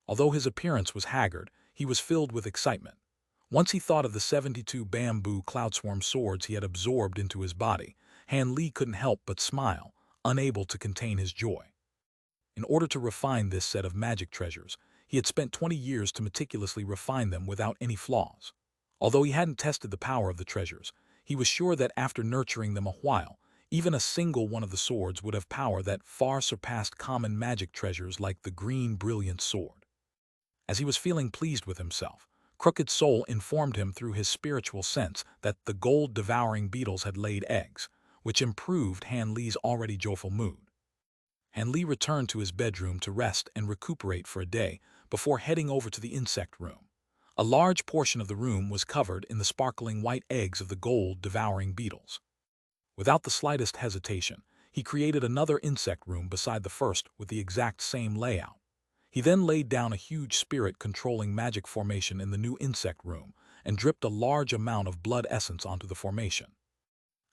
Although his appearance was haggard, he was filled with excitement. Once he thought of the 72 bamboo cloudswarm swords he had absorbed into his body, Han Li couldn't help but smile, unable to contain his joy. In order to refine this set of magic treasures, he had spent 20 years to meticulously refine them without any flaws. Although he hadn't tested the power of the treasures, he was sure that after nurturing them a while, even a single one of the swords would have power that far surpassed common magic treasures like the green brilliant sword. As he was feeling pleased with himself, Crooked Soul informed him through his spiritual sense that the gold-devouring beetles had laid eggs, which improved Han Li's already joyful mood. Han Li returned to his bedroom to rest and recuperate for a day before heading over to the insect room. A large portion of the room was covered in the sparkling white eggs of the gold-devouring beetles. Without the slightest hesitation, he created another insect room beside the first with the exact same layout. He then laid down a huge spirit-controlling magic formation in the new insect room and dripped a large amount of blood essence onto the formation.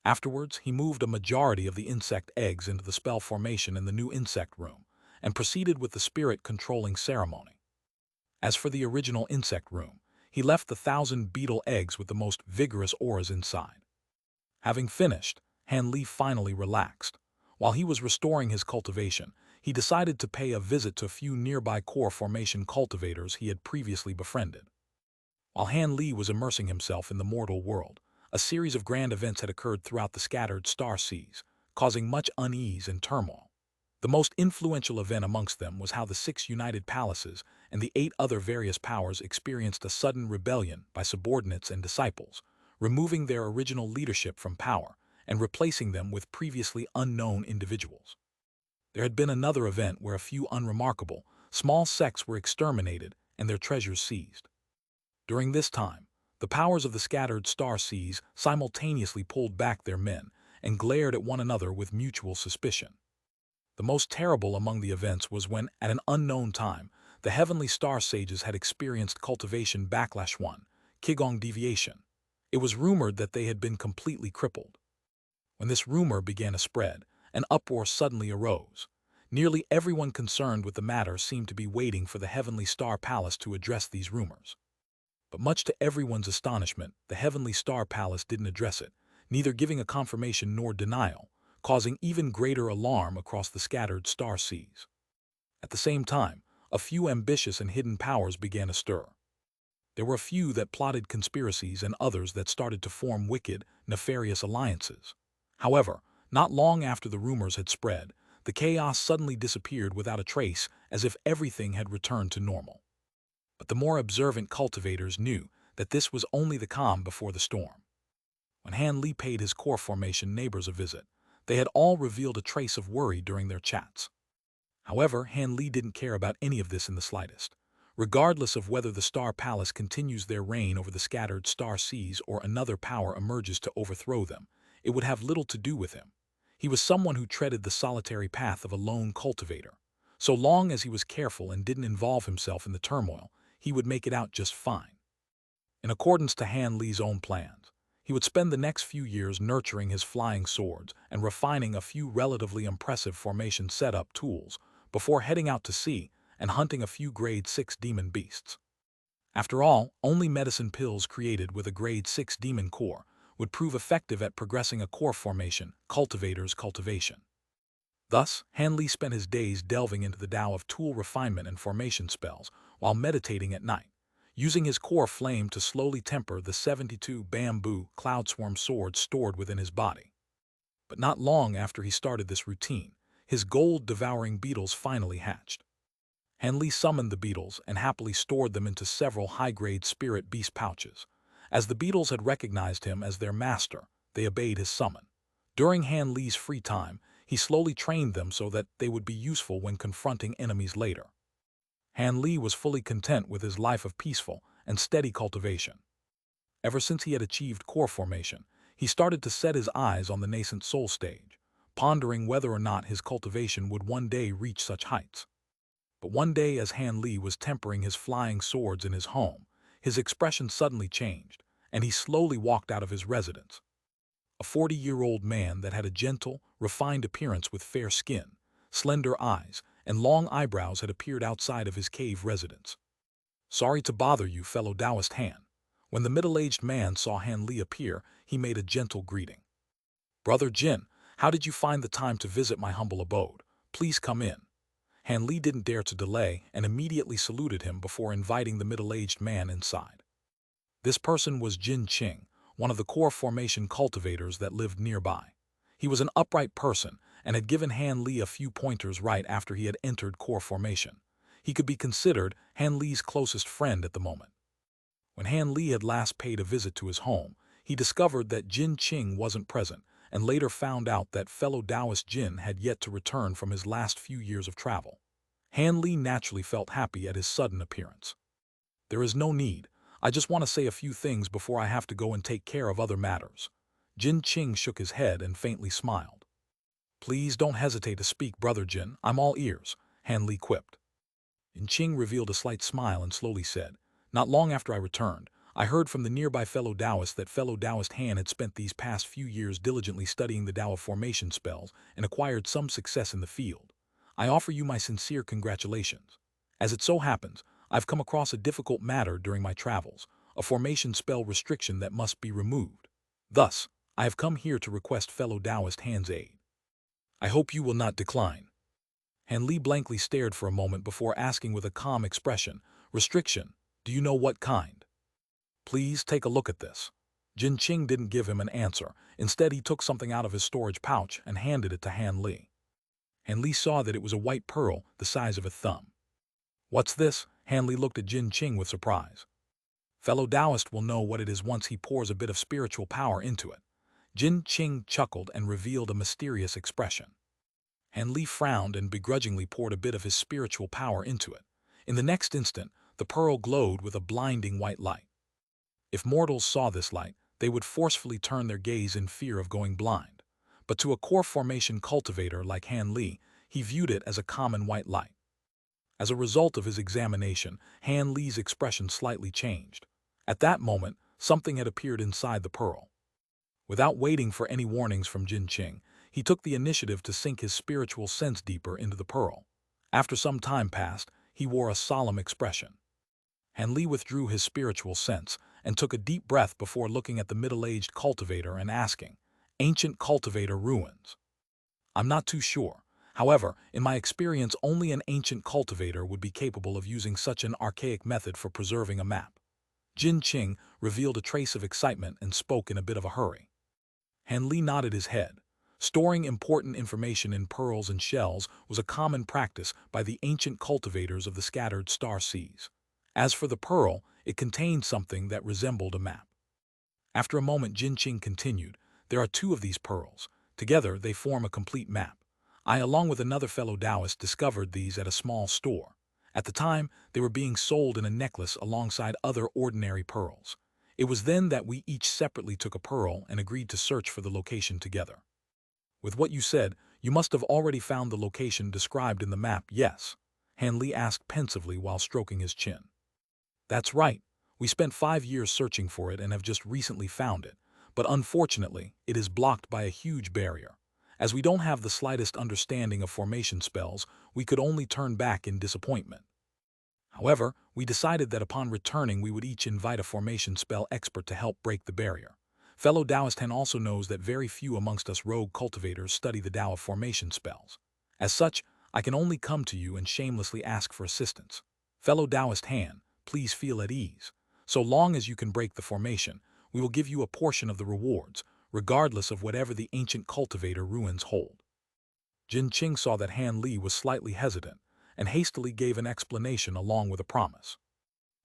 Afterwards, he moved a majority of the insect eggs into the spell formation in the new insect room and proceeded with the spirit-controlling ceremony. As for the original insect room, he left the 1,000 beetle eggs with the most vigorous auras inside. Having finished, Han Li finally relaxed. While he was restoring his cultivation, he decided to pay a visit to a few nearby core formation cultivators he had previously befriended. While Han Li was immersing himself in the mortal world, a series of grand events had occurred throughout the scattered star seas, causing much unease and turmoil. The most influential event amongst them was how the 6 united palaces and the 8 other various powers experienced a sudden rebellion by subordinates and disciples, removing their original leadership from power and replacing them with previously unknown individuals. There had been another event where a few unremarkable, small sects were exterminated and their treasures seized. During this time, the powers of the scattered star seas simultaneously pulled back their men and glared at one another with mutual suspicion. The most terrible among the events was when, at an unknown time, the heavenly star sages had experienced cultivation backlash 1, Qigong deviation. It was rumored that they had been completely crippled. When this rumor began to spread, an uproar suddenly arose. Nearly everyone concerned with the matter seemed to be waiting for the Heavenly Star Palace to address these rumors. But much to everyone's astonishment, the Heavenly Star Palace didn't address it, neither giving a confirmation nor denial, causing even greater alarm across the scattered star seas. At the same time, a few ambitious and hidden powers began to stir. There were a few that plotted conspiracies and others that started to form wicked, nefarious alliances. However, not long after the rumors had spread, the chaos suddenly disappeared without a trace, as if everything had returned to normal. But the more observant cultivators knew that this was only the calm before the storm. When Han Li paid his core formation neighbors a visit, they had all revealed a trace of worry during their chats. However, Han Li didn't care about any of this in the slightest. Regardless of whether the Star Palace continues their reign over the scattered star seas or another power emerges to overthrow them, it would have little to do with him. He was someone who treaded the solitary path of a lone cultivator. So long as he was careful and didn't involve himself in the turmoil, he would make it out just fine. In accordance to Han Li's own plans, he would spend the next few years nurturing his flying swords and refining a few relatively impressive formation setup tools before heading out to sea and hunting a few grade 6 demon beasts. After all, only medicine pills created with a grade 6 demon core would prove effective at progressing a core formation, cultivator's cultivation. Thus, Han Li spent his days delving into the Tao of tool refinement and formation spells while meditating at night, using his core flame to slowly temper the 72 bamboo cloud swarm swords stored within his body. But not long after he started this routine, his gold-devouring beetles finally hatched. Han Li summoned the beetles and happily stored them into several high-grade spirit beast pouches. As the beetles had recognized him as their master, they obeyed his summon. During Han Li's free time, he slowly trained them so that they would be useful when confronting enemies later. Han Li was fully content with his life of peaceful and steady cultivation. Ever since he had achieved core formation, he started to set his eyes on the nascent soul stage, pondering whether or not his cultivation would one day reach such heights. But one day, as Han Li was tempering his flying swords in his home, his expression suddenly changed, and he slowly walked out of his residence. A 40-year-old man that had a gentle, refined appearance with fair skin, slender eyes, and long eyebrows had appeared outside of his cave residence. "Sorry to bother you, fellow Taoist Han." When the middle-aged man saw Han Li appear, he made a gentle greeting. "Brother Jin, how did you find the time to visit my humble abode? Please come in." Han Li didn't dare to delay and immediately saluted him before inviting the middle-aged man inside. This person was Jin Qing, one of the core formation cultivators that lived nearby. He was an upright person and had given Han Li a few pointers right after he had entered core formation. He could be considered Han Li's closest friend at the moment. When Han Li had last paid a visit to his home, he discovered that Jin Qing wasn't present, and later found out that fellow Taoist Jin had yet to return from his last few years of travel. Han Li naturally felt happy at his sudden appearance. "There is no need. I just want to say a few things before I have to go and take care of other matters." Jin Qing shook his head and faintly smiled. "Please don't hesitate to speak, Brother Jin. I'm all ears," Han Li quipped. Jin Qing revealed a slight smile and slowly said, "Not long after I returned, I heard from the nearby fellow Taoist that fellow Taoist Han had spent these past few years diligently studying the Tao of formation spells and acquired some success in the field. I offer you my sincere congratulations. As it so happens, I've come across a difficult matter during my travels, a formation spell restriction that must be removed. Thus, I have come here to request fellow Taoist Han's aid. I hope you will not decline." Han Li blankly stared for a moment before asking with a calm expression, "Restriction, do you know what kind?" "Please take a look at this." Jin Qing didn't give him an answer. Instead, he took something out of his storage pouch and handed it to Han Li. Han Li saw that it was a white pearl the size of a thumb. "What's this?" Han Li looked at Jin Qing with surprise. "Fellow Taoist will know what it is once he pours a bit of spiritual power into it." Jin Qing chuckled and revealed a mysterious expression. Han Li frowned and begrudgingly poured a bit of his spiritual power into it. In the next instant, the pearl glowed with a blinding white light. If mortals saw this light, they would forcefully turn their gaze in fear of going blind. But to a core formation cultivator like Han Li, he viewed it as a common white light. As a result of his examination, Han Li's expression slightly changed. At that moment, something had appeared inside the pearl. Without waiting for any warnings from Jin Qing, he took the initiative to sink his spiritual sense deeper into the pearl. After some time passed, he wore a solemn expression. Han Li withdrew his spiritual sense and took a deep breath before looking at the middle-aged cultivator and asking, "Ancient cultivator ruins?" "I'm not too sure. However, in my experience, only an ancient cultivator would be capable of using such an archaic method for preserving a map." Jin Qing revealed a trace of excitement and spoke in a bit of a hurry. Han Li nodded his head. Storing important information in pearls and shells was a common practice by the ancient cultivators of the scattered star seas. As for the pearl, it contained something that resembled a map. After a moment, Jin Qing continued, "There are 2 of these pearls. Together, they form a complete map. I, along with another fellow Taoist, discovered these at a small store. At the time, they were being sold in a necklace alongside other ordinary pearls. It was then that we each separately took a pearl and agreed to search for the location together." "With what you said, you must have already found the location described in the map, yes?" Han Li asked pensively while stroking his chin. "That's right. We spent 5 years searching for it and have just recently found it. But unfortunately, it is blocked by a huge barrier. As we don't have the slightest understanding of formation spells, we could only turn back in disappointment. However, we decided that upon returning we would each invite a formation spell expert to help break the barrier. Fellow Taoist Han also knows that very few amongst us rogue cultivators study the Tao of formation spells. As such, I can only come to you and shamelessly ask for assistance. Fellow Taoist Han, please feel at ease. So long as you can break the formation, we will give you a portion of the rewards, regardless of whatever the ancient cultivator ruins hold." Jin Qing saw that Han Li was slightly hesitant, and hastily gave an explanation along with a promise.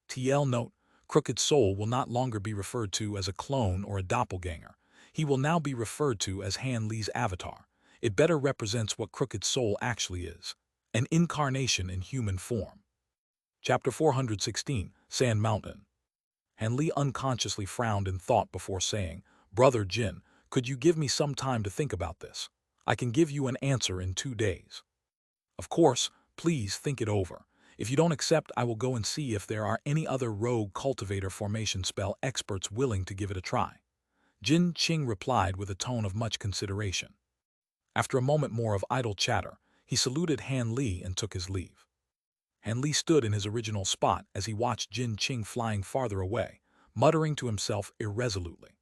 TL note, Crooked Soul will not longer be referred to as a clone or a doppelganger. He will now be referred to as Han Li's avatar. It better represents what Crooked Soul actually is, an incarnation in human form. Chapter 416, Sand Mountain. Han Li unconsciously frowned in thought before saying, "Brother Jin, could you give me some time to think about this? I can give you an answer in 2 days." "Of course, please think it over. If you don't accept, I will go and see if there are any other rogue cultivator formation spell experts willing to give it a try." Jin Qing replied with a tone of much consideration. After a moment more of idle chatter, he saluted Han Li and took his leave. Han Li stood in his original spot as he watched Jin Qing flying farther away, muttering to himself irresolutely.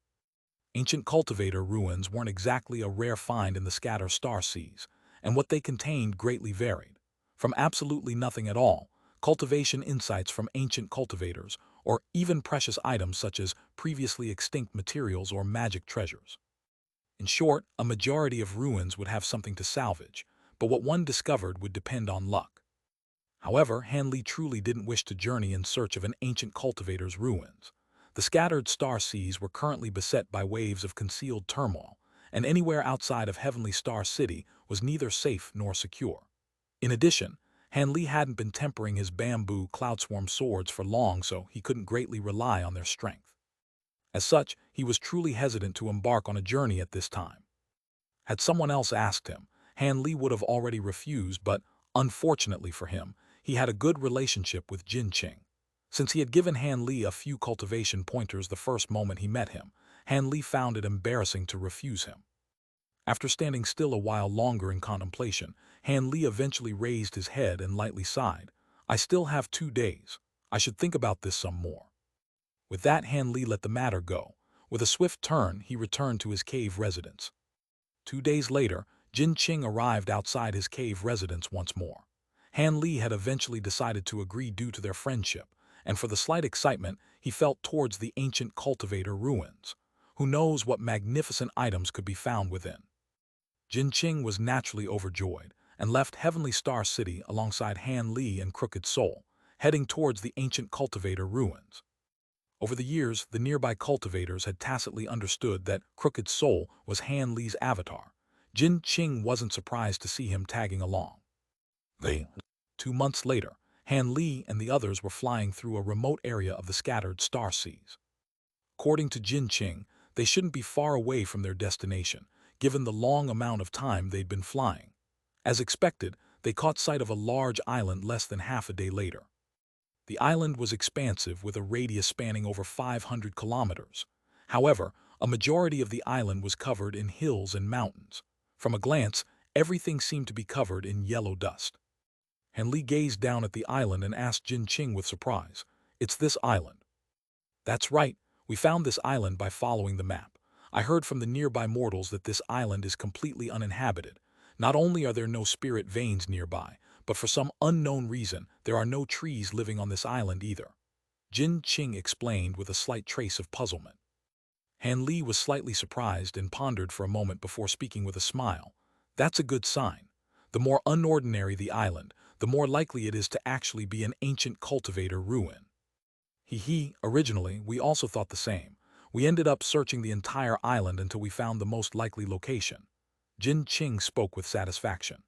Ancient cultivator ruins weren't exactly a rare find in the scatter star seas, and what they contained greatly varied. From absolutely nothing at all, cultivation insights from ancient cultivators, or even precious items such as previously extinct materials or magic treasures. In short, a majority of ruins would have something to salvage, but what one discovered would depend on luck. However, Han Li truly didn't wish to journey in search of an ancient cultivator's ruins. The scattered star seas were currently beset by waves of concealed turmoil, and anywhere outside of Heavenly Star City was neither safe nor secure. In addition, Han Li hadn't been tempering his bamboo cloudswarm swords for long, so he couldn't greatly rely on their strength. As such, he was truly hesitant to embark on a journey at this time. Had someone else asked him, Han Li would have already refused, but, unfortunately for him, he had a good relationship with Jin Qing. Since he had given Han Li a few cultivation pointers the first moment he met him, Han Li found it embarrassing to refuse him. After standing still a while longer in contemplation, Han Li eventually raised his head and lightly sighed. I still have 2 days. I should think about this some more. With that, Han Li let the matter go. With a swift turn, he returned to his cave residence. 2 days later, Jin Qing arrived outside his cave residence once more. Han Li had eventually decided to agree due to their friendship, and for the slight excitement he felt towards the ancient cultivator ruins. Who knows what magnificent items could be found within? Jin Qing was naturally overjoyed and left Heavenly Star City alongside Han Li and Crooked Soul, heading towards the ancient cultivator ruins. Over the years, the nearby cultivators had tacitly understood that Crooked Soul was Han Li's avatar. Jin Qing wasn't surprised to see him tagging along. 2 months later, Han Li and the others were flying through a remote area of the scattered star seas. According to Jin Qing, they shouldn't be far away from their destination, given the long amount of time they'd been flying. As expected, they caught sight of a large island less than half a day later. The island was expansive with a radius spanning over 500 kilometers. However, a majority of the island was covered in hills and mountains. From a glance, everything seemed to be covered in yellow dust. Han Li gazed down at the island and asked Jin Qing with surprise, "It's this island?" "That's right. We found this island by following the map. I heard from the nearby mortals that this island is completely uninhabited. Not only are there no spirit veins nearby, but for some unknown reason, there are no trees living on this island either," Jin Qing explained with a slight trace of puzzlement. Han Li was slightly surprised and pondered for a moment before speaking with a smile. "That's a good sign. The more unordinary the island, the more likely it is to actually be an ancient cultivator ruin." Originally, we also thought the same. We ended up searching the entire island until we found the most likely location. Jin Qing spoke with satisfaction.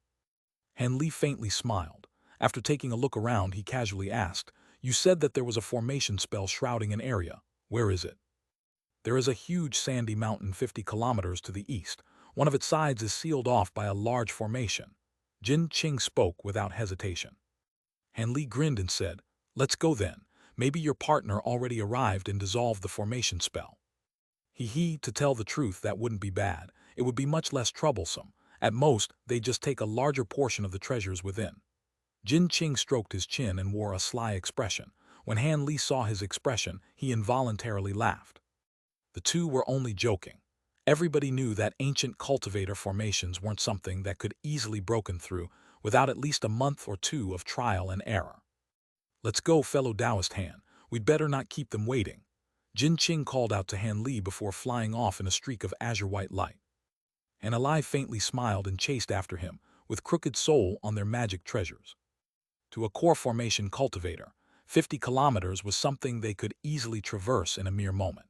Han Li faintly smiled. After taking a look around, he casually asked, "You said that there was a formation spell shrouding an area. Where is it?" "There is a huge sandy mountain 50 kilometers to the east. One of its sides is sealed off by a large formation." Jin Qing spoke without hesitation. Han Li grinned and said, "Let's go then. Maybe your partner already arrived and dissolved the formation spell." To tell the truth, that wouldn't be bad. It would be much less troublesome. At most, they'd just take a larger portion of the treasures within. Jin Qing stroked his chin and wore a sly expression. When Han Li saw his expression, he involuntarily laughed. The two were only joking. Everybody knew that ancient cultivator formations weren't something that could easily be broken through without at least a month or two of trial and error. "Let's go, fellow Taoist Han. We'd better not keep them waiting," Jin Qing called out to Han Li before flying off in a streak of azure-white light. Han Li faintly smiled and chased after him, with Crooked Soul on their magic treasures. To a core formation cultivator, 50 kilometers was something they could easily traverse in a mere moment.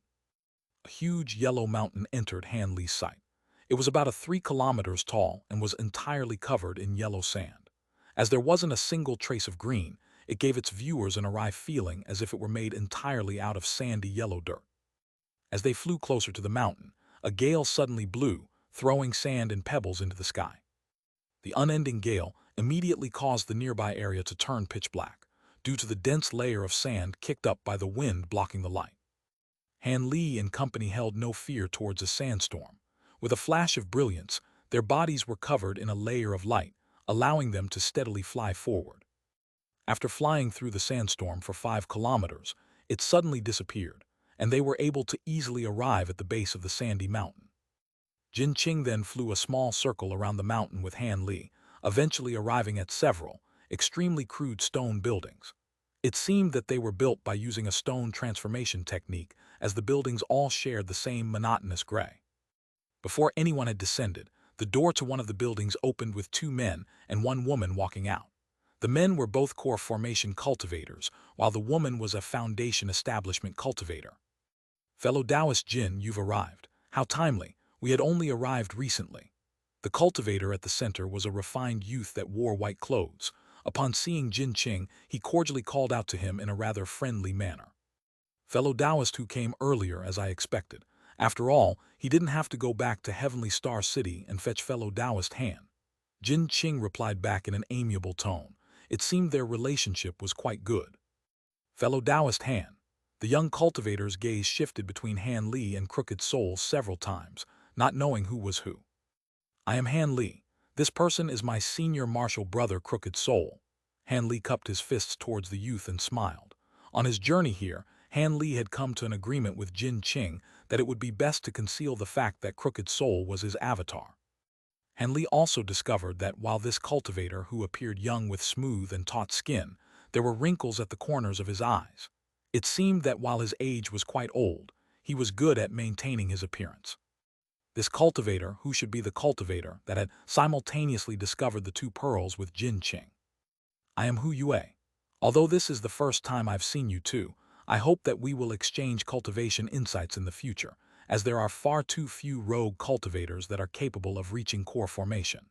A huge yellow mountain entered Han Li's sight. It was about 3 kilometers tall and was entirely covered in yellow sand. As there wasn't a single trace of green, it gave its viewers an awry feeling as if it were made entirely out of sandy yellow dirt. As they flew closer to the mountain, a gale suddenly blew, throwing sand and pebbles into the sky. The unending gale immediately caused the nearby area to turn pitch black, due to the dense layer of sand kicked up by the wind blocking the light. Han Li and company held no fear towards a sandstorm. With a flash of brilliance, their bodies were covered in a layer of light, allowing them to steadily fly forward. After flying through the sandstorm for 5 kilometers, it suddenly disappeared, and they were able to easily arrive at the base of the sandy mountain. Jin Qing then flew a small circle around the mountain with Han Li, eventually arriving at several, extremely crude stone buildings. It seemed that they were built by using a stone transformation technique, as the buildings all shared the same monotonous gray. Before anyone had descended, the door to one of the buildings opened with 2 men and 1 woman walking out. The men were both core formation cultivators, while the woman was a foundation establishment cultivator. "Fellow Taoist Jin, you've arrived. How timely. We had only arrived recently." The cultivator at the center was a refined youth that wore white clothes, Upon seeing Jin Qing, he cordially called out to him in a rather friendly manner. Fellow Taoist who came earlier as I expected. After all, he didn't have to go back to Heavenly Star City and fetch fellow Taoist Han. Jin Qing replied back in an amiable tone. It seemed their relationship was quite good. Fellow Taoist Han. The young cultivator's gaze shifted between Han Li and Crooked Soul several times, not knowing who was who. I am Han Li. This person is my senior martial brother Crooked Soul. Han Li cupped his fists towards the youth and smiled. On his journey here, Han Li had come to an agreement with Jin Qing that it would be best to conceal the fact that Crooked Soul was his avatar. Han Li also discovered that while this cultivator who appeared young with smooth and taut skin, there were wrinkles at the corners of his eyes. It seemed that while his age was quite old, he was good at maintaining his appearance. This cultivator, who should be the cultivator that had simultaneously discovered the two pearls with Jin Qing. I am Hu Yue. Although this is the first time I've seen you two, I hope that we will exchange cultivation insights in the future, as there are far too few rogue cultivators that are capable of reaching core formation.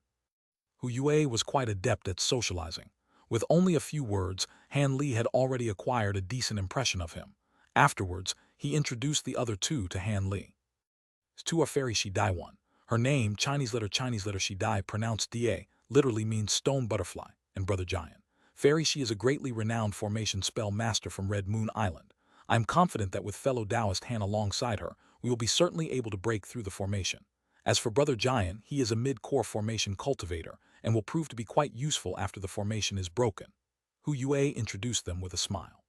Hu Yue was quite adept at socializing. With only a few words, Han Li had already acquired a decent impression of him. Afterwards, he introduced the other two to Han Li. Two are Fairy Shi Dai one. Her name, Chinese letter Shi Dai, pronounced Da, literally means stone butterfly, and Brother Giant. Fairy Shi is a greatly renowned formation spell master from Red Moon Island. I am confident that with fellow Taoist Han alongside her, we will be certainly able to break through the formation. As for Brother Giant, he is a mid-core formation cultivator, and will prove to be quite useful after the formation is broken. Hu Yue introduced them with a smile.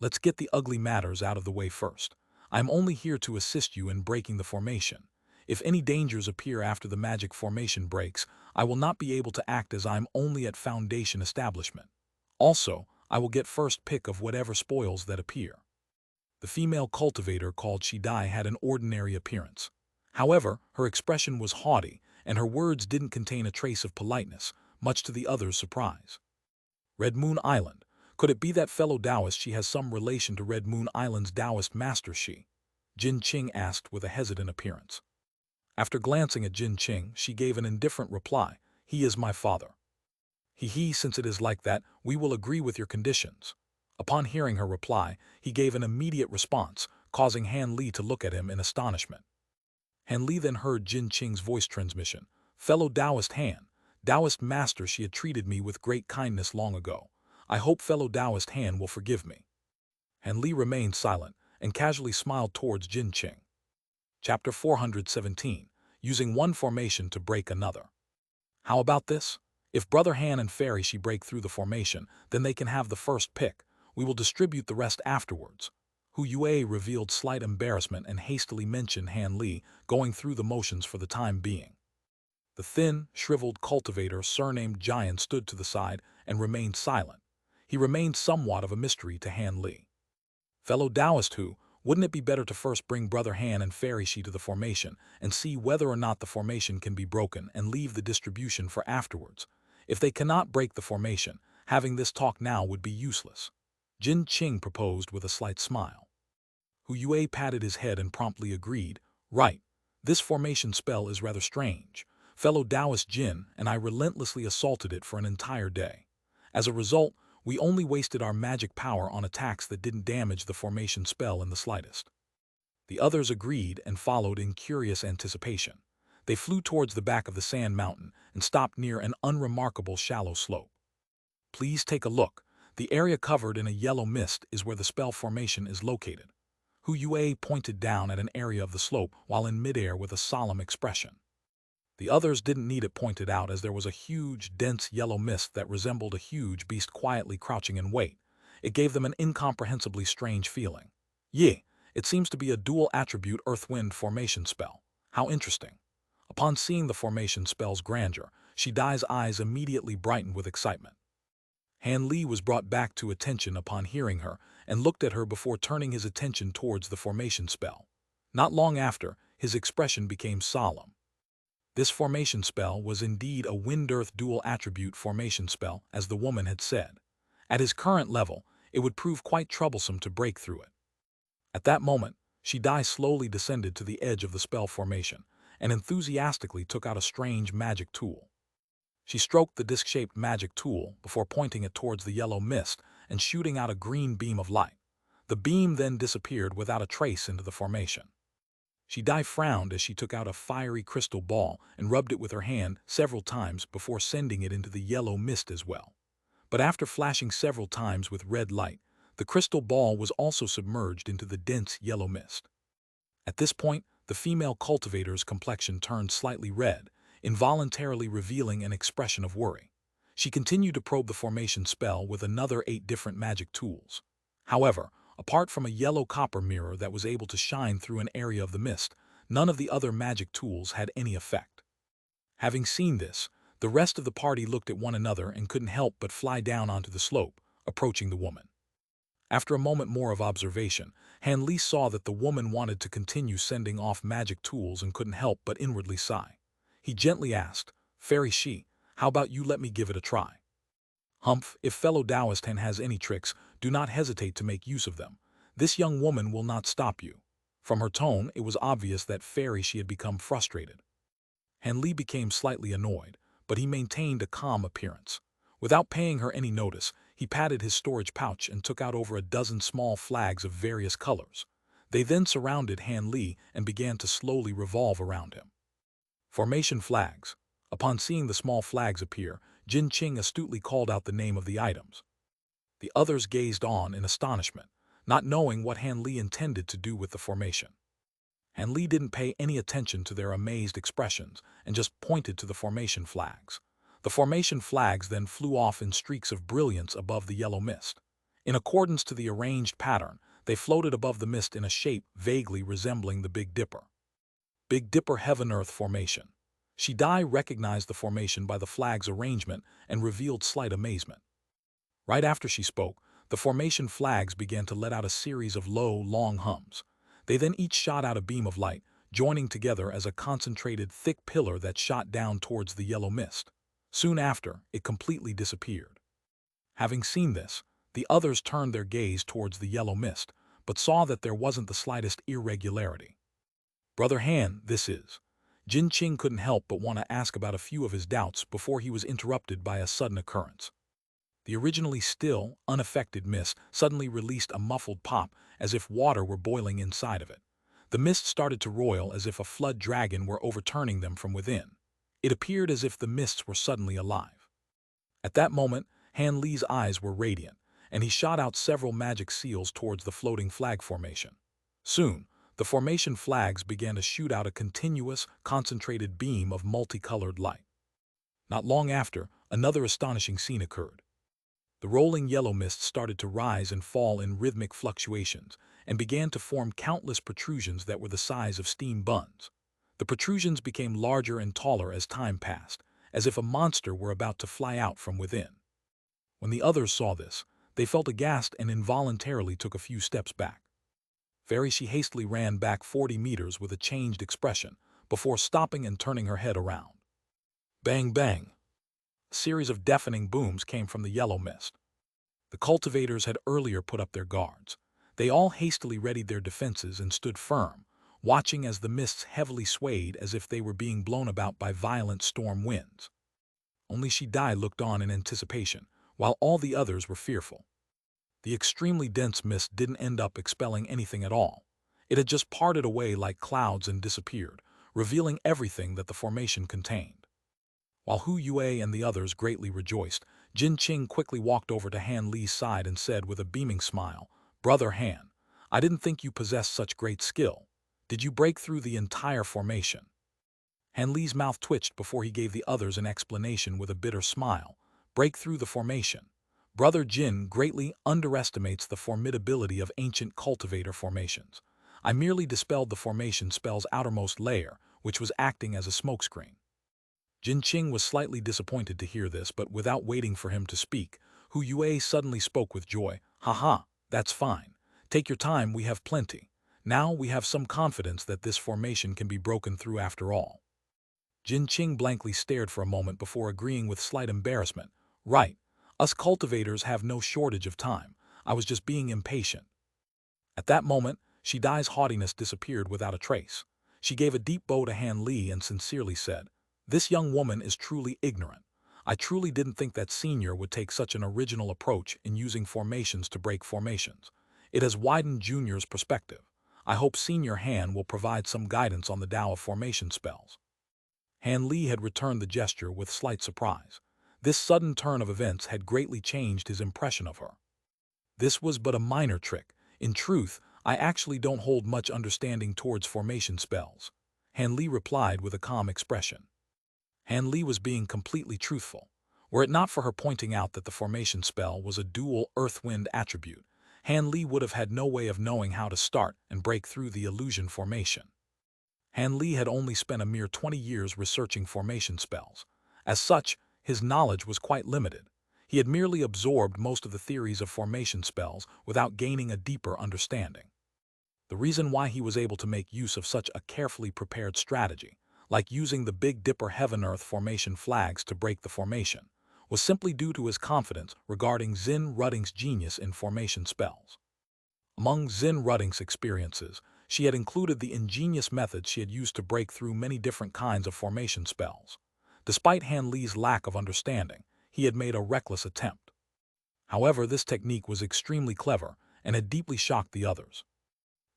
Let's get the ugly matters out of the way first. I am only here to assist you in breaking the formation. If any dangers appear after the magic formation breaks, I will not be able to act as I am only at Foundation establishment. Also, I will get first pick of whatever spoils that appear. The female cultivator called Shi Dai had an ordinary appearance. However, her expression was haughty, and her words didn't contain a trace of politeness, much to the others' surprise. Red Moon Island. Could it be that fellow Taoist she has some relation to Red Moon Island's Taoist master Shi? Jin Qing asked with a hesitant appearance. After glancing at Jin Qing, she gave an indifferent reply. He is my father. Since it is like that, we will agree with your conditions. Upon hearing her reply, he gave an immediate response, causing Han Li to look at him in astonishment. Han Li then heard Jin Qing's voice transmission. Fellow Taoist Han, Taoist master, she had treated me with great kindness long ago. I hope fellow Taoist Han will forgive me. Han Li remained silent and casually smiled towards Jin Qing. Chapter 417. Using one formation to break another. How about this? If Brother Han and Fairy Shi break through the formation, then they can have the first pick. We will distribute the rest afterwards. Hu Yue revealed slight embarrassment and hastily mentioned Han Li going through the motions for the time being. The thin, shriveled cultivator surnamed Giant stood to the side and remained silent. He remained somewhat of a mystery to Han Li. Fellow Taoist Hu, wouldn't it be better to first bring Brother Han and Fairy Shi to the formation and see whether or not the formation can be broken and leave the distribution for afterwards? If they cannot break the formation, having this talk now would be useless. Jin Qing proposed with a slight smile. Hu Yue patted his head and promptly agreed. Right. This formation spell is rather strange. Fellow Taoist Jin and I relentlessly assaulted it for an entire day. As a result, we only wasted our magic power on attacks that didn't damage the formation spell in the slightest. The others agreed and followed in curious anticipation. They flew towards the back of the sand mountain and stopped near an unremarkable shallow slope. Please take a look. The area covered in a yellow mist is where the spell formation is located. Hu Yue pointed down at an area of the slope while in midair with a solemn expression. The others didn't need it pointed out, as there was a huge, dense yellow mist that resembled a huge beast quietly crouching in wait. It gave them an incomprehensibly strange feeling. It seems to be a dual attribute earth-wind formation spell. How interesting. Upon seeing the formation spell's grandeur, Shi Dai's eyes immediately brightened with excitement. Han Li was brought back to attention upon hearing her and looked at her before turning his attention towards the formation spell. Not long after, his expression became solemn. This formation spell was indeed a wind-earth dual attribute formation spell, as the woman had said. At his current level, it would prove quite troublesome to break through it. At that moment, Shi Dai slowly descended to the edge of the spell formation and enthusiastically took out a strange magic tool. She stroked the disc-shaped magic tool before pointing it towards the yellow mist and shooting out a green beam of light. The beam then disappeared without a trace into the formation. Dai frowned as she took out a fiery crystal ball and rubbed it with her hand several times before sending it into the yellow mist as well. But after flashing several times with red light, the crystal ball was also submerged into the dense yellow mist. At this point, the female cultivator's complexion turned slightly red, involuntarily revealing an expression of worry. She continued to probe the formation spell with another 8 different magic tools. However, apart from a yellow copper mirror that was able to shine through an area of the mist, none of the other magic tools had any effect. Having seen this, the rest of the party looked at one another and couldn't help but fly down onto the slope, approaching the woman. After a moment more of observation, Han Li saw that the woman wanted to continue sending off magic tools and couldn't help but inwardly sigh. He gently asked, "Fairy Shi, how about you let me give it a try?" "Humph, if fellow Taoist Han has any tricks, do not hesitate to make use of them. This young woman will not stop you." From her tone, it was obvious that Fairy Shi had become frustrated. Han Li became slightly annoyed, but he maintained a calm appearance. Without paying her any notice, he patted his storage pouch and took out over a dozen small flags of various colors. They then surrounded Han Li and began to slowly revolve around him. Formation flags. Upon seeing the small flags appear, Jin Qing astutely called out the name of the items. The others gazed on in astonishment, not knowing what Han Li intended to do with the formation. Han Li didn't pay any attention to their amazed expressions and just pointed to the formation flags. The formation flags then flew off in streaks of brilliance above the yellow mist. In accordance to the arranged pattern, they floated above the mist in a shape vaguely resembling the Big Dipper. Big Dipper Heaven-Earth Formation. Dai recognized the formation by the flag's arrangement and revealed slight amazement. Right after she spoke, the formation flags began to let out a series of low, long hums. They then each shot out a beam of light, joining together as a concentrated, thick pillar that shot down towards the yellow mist. Soon after, it completely disappeared. Having seen this, the others turned their gaze towards the yellow mist, but saw that there wasn't the slightest irregularity. "Brother Han, this is..." Jin Qing couldn't help but want to ask about a few of his doubts before he was interrupted by a sudden occurrence. The originally still, unaffected mist suddenly released a muffled pop as if water were boiling inside of it. The mist started to roil as if a flood dragon were overturning them from within. It appeared as if the mists were suddenly alive. At that moment, Han Li's eyes were radiant, and he shot out several magic seals towards the floating flag formation. Soon, the formation flags began to shoot out a continuous, concentrated beam of multicolored light. Not long after, another astonishing scene occurred. The rolling yellow mist started to rise and fall in rhythmic fluctuations and began to form countless protrusions that were the size of steam buns. The protrusions became larger and taller as time passed, as if a monster were about to fly out from within. When the others saw this, they felt aghast and involuntarily took a few steps back. Fairy Shi hastily ran back 40 meters with a changed expression, before stopping and turning her head around. Bang bang! A series of deafening booms came from the yellow mist. The cultivators had earlier put up their guards. They all hastily readied their defenses and stood firm, watching as the mists heavily swayed as if they were being blown about by violent storm winds. Only Dai looked on in anticipation, while all the others were fearful. The extremely dense mist didn't end up expelling anything at all. It had just parted away like clouds and disappeared, revealing everything that the formation contained. While Hu Yue and the others greatly rejoiced, Jin Qing quickly walked over to Han Li's side and said with a beaming smile, "Brother Han, I didn't think you possessed such great skill. Did you break through the entire formation?" Han Li's mouth twitched before he gave the others an explanation with a bitter smile. "Break through the formation. Brother Jin greatly underestimates the formidability of ancient cultivator formations. I merely dispelled the formation spell's outermost layer, which was acting as a smokescreen." Jin Qing was slightly disappointed to hear this, but without waiting for him to speak, Hu Yue suddenly spoke with joy. "Haha, that's fine. Take your time, we have plenty. Now we have some confidence that this formation can be broken through after all." Jin Qing blankly stared for a moment before agreeing with slight embarrassment. "Right. Us cultivators have no shortage of time. I was just being impatient." At that moment, Dai's haughtiness disappeared without a trace. She gave a deep bow to Han Li and sincerely said, "This young woman is truly ignorant. I truly didn't think that Senior would take such an original approach in using formations to break formations. It has widened Junior's perspective. I hope Senior Han will provide some guidance on the Tao of formation spells." Han Li had returned the gesture with slight surprise. This sudden turn of events had greatly changed his impression of her. "This was but a minor trick. In truth, I actually don't hold much understanding towards formation spells," Han Li replied with a calm expression. Han Li was being completely truthful. Were it not for her pointing out that the formation spell was a dual earth-wind attribute, Han Li would have had no way of knowing how to start and break through the illusion formation. Han Li had only spent a mere 20 years researching formation spells. As such, his knowledge was quite limited. He had merely absorbed most of the theories of formation spells without gaining a deeper understanding. The reason why he was able to make use of such a carefully prepared strategy, like using the Big Dipper Heaven-Earth formation flags to break the formation, was simply due to his confidence regarding Xin Ruding's genius in formation spells. Among Xin Ruding's experiences, she had included the ingenious methods she had used to break through many different kinds of formation spells. Despite Han Li's lack of understanding, he had made a reckless attempt. However, this technique was extremely clever and had deeply shocked the others.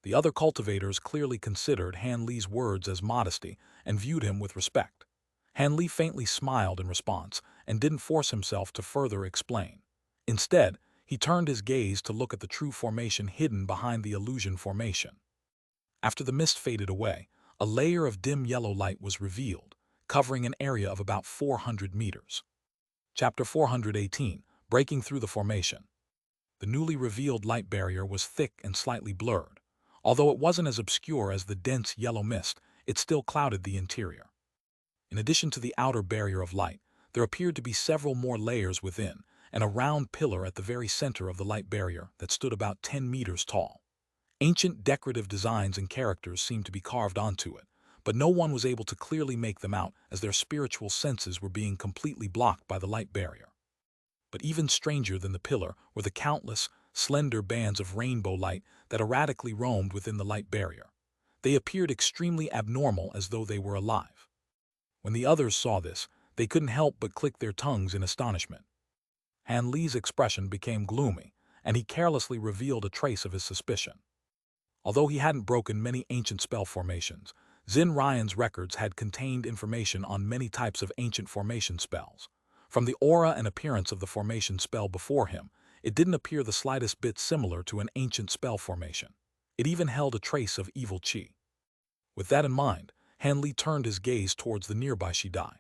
The other cultivators clearly considered Han Li's words as modesty and viewed him with respect. Han Li faintly smiled in response and didn't force himself to further explain. Instead, he turned his gaze to look at the true formation hidden behind the illusion formation. After the mist faded away, a layer of dim yellow light was revealed, covering an area of about 400 meters. Chapter 418, Breaking Through the Formation. The newly revealed light barrier was thick and slightly blurred. Although it wasn't as obscure as the dense yellow mist, it still clouded the interior. In addition to the outer barrier of light, there appeared to be several more layers within, and a round pillar at the very center of the light barrier that stood about 10 meters tall. Ancient decorative designs and characters seemed to be carved onto it, but no one was able to clearly make them out as their spiritual senses were being completely blocked by the light barrier. But even stranger than the pillar were the countless, slender bands of rainbow light that erratically roamed within the light barrier. They appeared extremely abnormal, as though they were alive. When the others saw this, they couldn't help but click their tongues in astonishment. Han Li's expression became gloomy, and he carelessly revealed a trace of his suspicion. Although he hadn't broken many ancient spell formations, Xin Ryan's records had contained information on many types of ancient formation spells. From the aura and appearance of the formation spell before him, it didn't appear the slightest bit similar to an ancient spell formation. It even held a trace of evil qi. With that in mind, Han Li turned his gaze towards the nearby Shidai.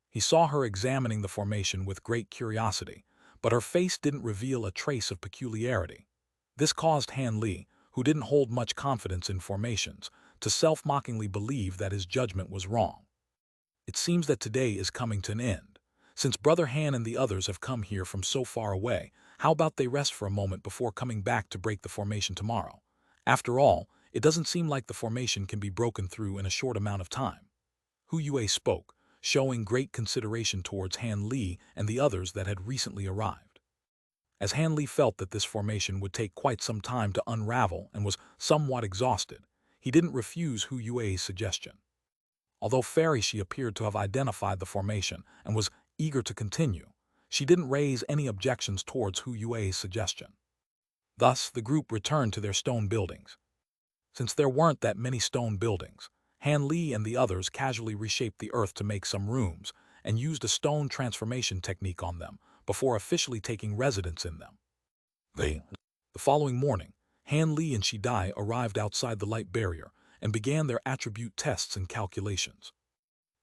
He saw her examining the formation with great curiosity, but her face didn't reveal a trace of peculiarity. This caused Han Li, who didn't hold much confidence in formations, to self-mockingly believe that his judgment was wrong. It seems that today is coming to an end. Since Brother Han and the others have come here from so far away, how about they rest for a moment before coming back to break the formation tomorrow? After all, it doesn't seem like the formation can be broken through in a short amount of time. Hu Yue spoke, showing great consideration towards Han Li and the others that had recently arrived. As Han Li felt that this formation would take quite some time to unravel and was somewhat exhausted, he didn't refuse Hu Yue's suggestion. Although Fairy appeared to have identified the formation and was eager to continue, she didn't raise any objections towards Hu Yue's suggestion. Thus, the group returned to their stone buildings. Since there weren't that many stone buildings, Han Li and the others casually reshaped the earth to make some rooms and used a stone transformation technique on them before officially taking residence in them. The following morning, Han Li and Shidai arrived outside the light barrier and began their attribute tests and calculations.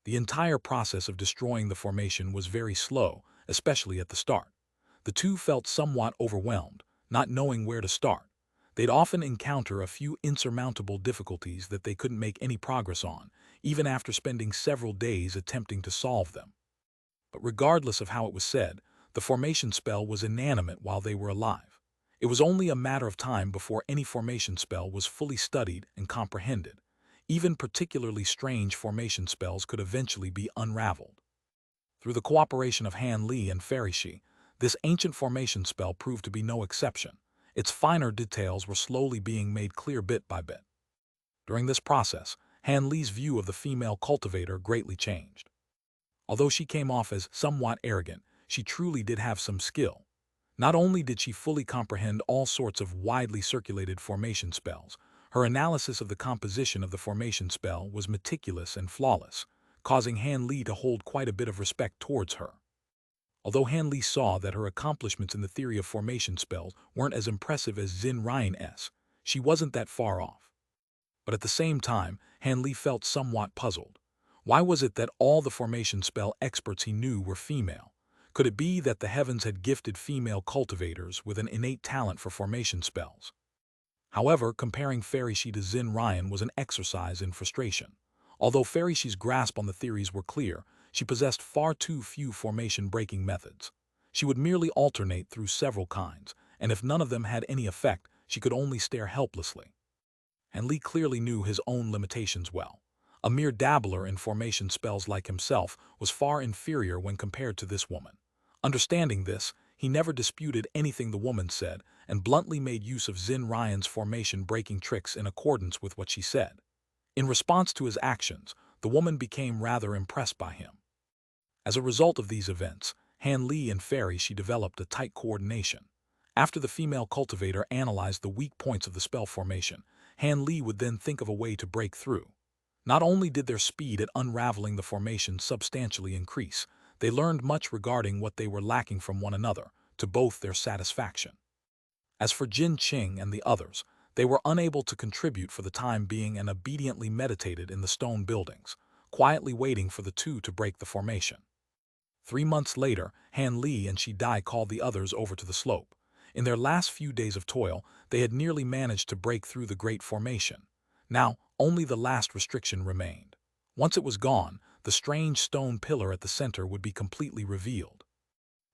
The entire process of destroying the formation was very slow, especially at the start. The two felt somewhat overwhelmed, not knowing where to start. They'd often encounter a few insurmountable difficulties that they couldn't make any progress on, even after spending several days attempting to solve them. But regardless of how it was said, the formation spell was inanimate while they were alive. It was only a matter of time before any formation spell was fully studied and comprehended. Even particularly strange formation spells could eventually be unraveled. Through the cooperation of Han Li and Fairy Shi, this ancient formation spell proved to be no exception. Its finer details were slowly being made clear bit by bit. During this process, Han Li's view of the female cultivator greatly changed. Although she came off as somewhat arrogant, she truly did have some skill. Not only did she fully comprehend all sorts of widely circulated formation spells, her analysis of the composition of the formation spell was meticulous and flawless, causing Han Li to hold quite a bit of respect towards her. Although Han Li saw that her accomplishments in the theory of formation spells weren't as impressive as Xin Ryan's, she wasn't that far off. But at the same time, Han Li felt somewhat puzzled. Why was it that all the formation spell experts he knew were female? Could it be that the heavens had gifted female cultivators with an innate talent for formation spells? However, comparing Fairy Shi to Xin Ryan was an exercise in frustration. Although Fairy Shi's grasp on the theories were clear, she possessed far too few formation-breaking methods. She would merely alternate through several kinds, and if none of them had any effect, she could only stare helplessly. And Li clearly knew his own limitations well. A mere dabbler in formation spells like himself was far inferior when compared to this woman. Understanding this, he never disputed anything the woman said and bluntly made use of Xin Ryan's formation-breaking tricks in accordance with what she said. In response to his actions, the woman became rather impressed by him. As a result of these events, Han Li and Fairy Shi developed a tight coordination. After the female cultivator analyzed the weak points of the spell formation, Han Li would then think of a way to break through. Not only did their speed at unraveling the formation substantially increase, they learned much regarding what they were lacking from one another, to both their satisfaction. As for Jin Qing and the others, they were unable to contribute for the time being and obediently meditated in the stone buildings, quietly waiting for the two to break the formation. 3 months later, Han Li and Shi Dai called the others over to the slope. In their last few days of toil, they had nearly managed to break through the great formation. Now, only the last restriction remained. Once it was gone, the strange stone pillar at the center would be completely revealed.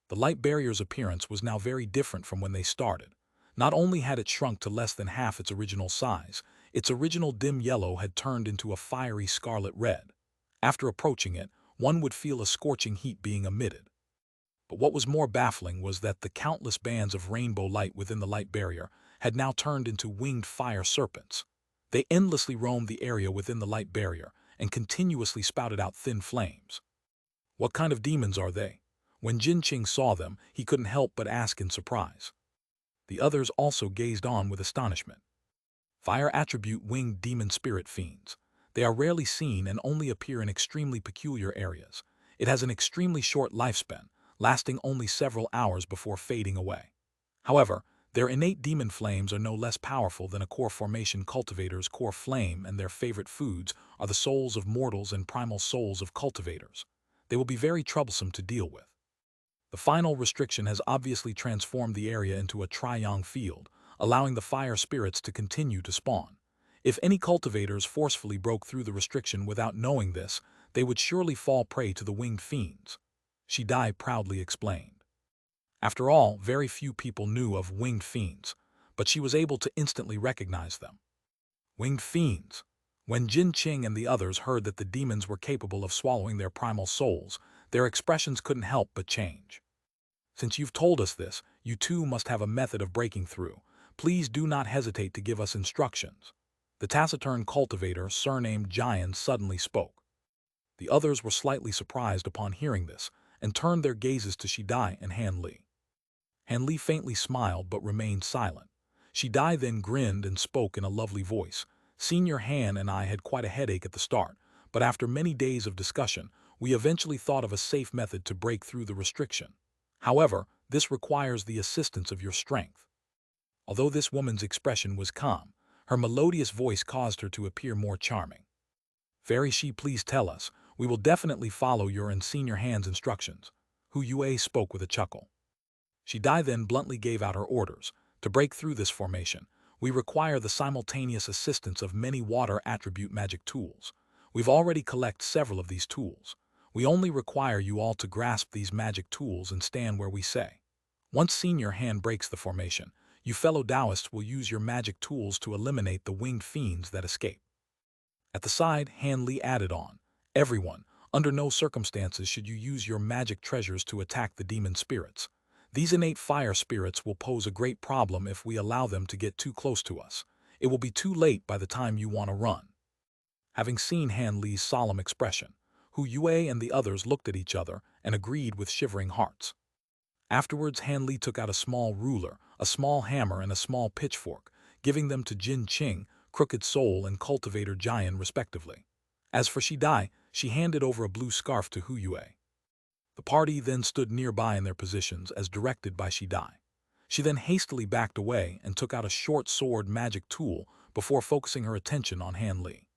The light barrier's appearance was now very different from when they started. Not only had it shrunk to less than half its original size, its original dim yellow had turned into a fiery scarlet red. After approaching it, one would feel a scorching heat being emitted. But what was more baffling was that the countless bands of rainbow light within the light barrier had now turned into winged fire serpents. They endlessly roamed the area within the light barrier and continuously spouted out thin flames. What kind of demons are they? When Jin Qing saw them, he couldn't help but ask in surprise. The others also gazed on with astonishment. Fire attribute winged demon spirit fiends. They are rarely seen and only appear in extremely peculiar areas. It has an extremely short lifespan, lasting only several hours before fading away. However, their innate demon flames are no less powerful than a core formation cultivator's core flame, and their favorite foods are the souls of mortals and primal souls of cultivators. They will be very troublesome to deal with. The final restriction has obviously transformed the area into a triang field, allowing the fire spirits to continue to spawn. If any cultivators forcefully broke through the restriction without knowing this, they would surely fall prey to the winged fiends. Shi Dai proudly explained. After all, very few people knew of winged fiends, but she was able to instantly recognize them. Winged fiends. When Jin Qing and the others heard that the demons were capable of swallowing their primal souls, their expressions couldn't help but change. Since you've told us this, you too must have a method of breaking through. Please do not hesitate to give us instructions. The taciturn cultivator, surnamed Jian, suddenly spoke. The others were slightly surprised upon hearing this, and turned their gazes to Shi Dai and Han Li. Han Li faintly smiled but remained silent. Shi Dai then grinned and spoke in a lovely voice. Senior Han and I had quite a headache at the start, but after many days of discussion, we eventually thought of a safe method to break through the restriction. However, this requires the assistance of your strength. Although this woman's expression was calm, her melodious voice caused her to appear more charming. Fairy Shi, please tell us. We will definitely follow your and Senior Han's instructions. Hu Yue spoke with a chuckle. Shi Dai then bluntly gave out her orders. To break through this formation, we require the simultaneous assistance of many water attribute magic tools. We've already collected several of these tools. We only require you all to grasp these magic tools and stand where we say. Once Senior Han breaks the formation, you fellow Taoists will use your magic tools to eliminate the winged fiends that escape. At the side, Han Li added on, everyone, under no circumstances should you use your magic treasures to attack the demon spirits. These innate fire spirits will pose a great problem if we allow them to get too close to us. It will be too late by the time you want to run. Having seen Han Li's solemn expression, Hu Yue and the others looked at each other and agreed with shivering hearts. Afterwards, Han Li took out a small ruler, a small hammer, and a small pitchfork, giving them to Jin Qing, Crooked Soul, and Cultivator Jian respectively. As for Shi Dai, she handed over a blue scarf to Hu Yue. The party then stood nearby in their positions as directed by Shi Dai. She then hastily backed away and took out a short sword magic tool before focusing her attention on Han Li.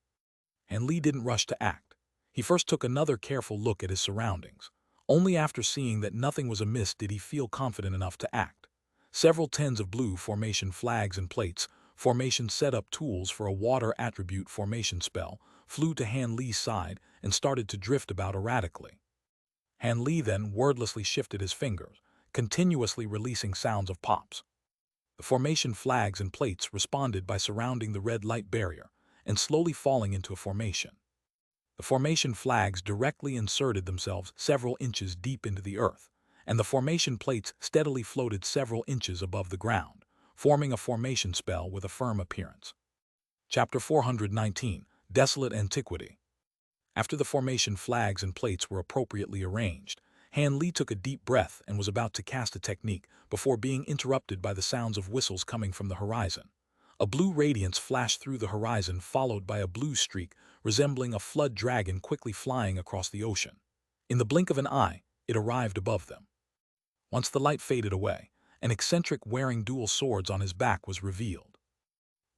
Han Li didn't rush to act. He first took another careful look at his surroundings. Only after seeing that nothing was amiss did he feel confident enough to act. Several tens of blue formation flags and plates, formation setup tools for a water attribute formation spell, flew to Han Li's side and started to drift about erratically. Han Li then wordlessly shifted his fingers, continuously releasing sounds of pops. The formation flags and plates responded by surrounding the red light barrier and slowly falling into a formation. The formation flags directly inserted themselves several inches deep into the earth, and the formation plates steadily floated several inches above the ground, forming a formation spell with a firm appearance. Chapter 419, Desolate Antiquity. After the formation flags and plates were appropriately arranged, Han Li took a deep breath and was about to cast a technique before being interrupted by the sounds of whistles coming from the horizon. A blue radiance flashed through the horizon, followed by a blue streak resembling a flood dragon quickly flying across the ocean. In the blink of an eye, it arrived above them. Once the light faded away, an eccentric wearing dual swords on his back was revealed.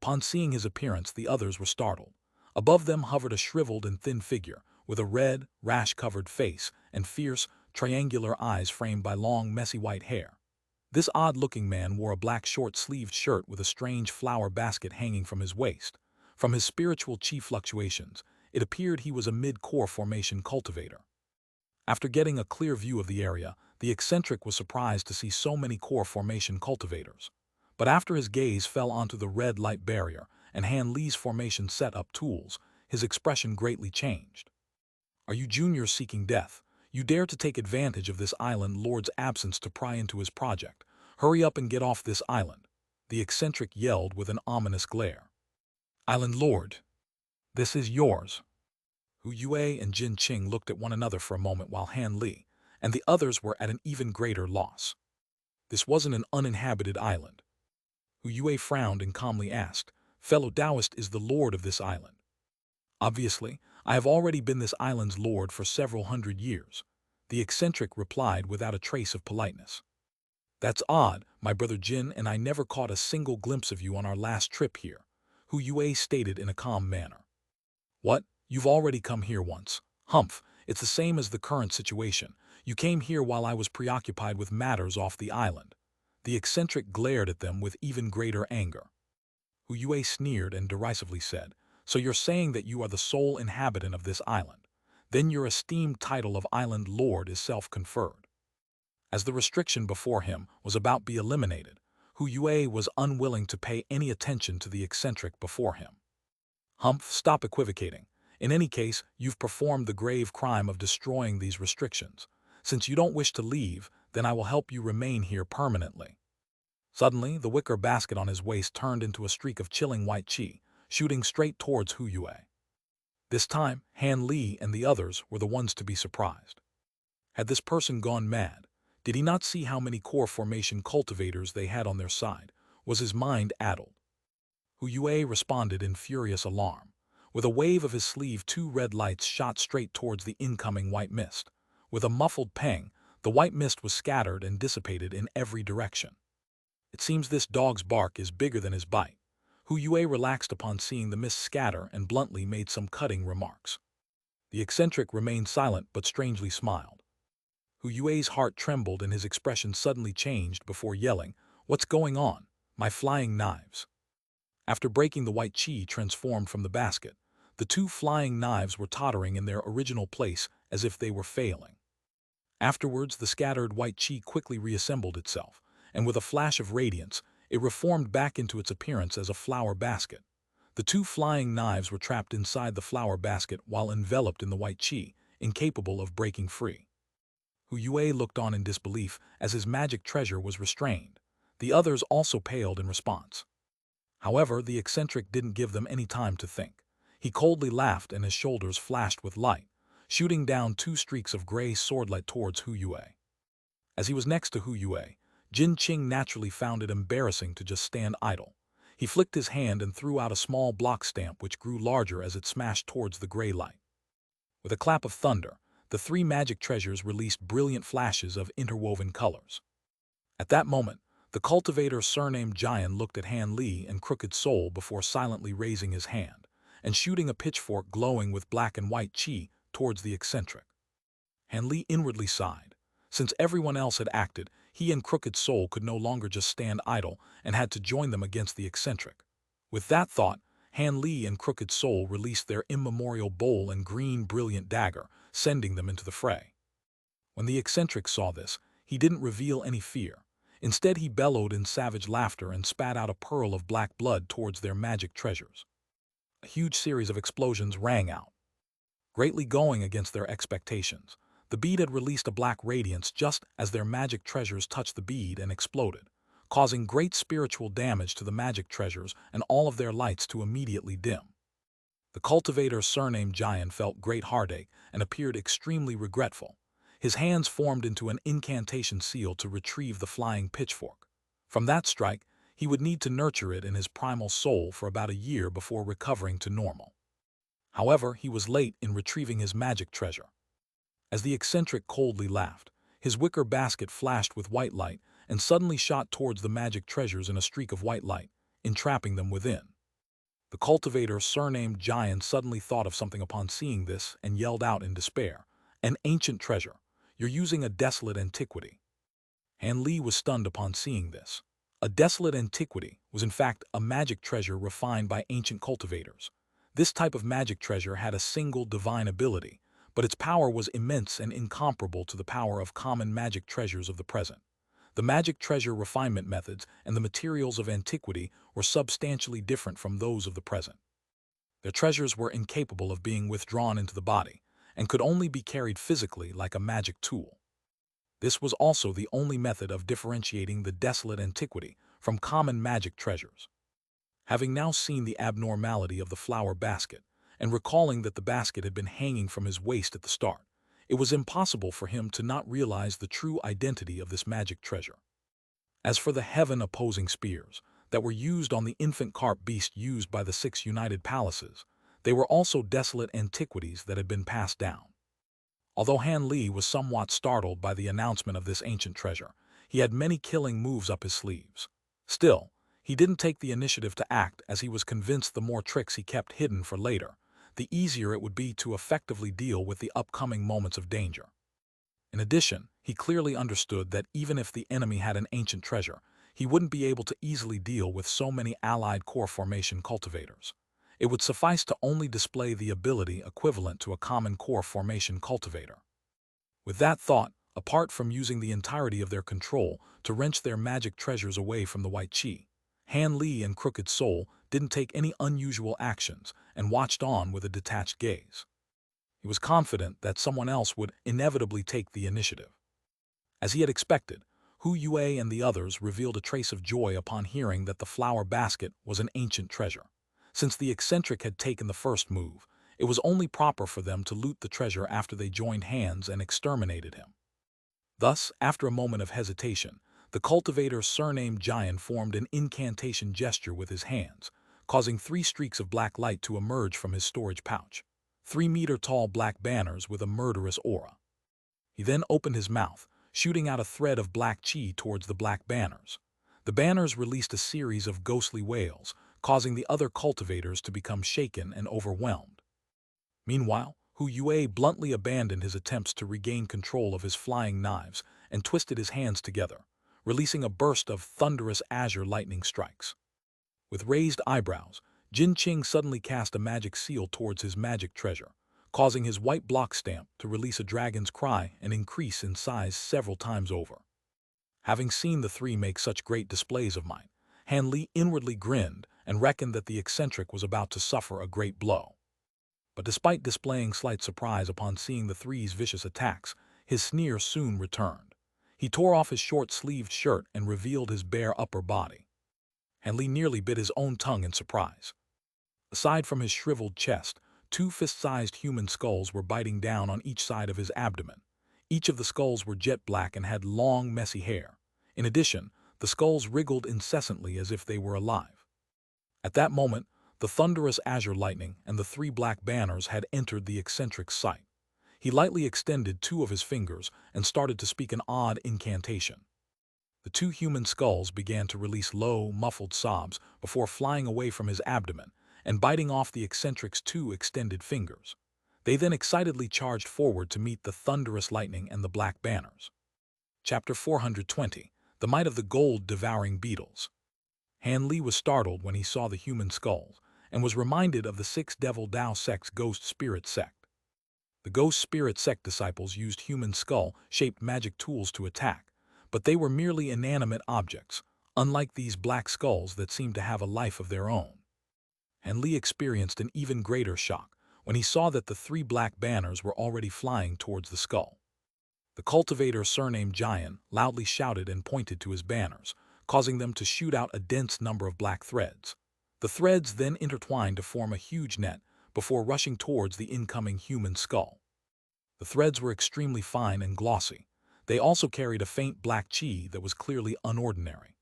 Upon seeing his appearance, the others were startled. Above them hovered a shriveled and thin figure, with a red, rash-covered face and fierce, triangular eyes framed by long, messy white hair. This odd-looking man wore a black short-sleeved shirt with a strange flower basket hanging from his waist. From his spiritual chi fluctuations, it appeared he was a mid-core formation cultivator. After getting a clear view of the area, the eccentric was surprised to see so many core formation cultivators. But after his gaze fell onto the red light barrier and Han Li's formation set-up tools, his expression greatly changed. "Are you juniors seeking death? You dare to take advantage of this island lord's absence to pry into his project. Hurry up and get off this island," the eccentric yelled with an ominous glare. "Island lord, this is yours." Hu Yue and Jin Qing looked at one another for a moment while Han Li and the others were at an even greater loss. This wasn't an uninhabited island. Hu Yue frowned and calmly asked, "Fellow Taoist is the lord of this island?" "Obviously, I have already been this island's lord for several hundred years," the eccentric replied without a trace of politeness. "That's odd, my brother Jin and I never caught a single glimpse of you on our last trip here," Hu Yue stated in a calm manner. "What? You've already come here once? Humph, it's the same as the current situation. You came here while I was preoccupied with matters off the island." The eccentric glared at them with even greater anger. Hu Yue sneered and derisively said, "So you're saying that you are the sole inhabitant of this island? Then your esteemed title of Island Lord is self-conferred." As the restriction before him was about to be eliminated, Hu Yue was unwilling to pay any attention to the eccentric before him. "Humph, stop equivocating. In any case, you've performed the grave crime of destroying these restrictions. Since you don't wish to leave, then I will help you remain here permanently." Suddenly, the wicker basket on his waist turned into a streak of chilling white chi, shooting straight towards Hu Yue. This time, Han Li and the others were the ones to be surprised. Had this person gone mad? Did he not see how many core formation cultivators they had on their side? Was his mind addled? Hu Yue responded in furious alarm. With a wave of his sleeve, two red lights shot straight towards the incoming white mist. With a muffled pang, the white mist was scattered and dissipated in every direction. "It seems this dog's bark is bigger than his bite." Hu Yue relaxed upon seeing the mist scatter and bluntly made some cutting remarks. The eccentric remained silent but strangely smiled. Hu Yue's heart trembled and his expression suddenly changed before yelling, "What's going on? My flying knives!" After breaking the white chi transformed from the basket, the two flying knives were tottering in their original place as if they were failing. Afterwards, the scattered white chi quickly reassembled itself, and with a flash of radiance, it reformed back into its appearance as a flower basket. The two flying knives were trapped inside the flower basket while enveloped in the white chi, incapable of breaking free. Hu Yue looked on in disbelief as his magic treasure was restrained. The others also paled in response. However, the eccentric didn't give them any time to think. He coldly laughed and his shoulders flashed with light, shooting down 2 streaks of gray swordlight towards Hu Yue. As he was next to Hu Yue, Jin Qing naturally found it embarrassing to just stand idle. He flicked his hand and threw out a small block stamp which grew larger as it smashed towards the gray light. With a clap of thunder, the 3 magic treasures released brilliant flashes of interwoven colors. At that moment, the cultivator surnamed Jian looked at Han Li and Crooked Soul before silently raising his hand and shooting a pitchfork glowing with black and white qi towards the eccentric. Han Li inwardly sighed. Since everyone else had acted, he and Crooked Soul could no longer just stand idle and had to join them against the eccentric. With that thought, Han Li and Crooked Soul released their immemorial bowl and green brilliant dagger, sending them into the fray. When the eccentric saw this, he didn't reveal any fear. Instead, he bellowed in savage laughter and spat out a pearl of black blood towards their magic treasures. A huge series of explosions rang out, greatly going against their expectations. The bead had released a black radiance just as their magic treasures touched the bead and exploded, causing great spiritual damage to the magic treasures and all of their lights to immediately dim. The cultivator surnamed Jian felt great heartache and appeared extremely regretful. His hands formed into an incantation seal to retrieve the flying pitchfork. From that strike, he would need to nurture it in his primal soul for about a year before recovering to normal. However, he was late in retrieving his magic treasure. As the eccentric coldly laughed, his wicker basket flashed with white light and suddenly shot towards the magic treasures in a streak of white light, entrapping them within. The cultivator surnamed Jian suddenly thought of something upon seeing this and yelled out in despair, "An ancient treasure! You're using a desolate antiquity." Han Li was stunned upon seeing this. A desolate antiquity was in fact a magic treasure refined by ancient cultivators. This type of magic treasure had a single divine ability, but its power was immense and incomparable to the power of common magic treasures of the present. The magic treasure refinement methods and the materials of antiquity were substantially different from those of the present. Their treasures were incapable of being withdrawn into the body and could only be carried physically like a magic tool. This was also the only method of differentiating the desolate antiquity from common magic treasures. Having now seen the abnormality of the flower basket, and recalling that the basket had been hanging from his waist at the start, it was impossible for him to not realize the true identity of this magic treasure. As for the heaven-opposing spears that were used on the infant carp beast used by the 6 united palaces, they were also desolate antiquities that had been passed down. Although Han Li was somewhat startled by the announcement of this ancient treasure, he had many killing moves up his sleeves. Still, he didn't take the initiative to act as he was convinced the more tricks he kept hidden for later, the easier it would be to effectively deal with the upcoming moments of danger. In addition, he clearly understood that even if the enemy had an ancient treasure, he wouldn't be able to easily deal with so many allied core formation cultivators. It would suffice to only display the ability equivalent to a common core formation cultivator. With that thought, apart from using the entirety of their control to wrench their magic treasures away from the white qi, Han Li and Crooked Soul didn't take any unusual actions and watched on with a detached gaze. He was confident that someone else would inevitably take the initiative. As he had expected, Hu Yue and the others revealed a trace of joy upon hearing that the flower basket was an ancient treasure. Since the eccentric had taken the first move, it was only proper for them to loot the treasure after they joined hands and exterminated him. Thus, after a moment of hesitation, the cultivator surnamed Jian formed an incantation gesture with his hands, causing 3 streaks of black light to emerge from his storage pouch, 3-meter-tall black banners with a murderous aura. He then opened his mouth, shooting out a thread of black qi towards the black banners. The banners released a series of ghostly wails, causing the other cultivators to become shaken and overwhelmed. Meanwhile, Hu Yue bluntly abandoned his attempts to regain control of his flying knives and twisted his hands together, releasing a burst of thunderous azure lightning strikes. With raised eyebrows, Jin Qing suddenly cast a magic seal towards his magic treasure, causing his white block stamp to release a dragon's cry and increase in size several times over. Having seen the 3 make such great displays of might, Han Li inwardly grinned and reckoned that the eccentric was about to suffer a great blow. But despite displaying slight surprise upon seeing the 3's vicious attacks, his sneer soon returned. He tore off his short-sleeved shirt and revealed his bare upper body. Han Li nearly bit his own tongue in surprise. Aside from his shriveled chest, Two fist-sized human skulls were biting down on each side of his abdomen. Each of the skulls were jet black and had long, messy hair. In addition, the skulls wriggled incessantly as if they were alive. At that moment, the thunderous azure lightning and the three black banners had entered the eccentric's sight. He lightly extended two of his fingers and started to speak an odd incantation. The two human skulls began to release low, muffled sobs before flying away from his abdomen and biting off the eccentric's two extended fingers. They then excitedly charged forward to meet the thunderous lightning and the black banners. Chapter 420, The Might of the Gold-Devouring Beetles. Han Li was startled when he saw the human skulls and was reminded of the Six Devil Dao Sect's Ghost Spirit Sect. The Ghost Spirit Sect disciples used human skull-shaped magic tools to attack, but they were merely inanimate objects, unlike these black skulls that seemed to have a life of their own. Han Li experienced an even greater shock when he saw that the three black banners were already flying towards the skull. The cultivator surnamed Jade loudly shouted and pointed to his banners, causing them to shoot out a dense number of black threads. The threads then intertwined to form a huge net before rushing towards the incoming human skull. The threads were extremely fine and glossy. They also carried a faint black chi that was clearly unordinary.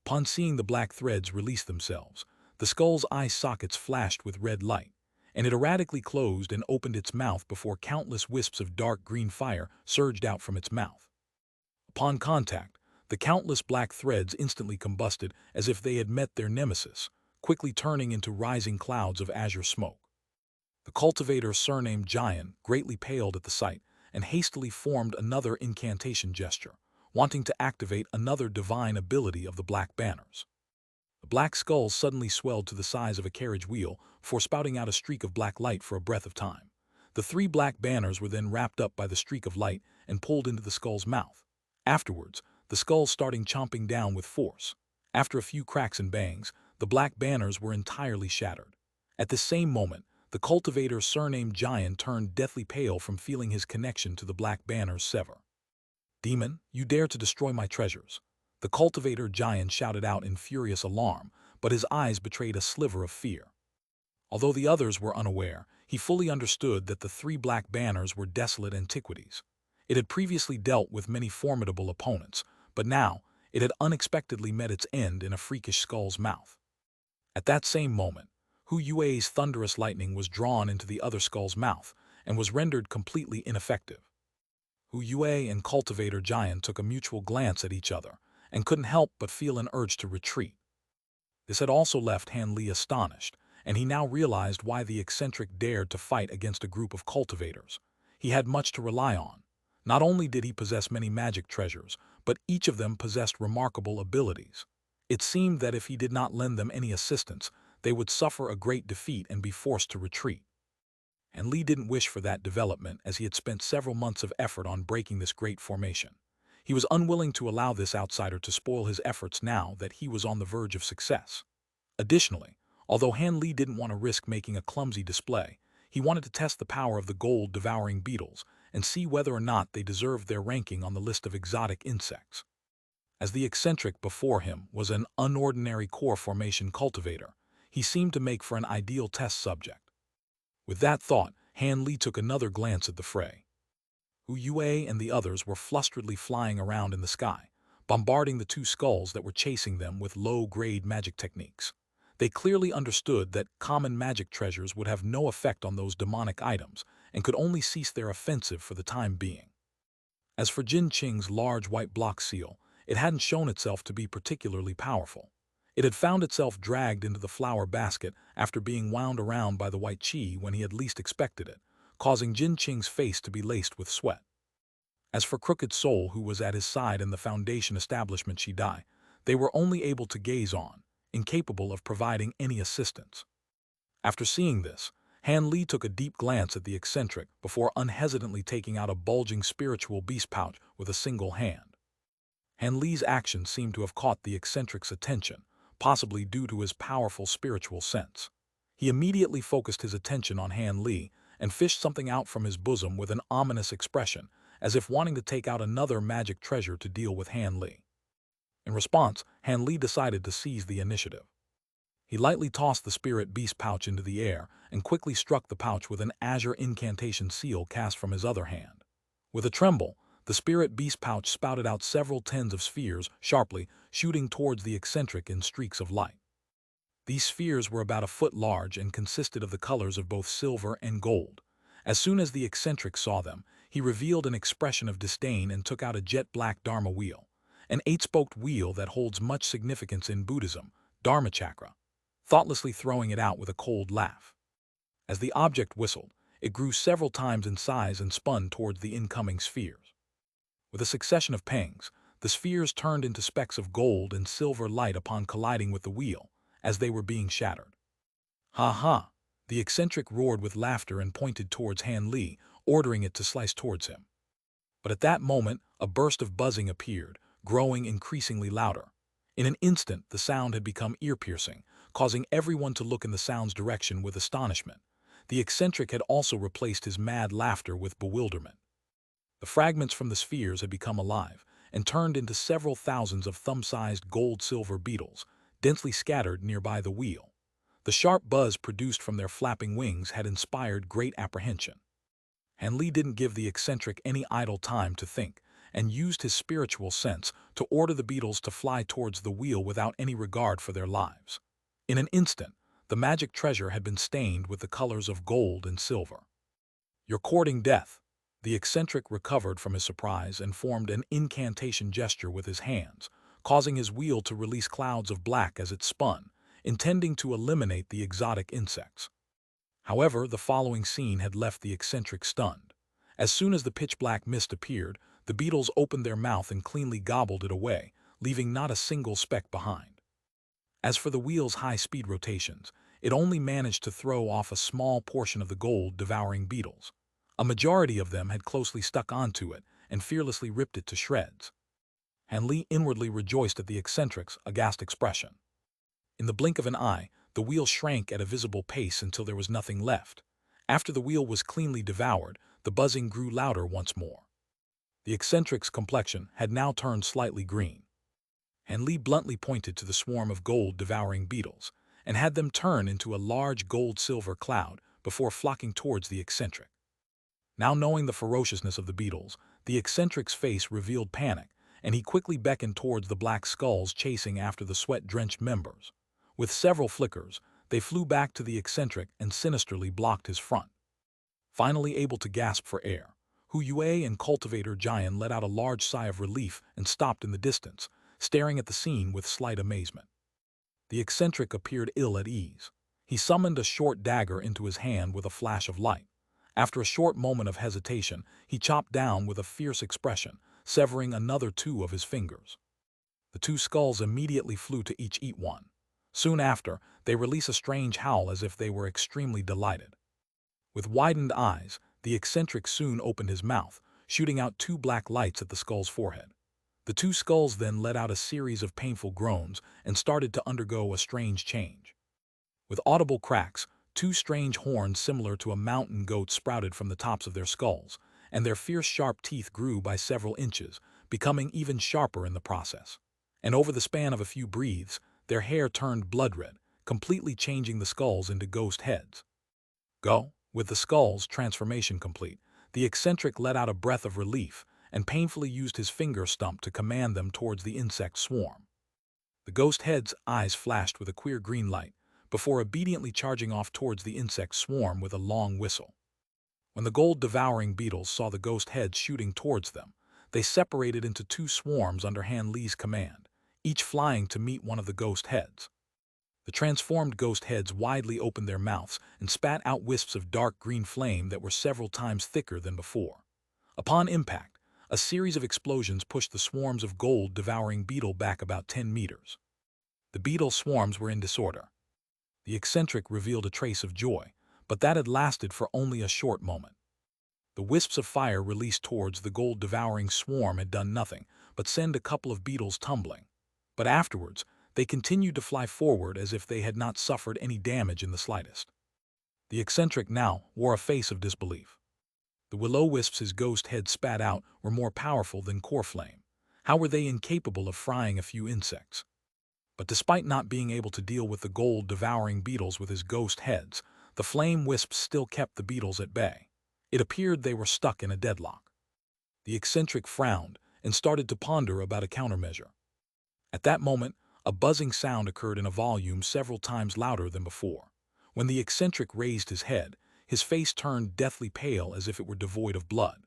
Upon seeing the black threads release themselves, the skull's eye sockets flashed with red light, and it erratically closed and opened its mouth before countless wisps of dark green fire surged out from its mouth. Upon contact, the countless black threads instantly combusted as if they had met their nemesis, quickly turning into rising clouds of azure smoke. The cultivator surnamed Jade greatly paled at the sight and hastily formed another incantation gesture, wanting to activate another divine ability of the black banners. The black skulls suddenly swelled to the size of a carriage wheel before spouting out a streak of black light for a breath of time. The three black banners were then wrapped up by the streak of light and pulled into the skull's mouth. Afterwards, the skull started chomping down with force. After a few cracks and bangs, the black banners were entirely shattered. At the same moment, the cultivator surnamed Jade turned deathly pale from feeling his connection to the black banners sever. "Demon, you dare to destroy my treasures!" The cultivator Jade shouted out in furious alarm, but his eyes betrayed a sliver of fear. Although the others were unaware, he fully understood that the three black banners were desolate antiquities. It had previously dealt with many formidable opponents, but now it had unexpectedly met its end in a freakish skull's mouth. At that same moment, Hu Yue's thunderous lightning was drawn into the other skull's mouth and was rendered completely ineffective. Hu Yue and cultivator Jade took a mutual glance at each other and couldn't help but feel an urge to retreat. This had also left Han Li astonished, and he now realized why the eccentric dared to fight against a group of cultivators. He had much to rely on. Not only did he possess many magic treasures, but each of them possessed remarkable abilities. It seemed that if he did not lend them any assistance, they would suffer a great defeat and be forced to retreat. And Li didn't wish for that development as he had spent several months of effort on breaking this great formation. He was unwilling to allow this outsider to spoil his efforts now that he was on the verge of success. Additionally, although Han Li didn't want to risk making a clumsy display, he wanted to test the power of the gold-devouring beetles and see whether or not they deserved their ranking on the list of exotic insects. As the eccentric before him was an unordinary core formation cultivator, he seemed to make for an ideal test subject. With that thought, Han Li took another glance at the fray. Hu Yue and the others were flusteredly flying around in the sky, bombarding the two skulls that were chasing them with low-grade magic techniques. They clearly understood that common magic treasures would have no effect on those demonic items and could only cease their offensive for the time being. As for Jin Qing's large white block seal, it hadn't shown itself to be particularly powerful. It had found itself dragged into the flower basket after being wound around by the white chi when he had least expected it, causing Jin Qing's face to be laced with sweat. As for Crooked Soul, who was at his side in the Foundation establishment Shidai, they were only able to gaze on, incapable of providing any assistance. After seeing this, Han Li took a deep glance at the eccentric before unhesitantly taking out a bulging spiritual beast pouch with a single hand. Han Li's action seemed to have caught the eccentric's attention, possibly due to his powerful spiritual sense. He immediately focused his attention on Han Li and fished something out from his bosom with an ominous expression, as if wanting to take out another magic treasure to deal with Han Li. In response, Han Li decided to seize the initiative. He lightly tossed the spirit beast pouch into the air and quickly struck the pouch with an azure incantation seal cast from his other hand. With a tremble, the spirit beast pouch spouted out several tens of spheres, sharply, shooting towards the eccentric in streaks of light. These spheres were about a foot large and consisted of the colors of both silver and gold. As soon as the eccentric saw them, he revealed an expression of disdain and took out a jet-black Dharma wheel, an 8-spoked wheel that holds much significance in Buddhism, Dharma chakra, thoughtlessly throwing it out with a cold laugh. As the object whistled, it grew several times in size and spun towards the incoming spheres. With a succession of pangs, the spheres turned into specks of gold and silver light upon colliding with the wheel, as they were being shattered. "Ha ha!" The eccentric roared with laughter and pointed towards Han Li, ordering it to slice towards him. But at that moment, a burst of buzzing appeared, growing increasingly louder. In an instant, the sound had become ear-piercing, causing everyone to look in the sound's direction with astonishment. The eccentric had also replaced his mad laughter with bewilderment. The fragments from the spheres had become alive and turned into several thousands of thumb-sized gold-silver beetles, densely scattered nearby the wheel. The sharp buzz produced from their flapping wings had inspired great apprehension. Han Li didn't give the eccentric any idle time to think, and used his spiritual sense to order the beetles to fly towards the wheel without any regard for their lives. In an instant, the magic treasure had been stained with the colors of gold and silver. "You're courting death." The eccentric recovered from his surprise and formed an incantation gesture with his hands, causing his wheel to release clouds of black as it spun, intending to eliminate the exotic insects. However, the following scene had left the eccentric stunned. As soon as the pitch-black mist appeared, the beetles opened their mouth and cleanly gobbled it away, leaving not a single speck behind. As for the wheel's high-speed rotations, it only managed to throw off a small portion of the gold-devouring beetles. A majority of them had closely stuck onto it and fearlessly ripped it to shreds. Han Li inwardly rejoiced at the eccentric's aghast expression. In the blink of an eye, the wheel shrank at a visible pace until there was nothing left. After the wheel was cleanly devoured, the buzzing grew louder once more. The eccentric's complexion had now turned slightly green. Han Li bluntly pointed to the swarm of gold-devouring beetles, and had them turn into a large gold-silver cloud before flocking towards the eccentric. Now knowing the ferociousness of the beetles, the eccentric's face revealed panic, and he quickly beckoned towards the black skulls chasing after the sweat-drenched members. With several flickers, they flew back to the eccentric and sinisterly blocked his front. Finally able to gasp for air, Hu Yue and Cultivator Jian let out a large sigh of relief and stopped in the distance, staring at the scene with slight amazement. The eccentric appeared ill at ease. He summoned a short dagger into his hand with a flash of light. After a short moment of hesitation, he chopped down with a fierce expression, severing another 2 of his fingers. The 2 skulls immediately flew to eat one. Soon after, they released a strange howl as if they were extremely delighted. With widened eyes, the eccentric soon opened his mouth, shooting out 2 black lights at the skull's forehead. The 2 skulls then let out a series of painful groans and started to undergo a strange change. With audible cracks, 2 strange horns similar to a mountain goat sprouted from the tops of their skulls, and their fierce sharp teeth grew by several inches, becoming even sharper in the process. And over the span of a few breaths, their hair turned blood-red, completely changing the skulls into ghost heads. Go! With the skull's transformation complete, the eccentric let out a breath of relief and painfully used his finger stump to command them towards the insect swarm. The ghost head's eyes flashed with a queer green light, before obediently charging off towards the insect swarm with a long whistle. When the gold-devouring beetles saw the ghost heads shooting towards them, they separated into 2 swarms under Han Li's command, each flying to meet one of the ghost heads. The transformed ghost heads widely opened their mouths and spat out wisps of dark green flame that were several times thicker than before. Upon impact, a series of explosions pushed the swarms of gold-devouring beetle back about 10 meters. The beetle swarms were in disorder. The eccentric revealed a trace of joy, but that had lasted for only a short moment. The wisps of fire released towards the gold-devouring swarm had done nothing but send a couple of beetles tumbling. But afterwards, they continued to fly forward as if they had not suffered any damage in the slightest. The eccentric now wore a face of disbelief. The will-o-wisps his ghost head spat out were more powerful than core flame. How were they incapable of frying a few insects? But despite not being able to deal with the gold-devouring beetles with his ghost heads, the flame wisps still kept the beetles at bay. It appeared they were stuck in a deadlock. The eccentric frowned and started to ponder about a countermeasure. At that moment, a buzzing sound occurred in a volume several times louder than before. When the eccentric raised his head, his face turned deathly pale as if it were devoid of blood.